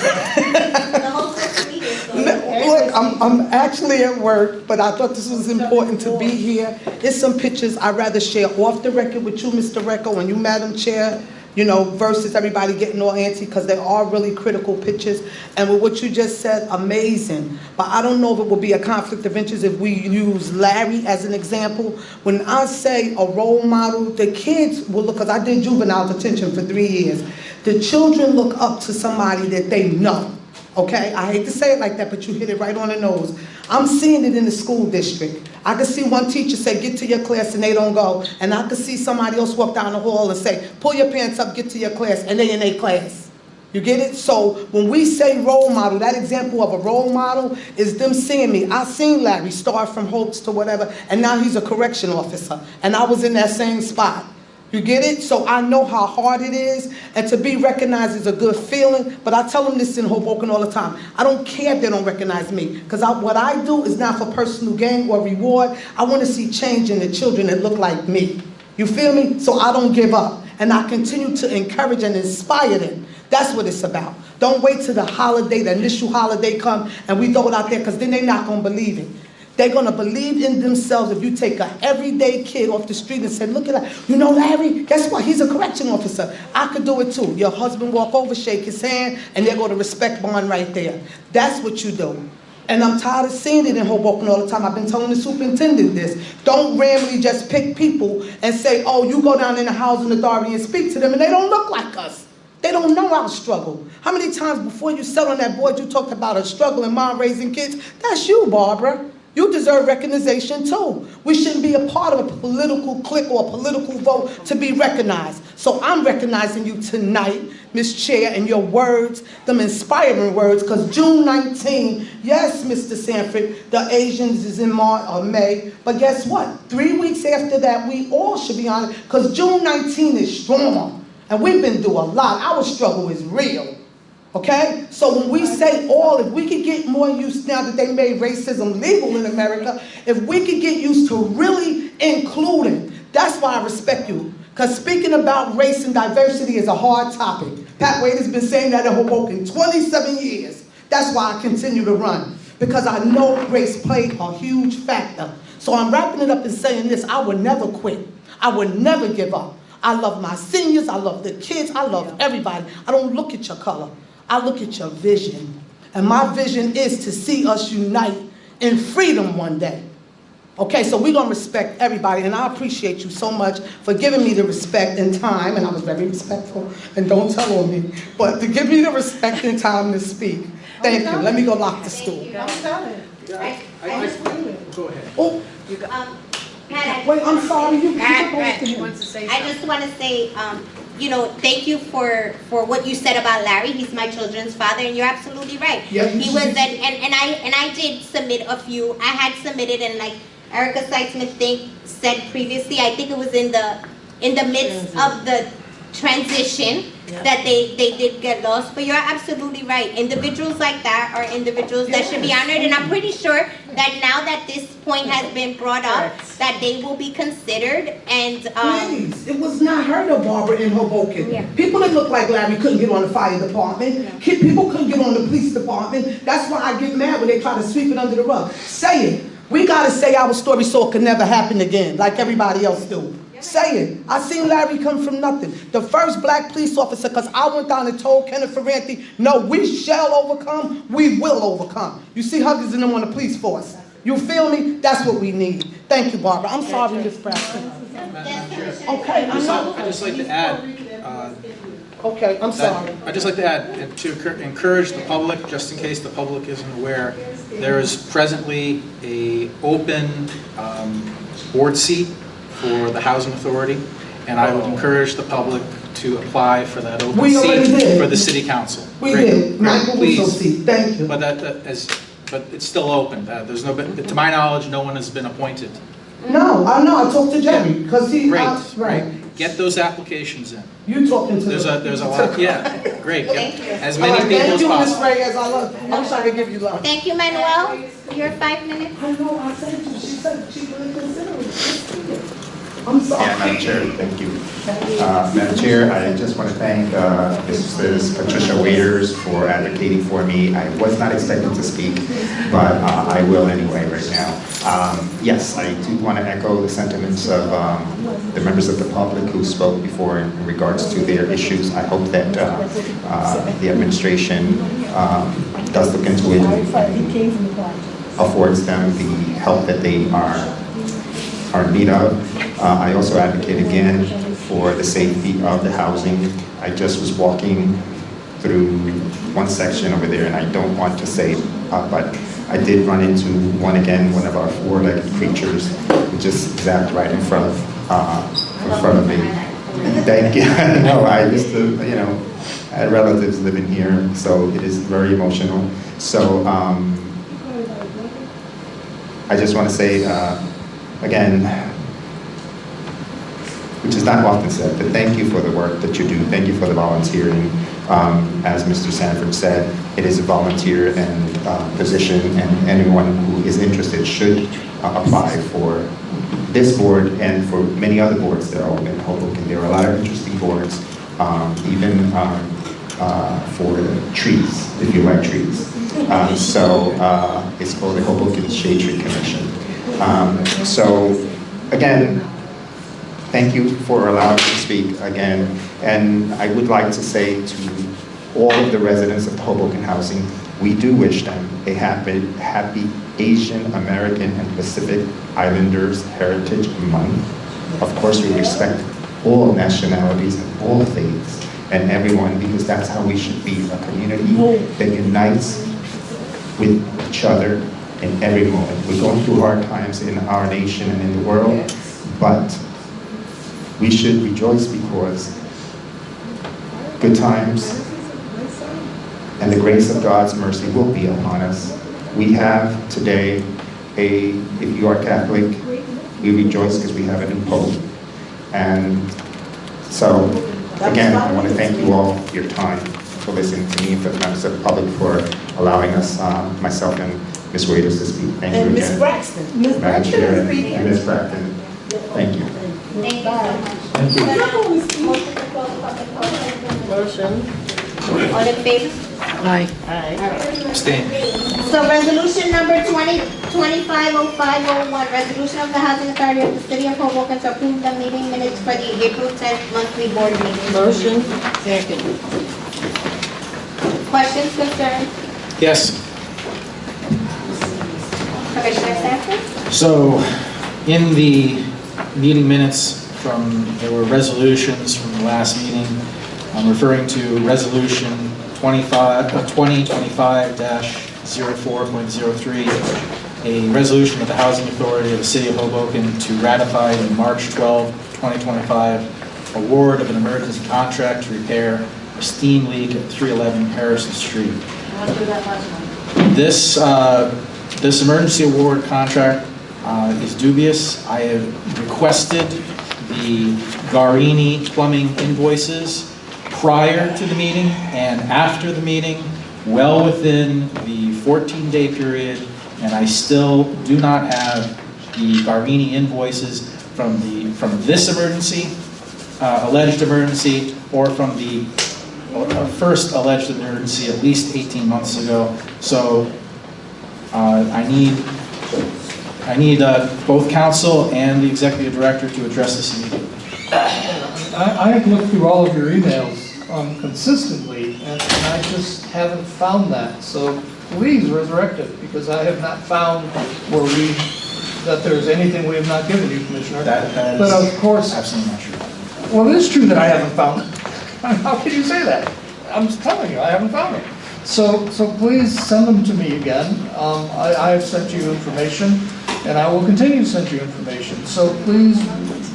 I'm actually at work, but I thought this was important to be here. There's some pictures I'd rather share off the record with you, Mr. Recco, and you, Madam Chair, you know, versus everybody getting all antsy, because they are really critical pictures. And with what you just said, amazing. But I don't know if it will be a conflict of interest if we use Larry as an example. When I say a role model, the kids will look, because I did juvenile detention for 3 years. The children look up to somebody that they know. Okay, I hate to say it like that, but you hit it right on the nose. I'm seeing it in the school district. I can see one teacher say, get to your class, and they don't go. And I can see somebody else walk down the hall and say, pull your pants up, get to your class, and they in their class. You get it? So when we say role model, that example of a role model is them seeing me. I seen Larry start from Hopes to whatever, and now he's a correction officer. And I was in that same spot. You get it? So I know how hard it is, and to be recognized is a good feeling, but I tell them this in Hoboken all the time. I don't care if they don't recognize me, because what I do is not for personal gain or reward. I want to see change in the children that look like me. You feel me? So I don't give up, and I continue to encourage and inspire them. That's what it's about. Don't wait till the holiday, the initial holiday come, and we throw it out there, because then they're not going to believe it. They're going to believe in themselves if you take an everyday kid off the street and say, look at that. You know Larry? Guess what? He's a correction officer. I could do it too. Your husband walk over, shake his hand, and they're going to respect bond right there. That's what you do. And I'm tired of seeing it in Hoboken all the time. I've been telling the superintendent this. Don't randomly just pick people and say, oh, you go down in the housing authority and speak to them, and they don't look like us. They don't know our struggle. How many times before you sat on that board you talked about a struggle and mom raising kids? That's you, Barbara. You deserve recognition too. We shouldn't be a part of a political clique or a political vote to be recognized. So I'm recognizing you tonight, Ms. Chair, and your words, them inspiring words, because June 19, yes, Mr. Sanford, the Asians is in March or May, but guess what? 3 weeks after that, we all should be on it, because June 19 is strong, and we've been through a lot. Our struggle is real. Okay? So when we say all, if we could get more used now that they made racism legal in America, if we could get used to really including, that's why I respect you. Because speaking about race and diversity is a hard topic. Pat Wade has been saying that in Hoboken 27 years. That's why I continue to run. Because I know race played a huge factor. So I'm wrapping it up and saying this, I would never quit. I would never give up. I love my seniors, I love the kids, I love everybody. I don't look at your color. I look at your vision. And my vision is to see us unite in freedom one day. Okay, so we're going to respect everybody, and I appreciate you so much for giving me the respect and time, and I was very respectful, and don't tell on me, but to give me the respect and time to speak. Thank you. Let me go lock the stool. Don't tell it. Go ahead. Oh, Pat, wait, I'm sorry. You I just want to say, you know, thank you for what you said about Larry. He's my children's father, and you're absolutely right. Yeah, he was, and I did submit a few. I had submitted, and like Erica Seitzman said previously, I think it was in the midst of the transition that they did get lost. But you're absolutely right. Individuals like that are individuals that should be honored, and I'm pretty sure that now that this point has been brought up, that they will be considered. And please, it was not heard of, Barbara, in Hoboken. Yeah. People that look like Larry couldn't get on the fire department. Yeah. People couldn't get on the police department. That's why I get mad when they try to sweep it under the rug. Say it. We got to say our story so it can never happen again, like everybody else do. Say it. I seen Larry come from nothing. The first black police officer, because I went down and told Kenneth Ferranti, no, we shall overcome, we will overcome. You see Huggins and them on the police force. You feel me? That's what we need. Thank you, Barbara. I'm sorry, Ms. Braxton. Okay, I know. I'd just like to add, Okay, I'm sorry. I'd just like to add, to encourage the public, just in case the public isn't aware, there is presently a open board seat for the Housing Authority, and I would encourage the public to apply for that open We already seat did. for the city council. We Great, did. great, Michael please. Russo seat. Thank you. But but it's still open. There's no, to my knowledge, no one has been appointed. No, I know. I talked to Jerry because he. Great, right. great. Get those applications in. You talking to There's a lot. Yeah, great. Thank you. As many people as Thank you, Ms. possible. Reyes. I love. I'm trying to give you love. Thank you, Manuel. Your 5 minutes. I know. I said to you. She said she really considered it. I'm sorry. Yeah, Madam Chair, thank you. Madam Chair, I just want to thank Mrs. Patricia Waiters for advocating for me. I was not expecting to speak, but I will anyway right now. Yes, I do want to echo the sentiments of the members of the public who spoke before in regards to their issues. I hope that the administration does look into it and affords them the help that they are in need of. I also advocate again for the safety of the housing. I just was walking through one section over there, and I don't want to say, but I did run into one of our four-legged creatures, who just zapped right in front of me. Thank you. No, I used to, I had relatives living here, so it is very emotional. So I just want to say, again, which is not often said, but thank you for the work that you do. Thank you for the volunteering. As Mr. Sanford said, it is a volunteer and position, and anyone who is interested should apply for this board and for many other boards that are open in Hoboken. There are a lot of interesting boards, even for trees, if you like trees. So it's called the Hoboken Shade Tree Commission. So again, thank you for allowing me to speak again. And I would like to say to all of the residents of Hoboken Housing, we do wish them a happy Asian American and Pacific Islanders Heritage Month. Of course, we respect all nationalities and all faiths and everyone, because that's how we should be, a community that unites with each other in every moment. We're going through hard times in our nation and in the world, but we should rejoice because good times and the grace of God's mercy will be upon us. We have today if you are Catholic, we rejoice because we have a new Pope. And so, again, I want to thank you all for your time, for listening to me, for the members of the public, for allowing us, myself and Ms. Waiters to speak. Thank you again. And Ms. Braxton. Ms. Madam Braxton Chair is speaking. and Ms. Braxton, thank you. Thank you so much. Thank you. Motion to close public comment. Motion. All in favor? Aye. Abstain. So resolution number 2025-0501, resolution of the Housing Authority of the City of Hoboken to approve the meeting minutes for the April 10th monthly board meeting. Motion. Second. Questions, concerns? Yes. Commissioner Sanford? So, in the meeting minutes there were resolutions from the last meeting. I'm referring to resolution 2025-04.03, a resolution of the Housing Authority of the City of Hoboken to ratify the March 12, 2025 award of an emergency contract to repair a steam leak at 311 Harrison Street. This emergency award contract is dubious. I have requested the Garini plumbing invoices prior to the meeting and after the meeting, well within the 14-day period, and I still do not have the Garini invoices from this emergency, alleged emergency, or from the first alleged emergency at least 18 months ago. So I need both council and the executive director to address this immediately. I have looked through all of your emails consistently, and I just haven't found that. So please resurrect it, because I have not found that there's anything we have not given you, Commissioner. That But is of course, absolutely not true. well, it is true that I haven't found it. How can you say that? I'm just telling you, I haven't found it. So please send them to me again. I have sent you information, and I will continue to send you information. So please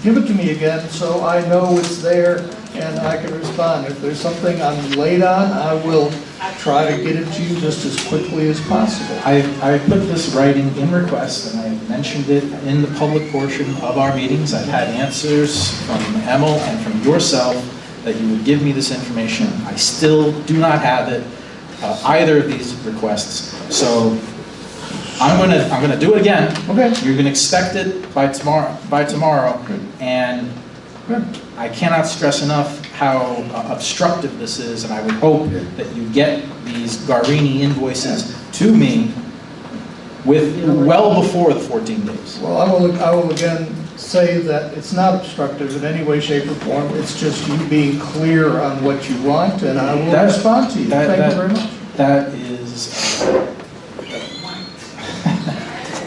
give it to me again so I know it's there and I can respond. If there's something I'm late on, I will try to get it to you just as quickly as possible. I put this writing in request, and I mentioned it in the public portion of our meetings. I've had answers from Emil and from yourself that you would give me this information. I still do not have it, either of these requests. So I'm gonna do it again. Okay. You're gonna expect it by tomorrow, and I cannot stress enough how obstructive this is, and I would hope that you get these Garini invoices to me well before the 14 days. Well, I will again say that it's not obstructive in any way, shape, or form. It's just you being clear on what you want, and I will respond to you. Thank you very much. That is...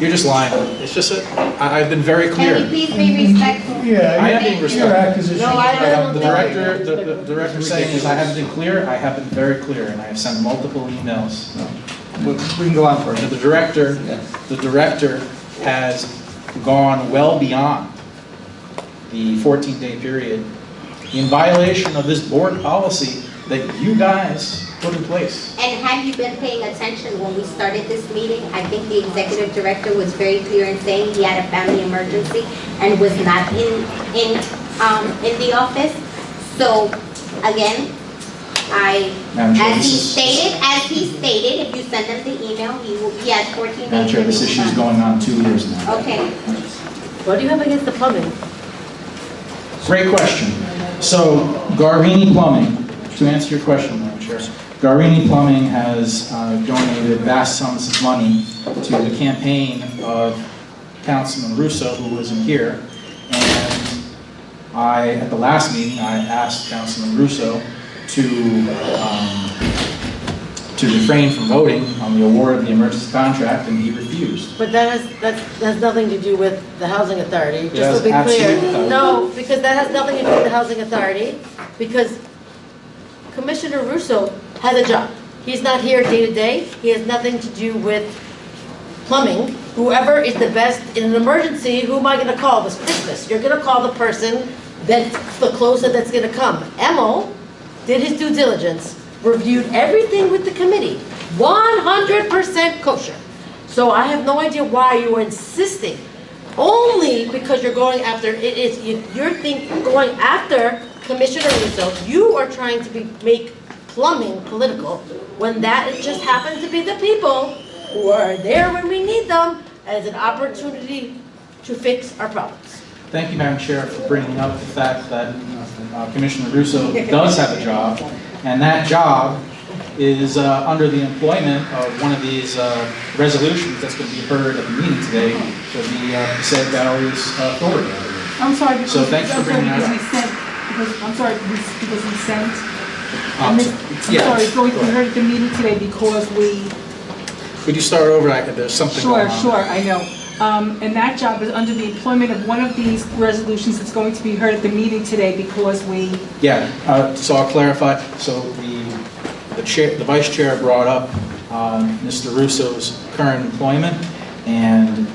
You're just lying. It's just I've been very clear. Can you please be respectful? Yeah, I am being respectful. No, I don't The director saying is I haven't been clear. I have been very clear, and I have sent multiple emails. We can go on further. The director has gone well beyond the 14-day period in violation of this board policy that you guys put in place. And had you been paying attention when we started this meeting, I think the executive director was very clear in saying he had a family emergency and was not in the office. So again, as he stated, if you send him the email, he has 14 days. Madam Chair, this issue is going on 2 years now. Okay. What do you have against the plumbing? Great question. So, Garini Plumbing, to answer your question, Madam Chair, Garini Plumbing has donated vast sums of money to the campaign of Councilman Russo, who wasn't here. And at the last meeting, I asked Councilman Russo to refrain from voting on the award of the emergency contract, and he refused. But that has nothing to do with the housing authority, It just to be has clear. absolutely- No, because that has nothing to do with the housing authority, because Commissioner Russo has a job. He's not here day to day. He has nothing to do with plumbing. Whoever is the best in an emergency, who am I gonna call? This Christmas, you're gonna call the person that's the closest that's gonna come. Emil did his due diligence, reviewed everything with the committee, 100% kosher. So I have no idea why you are insisting, only because you're going after, going after Commissioner Russo. You are trying to make plumbing political, when that just happens to be the people who are there when we need them as an opportunity to fix our problems. Thank you, Madam Chair, for bringing up the fact that Commissioner Russo does have a job, and that job is under the employment of one of these resolutions that's going to be heard at the meeting today for the Passaic Valley's authority. I'm sorry, because, So thanks for bringing that up. because we sent. I'm sorry, it's going to be heard at the meeting today because we. Could you start over? There's something going on. Sure, I know. And that job is under the employment of one of these resolutions that's going to be heard at the meeting today because we. Yeah, so I'll clarify. So the vice chair brought up Mr. Russo's current employment, and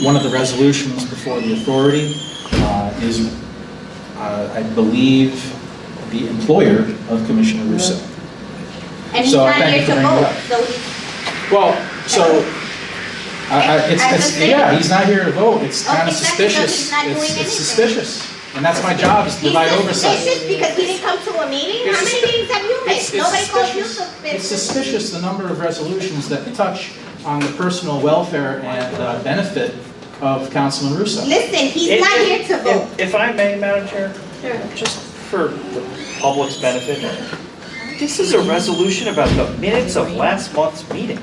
one of the resolutions before the authority is, I believe, the employer of Commissioner Russo. And he's So I not thank here you for to bringing it vote, up. so he's. Well, so. He's not here to vote. It's kind of suspicious. He's not doing It's anything. suspicious, and that's my job, is to provide oversight. He's suspicious because he didn't come to a meeting? How many meetings have you missed? Nobody calls you suspicious. It's suspicious, the number of resolutions that touch on the personal welfare and benefit of Councilman Russo. Listen, he's not here to vote. If I may, Madam Chair, Sure. just for the public's benefit, this is a resolution about the minutes of last month's meeting.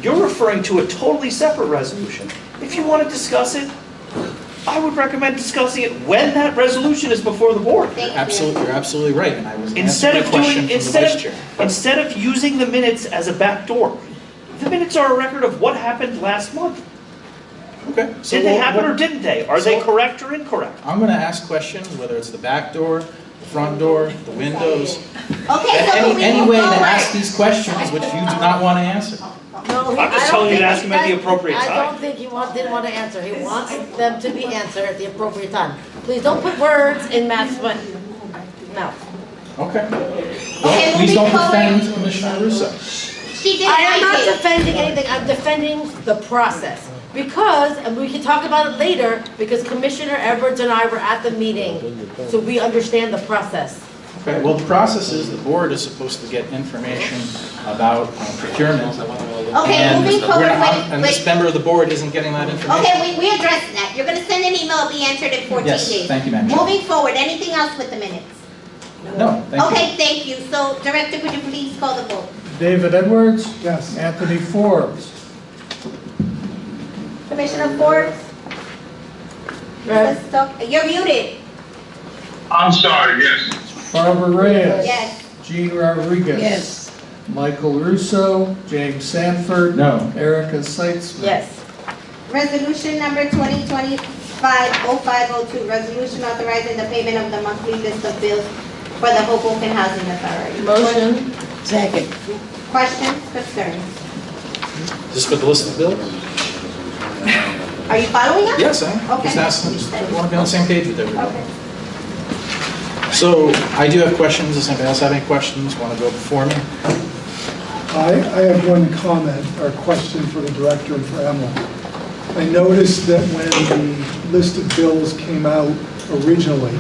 You're referring to a totally separate resolution. If you want to discuss it, I would recommend discussing it when that resolution is before the board. Thank you. You're absolutely right, and I was Instead answering of a question doing, from the vice chair. instead of using the minutes as a backdoor, the minutes are a record of what happened last month. Okay. so Did they what- happen what- or didn't they? Are they so- correct or incorrect? I'm gonna ask questions, whether it's the back door, the front door, the windows. Okay, so moving Any way to forward. ask these questions which you do not want to answer. No, I'm just telling you to ask him at the appropriate I time. don't think he didn't want to answer. He wants them to be answered at the appropriate time. Please don't put words in Matt's mouth. Okay. Okay, Well, please don't moving forward. defend Commissioner Russo. She did, I am not I did. defending anything, I'm defending the process. Because, and we can talk about it later, because Commissioner Edwards and I were at the meeting, so we understand the process. Okay, well, the process is the board is supposed to get information about procurement. Okay, and moving we're forward, not- wait, And this wait. member of the board isn't getting that information. Okay, we addressed that. You're gonna send an email, it'll be answered in 14 Yes, days. thank you, Madam Chair. Moving forward, anything else with the minutes? No, thank you. Okay, thank you. So, Director, could you please call the vote? David Edwards? Yes. Anthony Forbes? Commissioner Forbes? Right? You're muted. I'm sorry, yes. Barbara Reyes? Yes. Jean Rodriguez? Yes. Michael Russo? James Sanford? No. Erica Seitzman? Yes. Resolution number 2025-0502, resolution authorizing the payment of the monthly list of bills for the Hoboken Housing Authority. Motion? Second. Questions, concerns? Is this for the list of bills? Are you following us? Yes, I am. Okay. Just asking, just want to be on the same page with everybody. Okay. So I do have questions. Does anybody else have any questions? Want to go before me? I have one comment or question for the director and for Emma. I noticed that when the list of bills came out originally,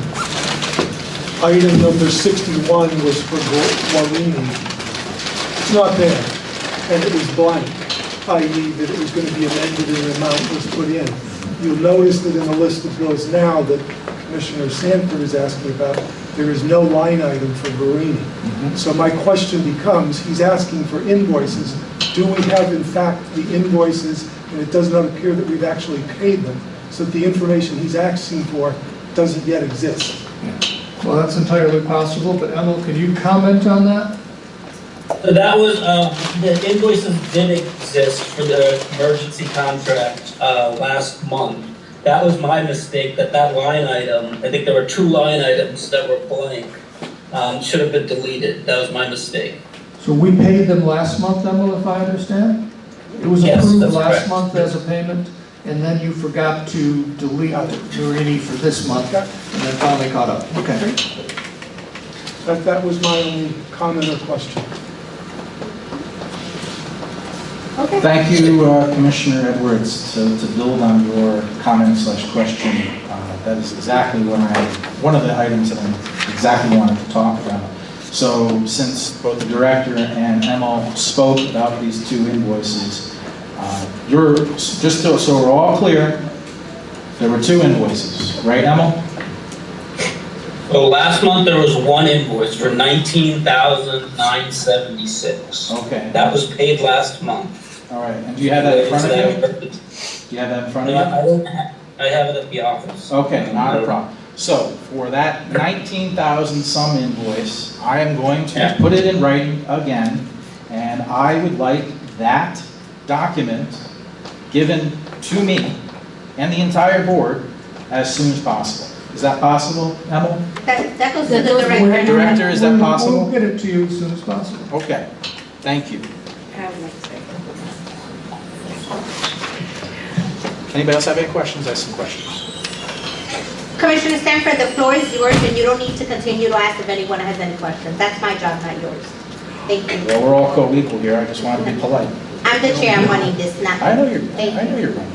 item number 61 was for Guarini. It's not there, and it was blank, i.e. that it was going to be amended and the amount was put in. You'll notice that in the list of bills now that Commissioner Sanford is asking about, there is no line item for Guarini. So my question becomes, he's asking for invoices. Do we have in fact the invoices, and it does not appear that we've actually paid them, so that the information he's asking for doesn't yet exist? Well, that's entirely possible, but Emil, can you comment on that? So that was, the invoices did exist for the emergency contract last month. That was my mistake, that line item, I think there were 2 line items that were blank, should have been deleted. That was my mistake. So we paid them last month, Emil, if I understand? It was Yes, approved that's last correct. month as a payment, and then you forgot to delete Guarini for this month, and then finally caught up. Okay. That was my only comment or question. Okay. Thank you, Commissioner Edwards. To build on your comment/question, that is exactly one of the items that I exactly wanted to talk about. So since both the director and Emil spoke about these 2 invoices, just so we're all clear, there were 2 invoices, right, Emil? So last month, there was 1 invoice for $19,976. Okay. That was paid last month. All right, and do you have that in front of you? Do you have that in front of you? I have it at the office. Okay, not a problem. So for that 19,000 some invoice, I am going to put it in writing again, and I would like that document given to me and the entire board as soon as possible. Is that possible, Emil? That goes to the director. Director, is that possible? We'll get it to you as soon as possible. Okay, thank you. Anybody else have any questions? I have some questions. Commissioner Stanford, the floor is yours, and you don't need to continue to ask if anyone has any questions. That's my job, not yours. Thank you. Well, we're all co-equal here. I just wanted to be polite. I'm the chair, I'm running this, not. I know you're Thank you. running.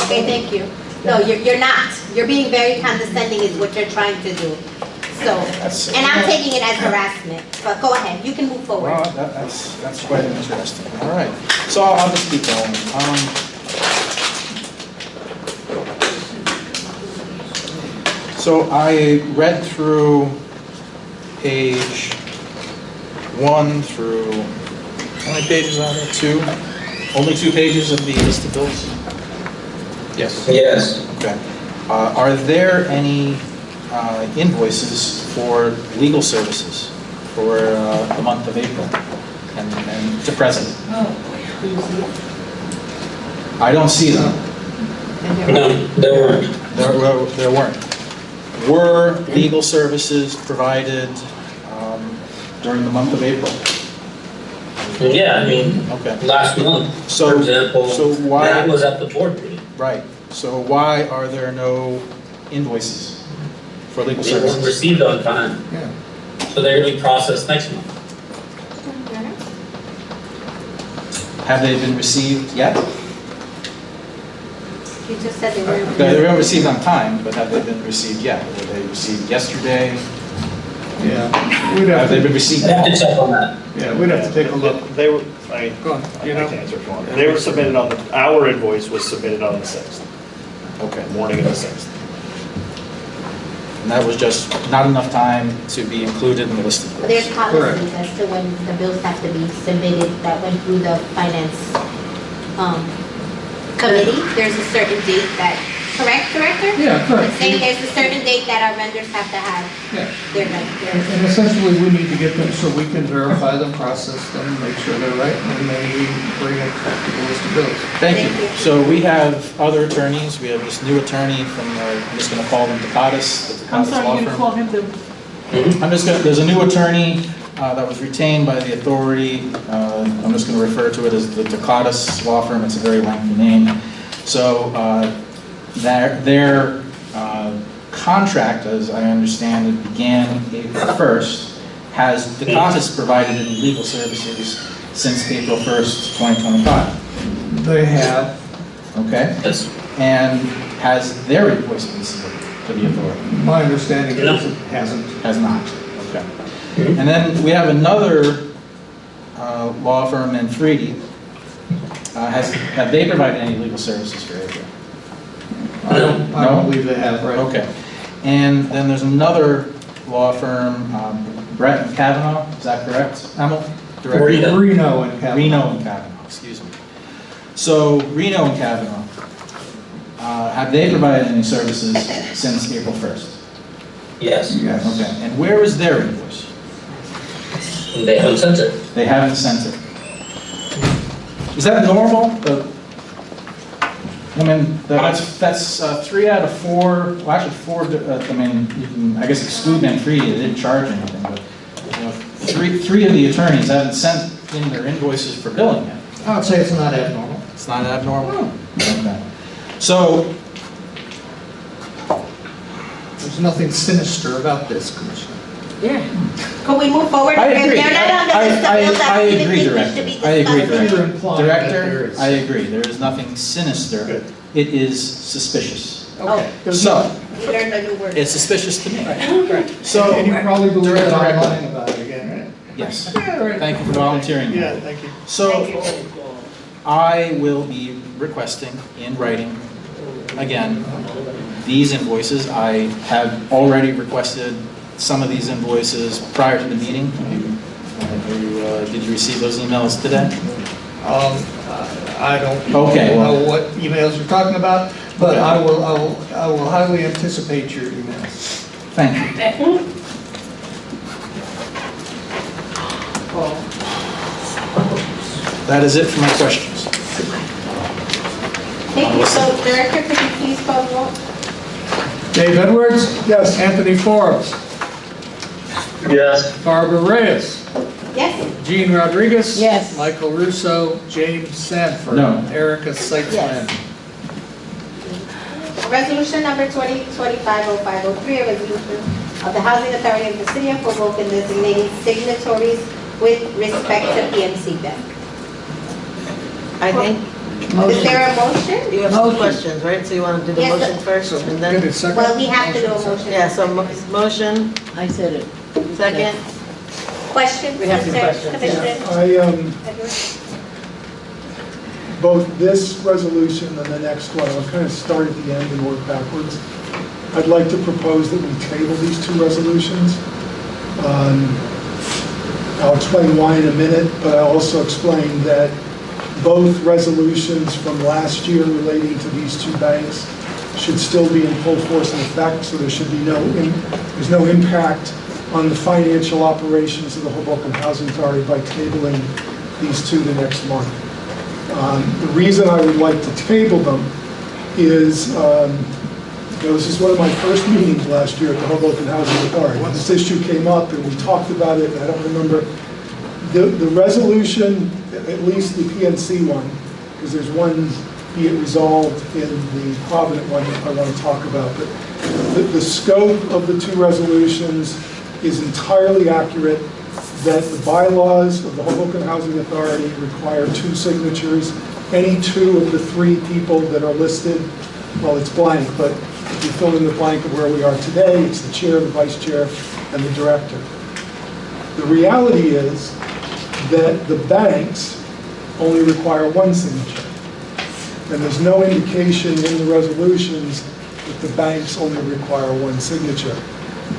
Okay, thank you. No, you're not. You're being very condescending is what you're trying to do. So, and I'm taking it as harassment, but go ahead, you can move forward. Well, that's quite interesting. All right, so I'll just keep going. So I read through page 1 through, how many pages are there? 2? Only 2 pages of the list of bills? Yes. Yes. Okay. Are there any invoices for legal services for the month of April and to present? I don't see them. No, there weren't. There weren't. Were legal services provided during the month of April? Yeah, I mean, Okay. last month, So- for example, so why- that was at the board meeting. Right. So why are there no invoices for legal They weren't services? received on time. Yeah. So they're gonna be processed next month. Have they been received yet? You just said they were. They weren't received on time, but have they been received yet? Were they received yesterday? Yeah. We'd Have have they to, been received? I have to check on that. yeah, we'd have to take a look. They were, I Go on, you I know? can answer if you want. They were submitted on our invoice was submitted on the 6th, Okay. morning of the 6th. And that was just not enough time to be included in the list of But there's bills. policies as to when the bills have to be submitted that went through the finance committee. There's a certain date that, correct, Director? Yeah, correct. Saying there's a certain date that our vendors have to have Yeah. their, And essentially, we need to get them so we can verify them, process them, make sure they're right, and then we bring it back to the list of bills. Thank you. So we have other attorneys. We have this new attorney from, I'm just going to call them Takatis, the I'm Takatis sorry, Law you're gonna Firm. call him the, I'm just going to, there's a new attorney that was retained by the authority. I'm just going to refer to it as the Takatis Law Firm. It's a very lengthy name. So their contract, as I understand it, began April 1st. Has Takatis provided any legal services since April 1st, 2025? They have. Okay? Yes. And has their invoice been submitted to the authority? My understanding is it hasn't. Has not. Okay. And then we have another law firm, Manfredi. Have they provided any legal services for April? I don't believe they have, right? Okay. And then there's another law firm, Brett and Kavanaugh, is that correct, Emil? Director? Reno and Kavanaugh. Reno and Kavanaugh, excuse me. So Reno and Kavanaugh, have they provided any services since April 1st? Yes. Yes. Okay, and where is their invoice? They haven't sent it. They haven't sent it. Is that normal? I mean, that's 3 out of 4, well, actually 4, I mean, you can, I guess exclude Manfredi, they didn't charge anything, but, you know, three of the attorneys haven't sent in their invoices for billing yet. I would say it's not abnormal. It's not abnormal? Okay. So, There's nothing sinister about this, Commissioner. Can we move forward? I agree. They're not on the list of bills that I we even agree, think we Director. should be I agree, discussing. You're implying that there Director, is. I agree. There is nothing sinister. Good. It is suspicious. Okay. So, We learned a new word. it's suspicious to me. So, and you probably believe it Director. online about it again, right? Yes. Yeah, right. Thank you for volunteering. Yeah, thank you. So, I will be requesting in writing, again, these invoices. I have already requested some of these invoices prior to the meeting. Did you receive those emails today? I don't Okay, well- know what emails you're talking about, but Okay. I will highly anticipate your emails. Thank you. That is it for my questions. Thank you. So, Director, could you please call the roll? Dave Edwards? Yes. Anthony Forbes? Yes. Barbara Reyes? Yes. Jean Rodriguez? Yes. Michael Russo? James Sanford? No. Erica Seitzman? Yes. Resolution number 2025-0503, a resolution of the Housing Authority of the City of Hoboken designating signatories with respect to PMC Bank. I think. Is there a motion? You have some questions, right? So you want to do the Yes, motion first and then? Get a second? Well, we have to do a motion. Yeah, so motion, I said it. second. Questions, We have some Mr. questions, Commissioner? I, both this resolution and the next one, I'll kind of start at the end and work backwards. I'd like to propose that we table these two resolutions. I'll explain why in a minute, but I'll also explain that both resolutions from last year relating to these two banks should still be in full force and effect, so there should be there's no impact on the financial operations of the Hoboken Housing Authority by tabling these two the next month. The reason I would like to table them is, this is one of my first meetings last year at the Hoboken Housing Authority. This issue came up and we talked about it, and I don't remember. The resolution, at least the PNC one, because there's one be it resolved in the Provident one I want to talk about, but the scope of the two resolutions is entirely accurate, that the bylaws of the Hoboken Housing Authority require two signatures. Any two of the three people that are listed, well, it's blank, but if you fill in the blank of where we are today, it's the chair, the vice chair, and the director. The reality is that the banks only require one signature. And there's no indication in the resolutions that the banks only require one signature.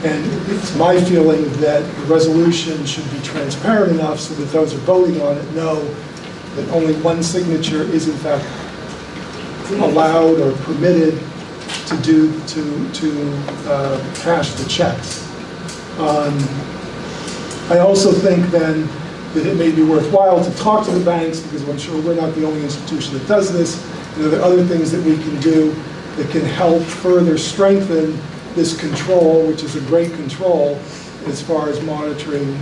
And it's my feeling that the resolution should be transparent enough so that those who are voting on it know that only one signature is in fact allowed or permitted to cash the checks. I also think then that it may be worthwhile to talk to the banks, because I'm sure we're not the only institution that does this. There are other things that we can do that can help further strengthen this control, which is a great control as far as monitoring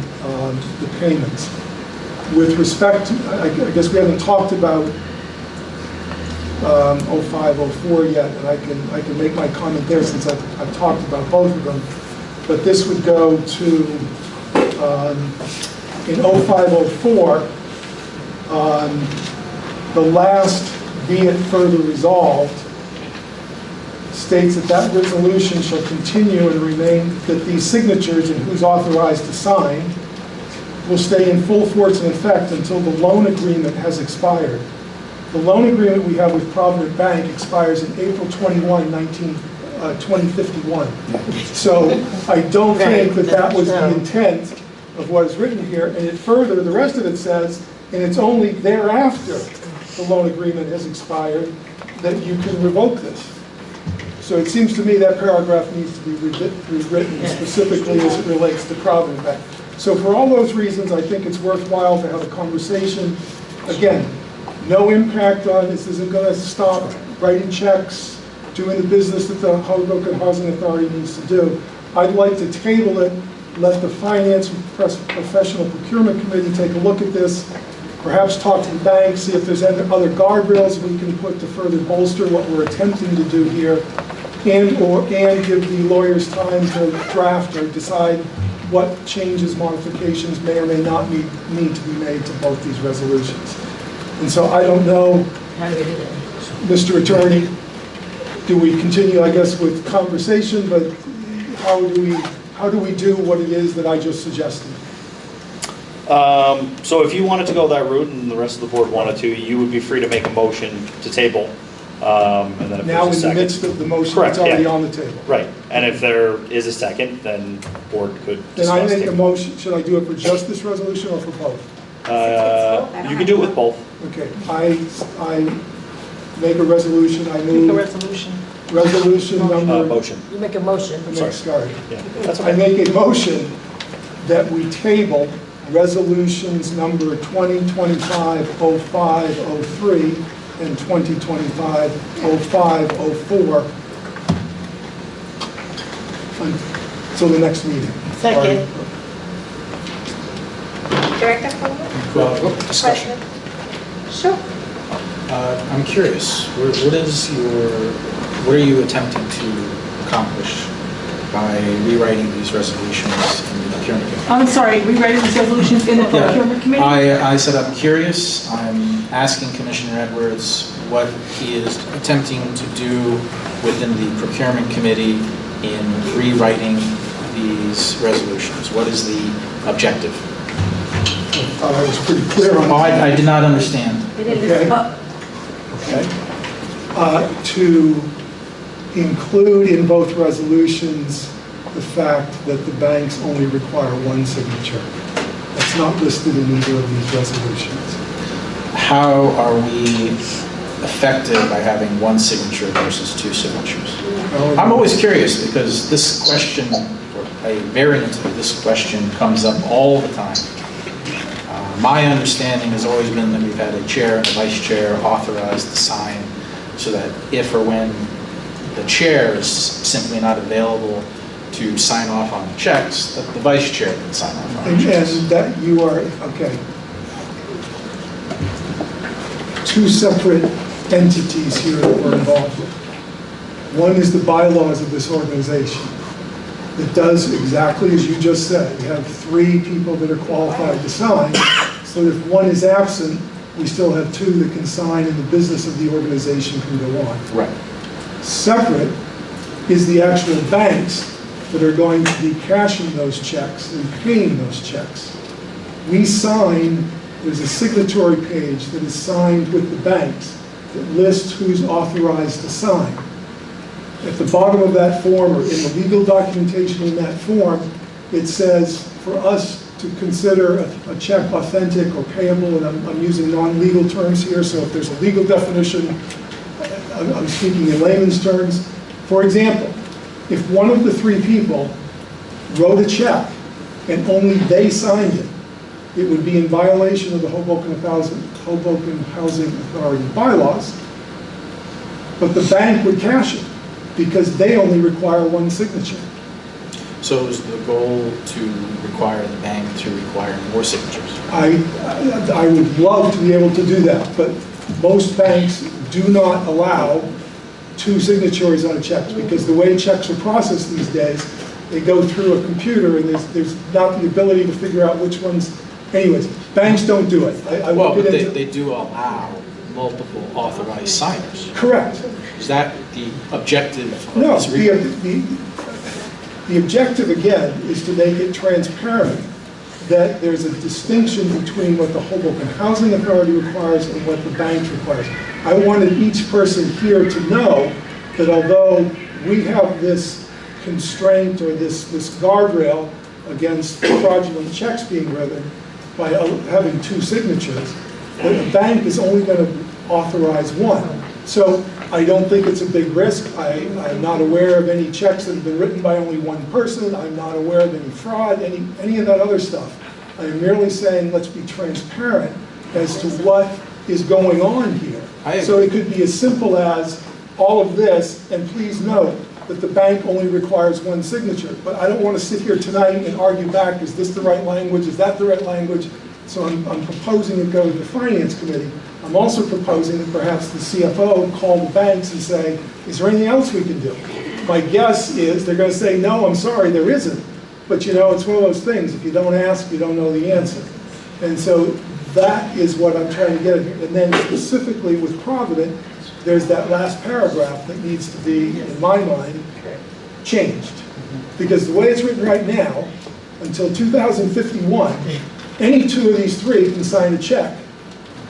the payments. With respect to, I guess we haven't talked about 05, 04 yet, and I can make my comment there since I've talked about both of them. But this would go to, in 05, 04, the last be it further resolved states that that resolution shall continue and remain, that these signatures and who's authorized to sign will stay in full force and effect until the loan agreement has expired. The loan agreement we have with Provident Bank expires in April 21, 2051. So I don't think that that was the intent of what is written here. And it further, the rest of it says, and it's only thereafter the loan agreement has expired that you can revoke this. So it seems to me that paragraph needs to be rewritten specifically as it relates to Provident Bank. So for all those reasons, I think it's worthwhile to have a conversation. Again, no impact on, this isn't going to stop writing checks, doing the business that the Hoboken Housing Authority needs to do. I'd like to table it, let the Finance and Professional Procurement Committee take a look at this, perhaps talk to the bank, see if there's other guardrails we can put to further bolster what we're attempting to do here, and give the lawyers time to draft or decide what changes, modifications may or may not need to be made to both these resolutions. And so I don't know, How do we do that? Mr. Attorney, do we continue, I guess, with conversation, but how do we do what it is that I just suggested? So if you wanted to go that route and the rest of the board wanted to, you would be free to make a motion to table. And then if Now there's a in the second. midst of the motion Correct, that's already yeah. on the table. Right, and if there is a second, then the board could Then I discuss make a it. motion, should I do it for just this resolution or for both? You can do it with both. Okay, I make a resolution, I move. Resolution number. Motion. You make a motion. Sorry. Yeah, that's I okay. make a motion that we table resolutions number 2025-05-03 and 2025-05-04 until the next meeting. Second. Director Fulmer? Discussion. Sure. I'm curious, what are you attempting to accomplish by rewriting these resolutions in the procurement committee? I'm sorry, rewriting these resolutions in the procurement committee? I said I'm curious. I'm asking Commissioner Edwards what he is attempting to do within the procurement committee in rewriting these resolutions. What is the objective? I was pretty clear on that. I did not understand. Okay. Okay. To include in both resolutions the fact that the banks only require one signature. That's not listed in either of these resolutions. How are we effective by having one signature versus two signatures? I'm always curious because this question, or a variant of this question, comes up all the time. My understanding has always been that we've had a chair and a vice chair authorized to sign so that if or when the chair is simply not available to sign off on the checks, that the vice chair can sign off on the checks. And that you are, okay. Two separate entities here that we're involved with. One is the bylaws of this organization. It does exactly as you just said. We have 3 people that are qualified to sign, so if one is absent, we still have 2 that can sign and the business of the organization can go on. Right. Separate is the actual banks that are going to be cashing those checks and paying those checks. We sign, there's a signatory page that is signed with the banks that lists who's authorized to sign. At the bottom of that form, or in the legal documentation in that form, it says for us to consider a check authentic or payable, and I'm using non-legal terms here, so if there's a legal definition, I'm speaking in layman's terms. For example, if one of the 3 people wrote a check and only they signed it, it would be in violation of the Hoboken Housing Authority bylaws, but the bank would cash it because they only require one signature. So is the goal to require the bank to require more signatures? I would love to be able to do that, but most banks do not allow 2 signatories on checks because the way checks are processed these days, they go through a computer and there's not the ability to figure out which ones. Anyways, banks don't do it. Well, but they do allow multiple authorized signers. Correct. Is that the objective of No, this report? the objective, again, is to make it transparent that there's a distinction between what the Hoboken Housing Authority requires and what the bank requires. I wanted each person here to know that although we have this constraint or this guardrail against fraudulent checks being written by having 2 signatures, that the bank is only going to authorize 1. So I don't think it's a big risk. I'm not aware of any checks that have been written by only 1 person. I'm not aware of any fraud, any of that other stuff. I am merely saying let's be transparent as to what is going on here. So it could be as simple as all of this, and please note that the bank only requires 1 signature. But I don't want to sit here tonight and argue back, is this the right language, is that the right language? So I'm proposing it go to the Finance Committee. I'm also proposing that perhaps the CFO call the banks and say, is there anything else we can do? My guess is they're going to say, no, I'm sorry, there isn't. But you know, it's one of those things, if you don't ask, you don't know the answer. And so that is what I'm trying to get at here. And then specifically with Provident, there's that last paragraph that needs to be, in my mind, changed. Because the way it's written right now, until 2051, any 2 of these 3 can sign a check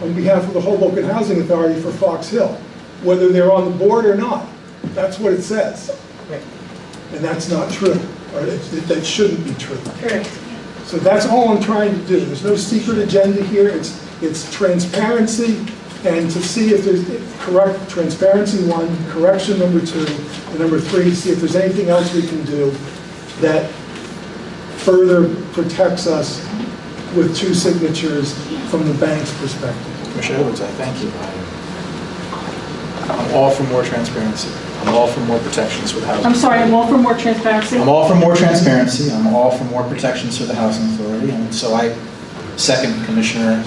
on behalf of the Hoboken Housing Authority for Fox Hill, whether they're on the board or not. That's what it says. And that's not true, or that shouldn't be true. Correct. So that's all I'm trying to do. There's no secret agenda here. It's transparency, and to see if there's correct transparency 1, correction number 2, and number 3, to see if there's anything else we can do that further protects us with 2 signatures from the bank's perspective. Commissioner Edwards, I thank you. I'm all for more transparency. I'm all for more protections for the housing. I'm sorry, I'm all for more transparency. I'm all for more transparency. I'm all for more protections for the housing authority, and so I second Commissioner's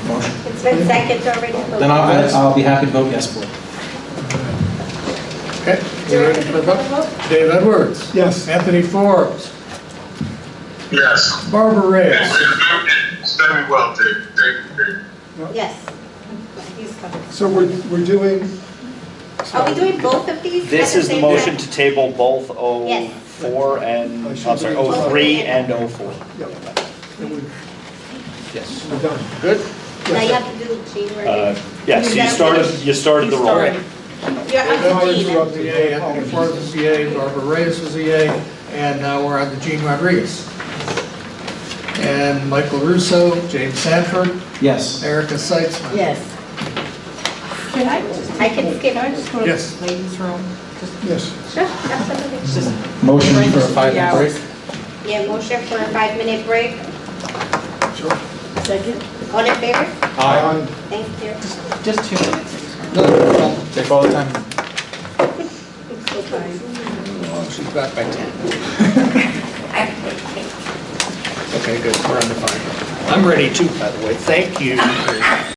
motion. It's been seconded already. Then I'll be happy to vote yes for it. Okay, you ready for the vote? Dave Edwards? Yes. Anthony Forbes? Yes. Barbara Reyes? Very well, Dave. Yes. He's covered. So we're doing... Are we doing both of these? This at the is the same motion time? to table both Yes. 04 and, I'm sorry, 03 and 04. Yes. We're done. Good? Now you have to do January. Yes, you started the roll. You're Now up I to Gene. interrupt the EA, Anthony Forbes is EA, Barbara Reyes is EA, and now we're on to Gene Rodriguez. And Michael Russo, James Sanford, Yes. Erica Seitzman. Yes. I can skip. Can I just go to Yes. the ladies' room? Yes. Sure, absolutely. Motion for a 5-minute break? Yeah, motion for a 5-minute break. Sure. Second? All in favor? Aye. Thank you. Just 2 minutes. No, no, Take all the time. no, she's back by 10. Okay, good, we're under 5. I'm ready too, by the way, thank you.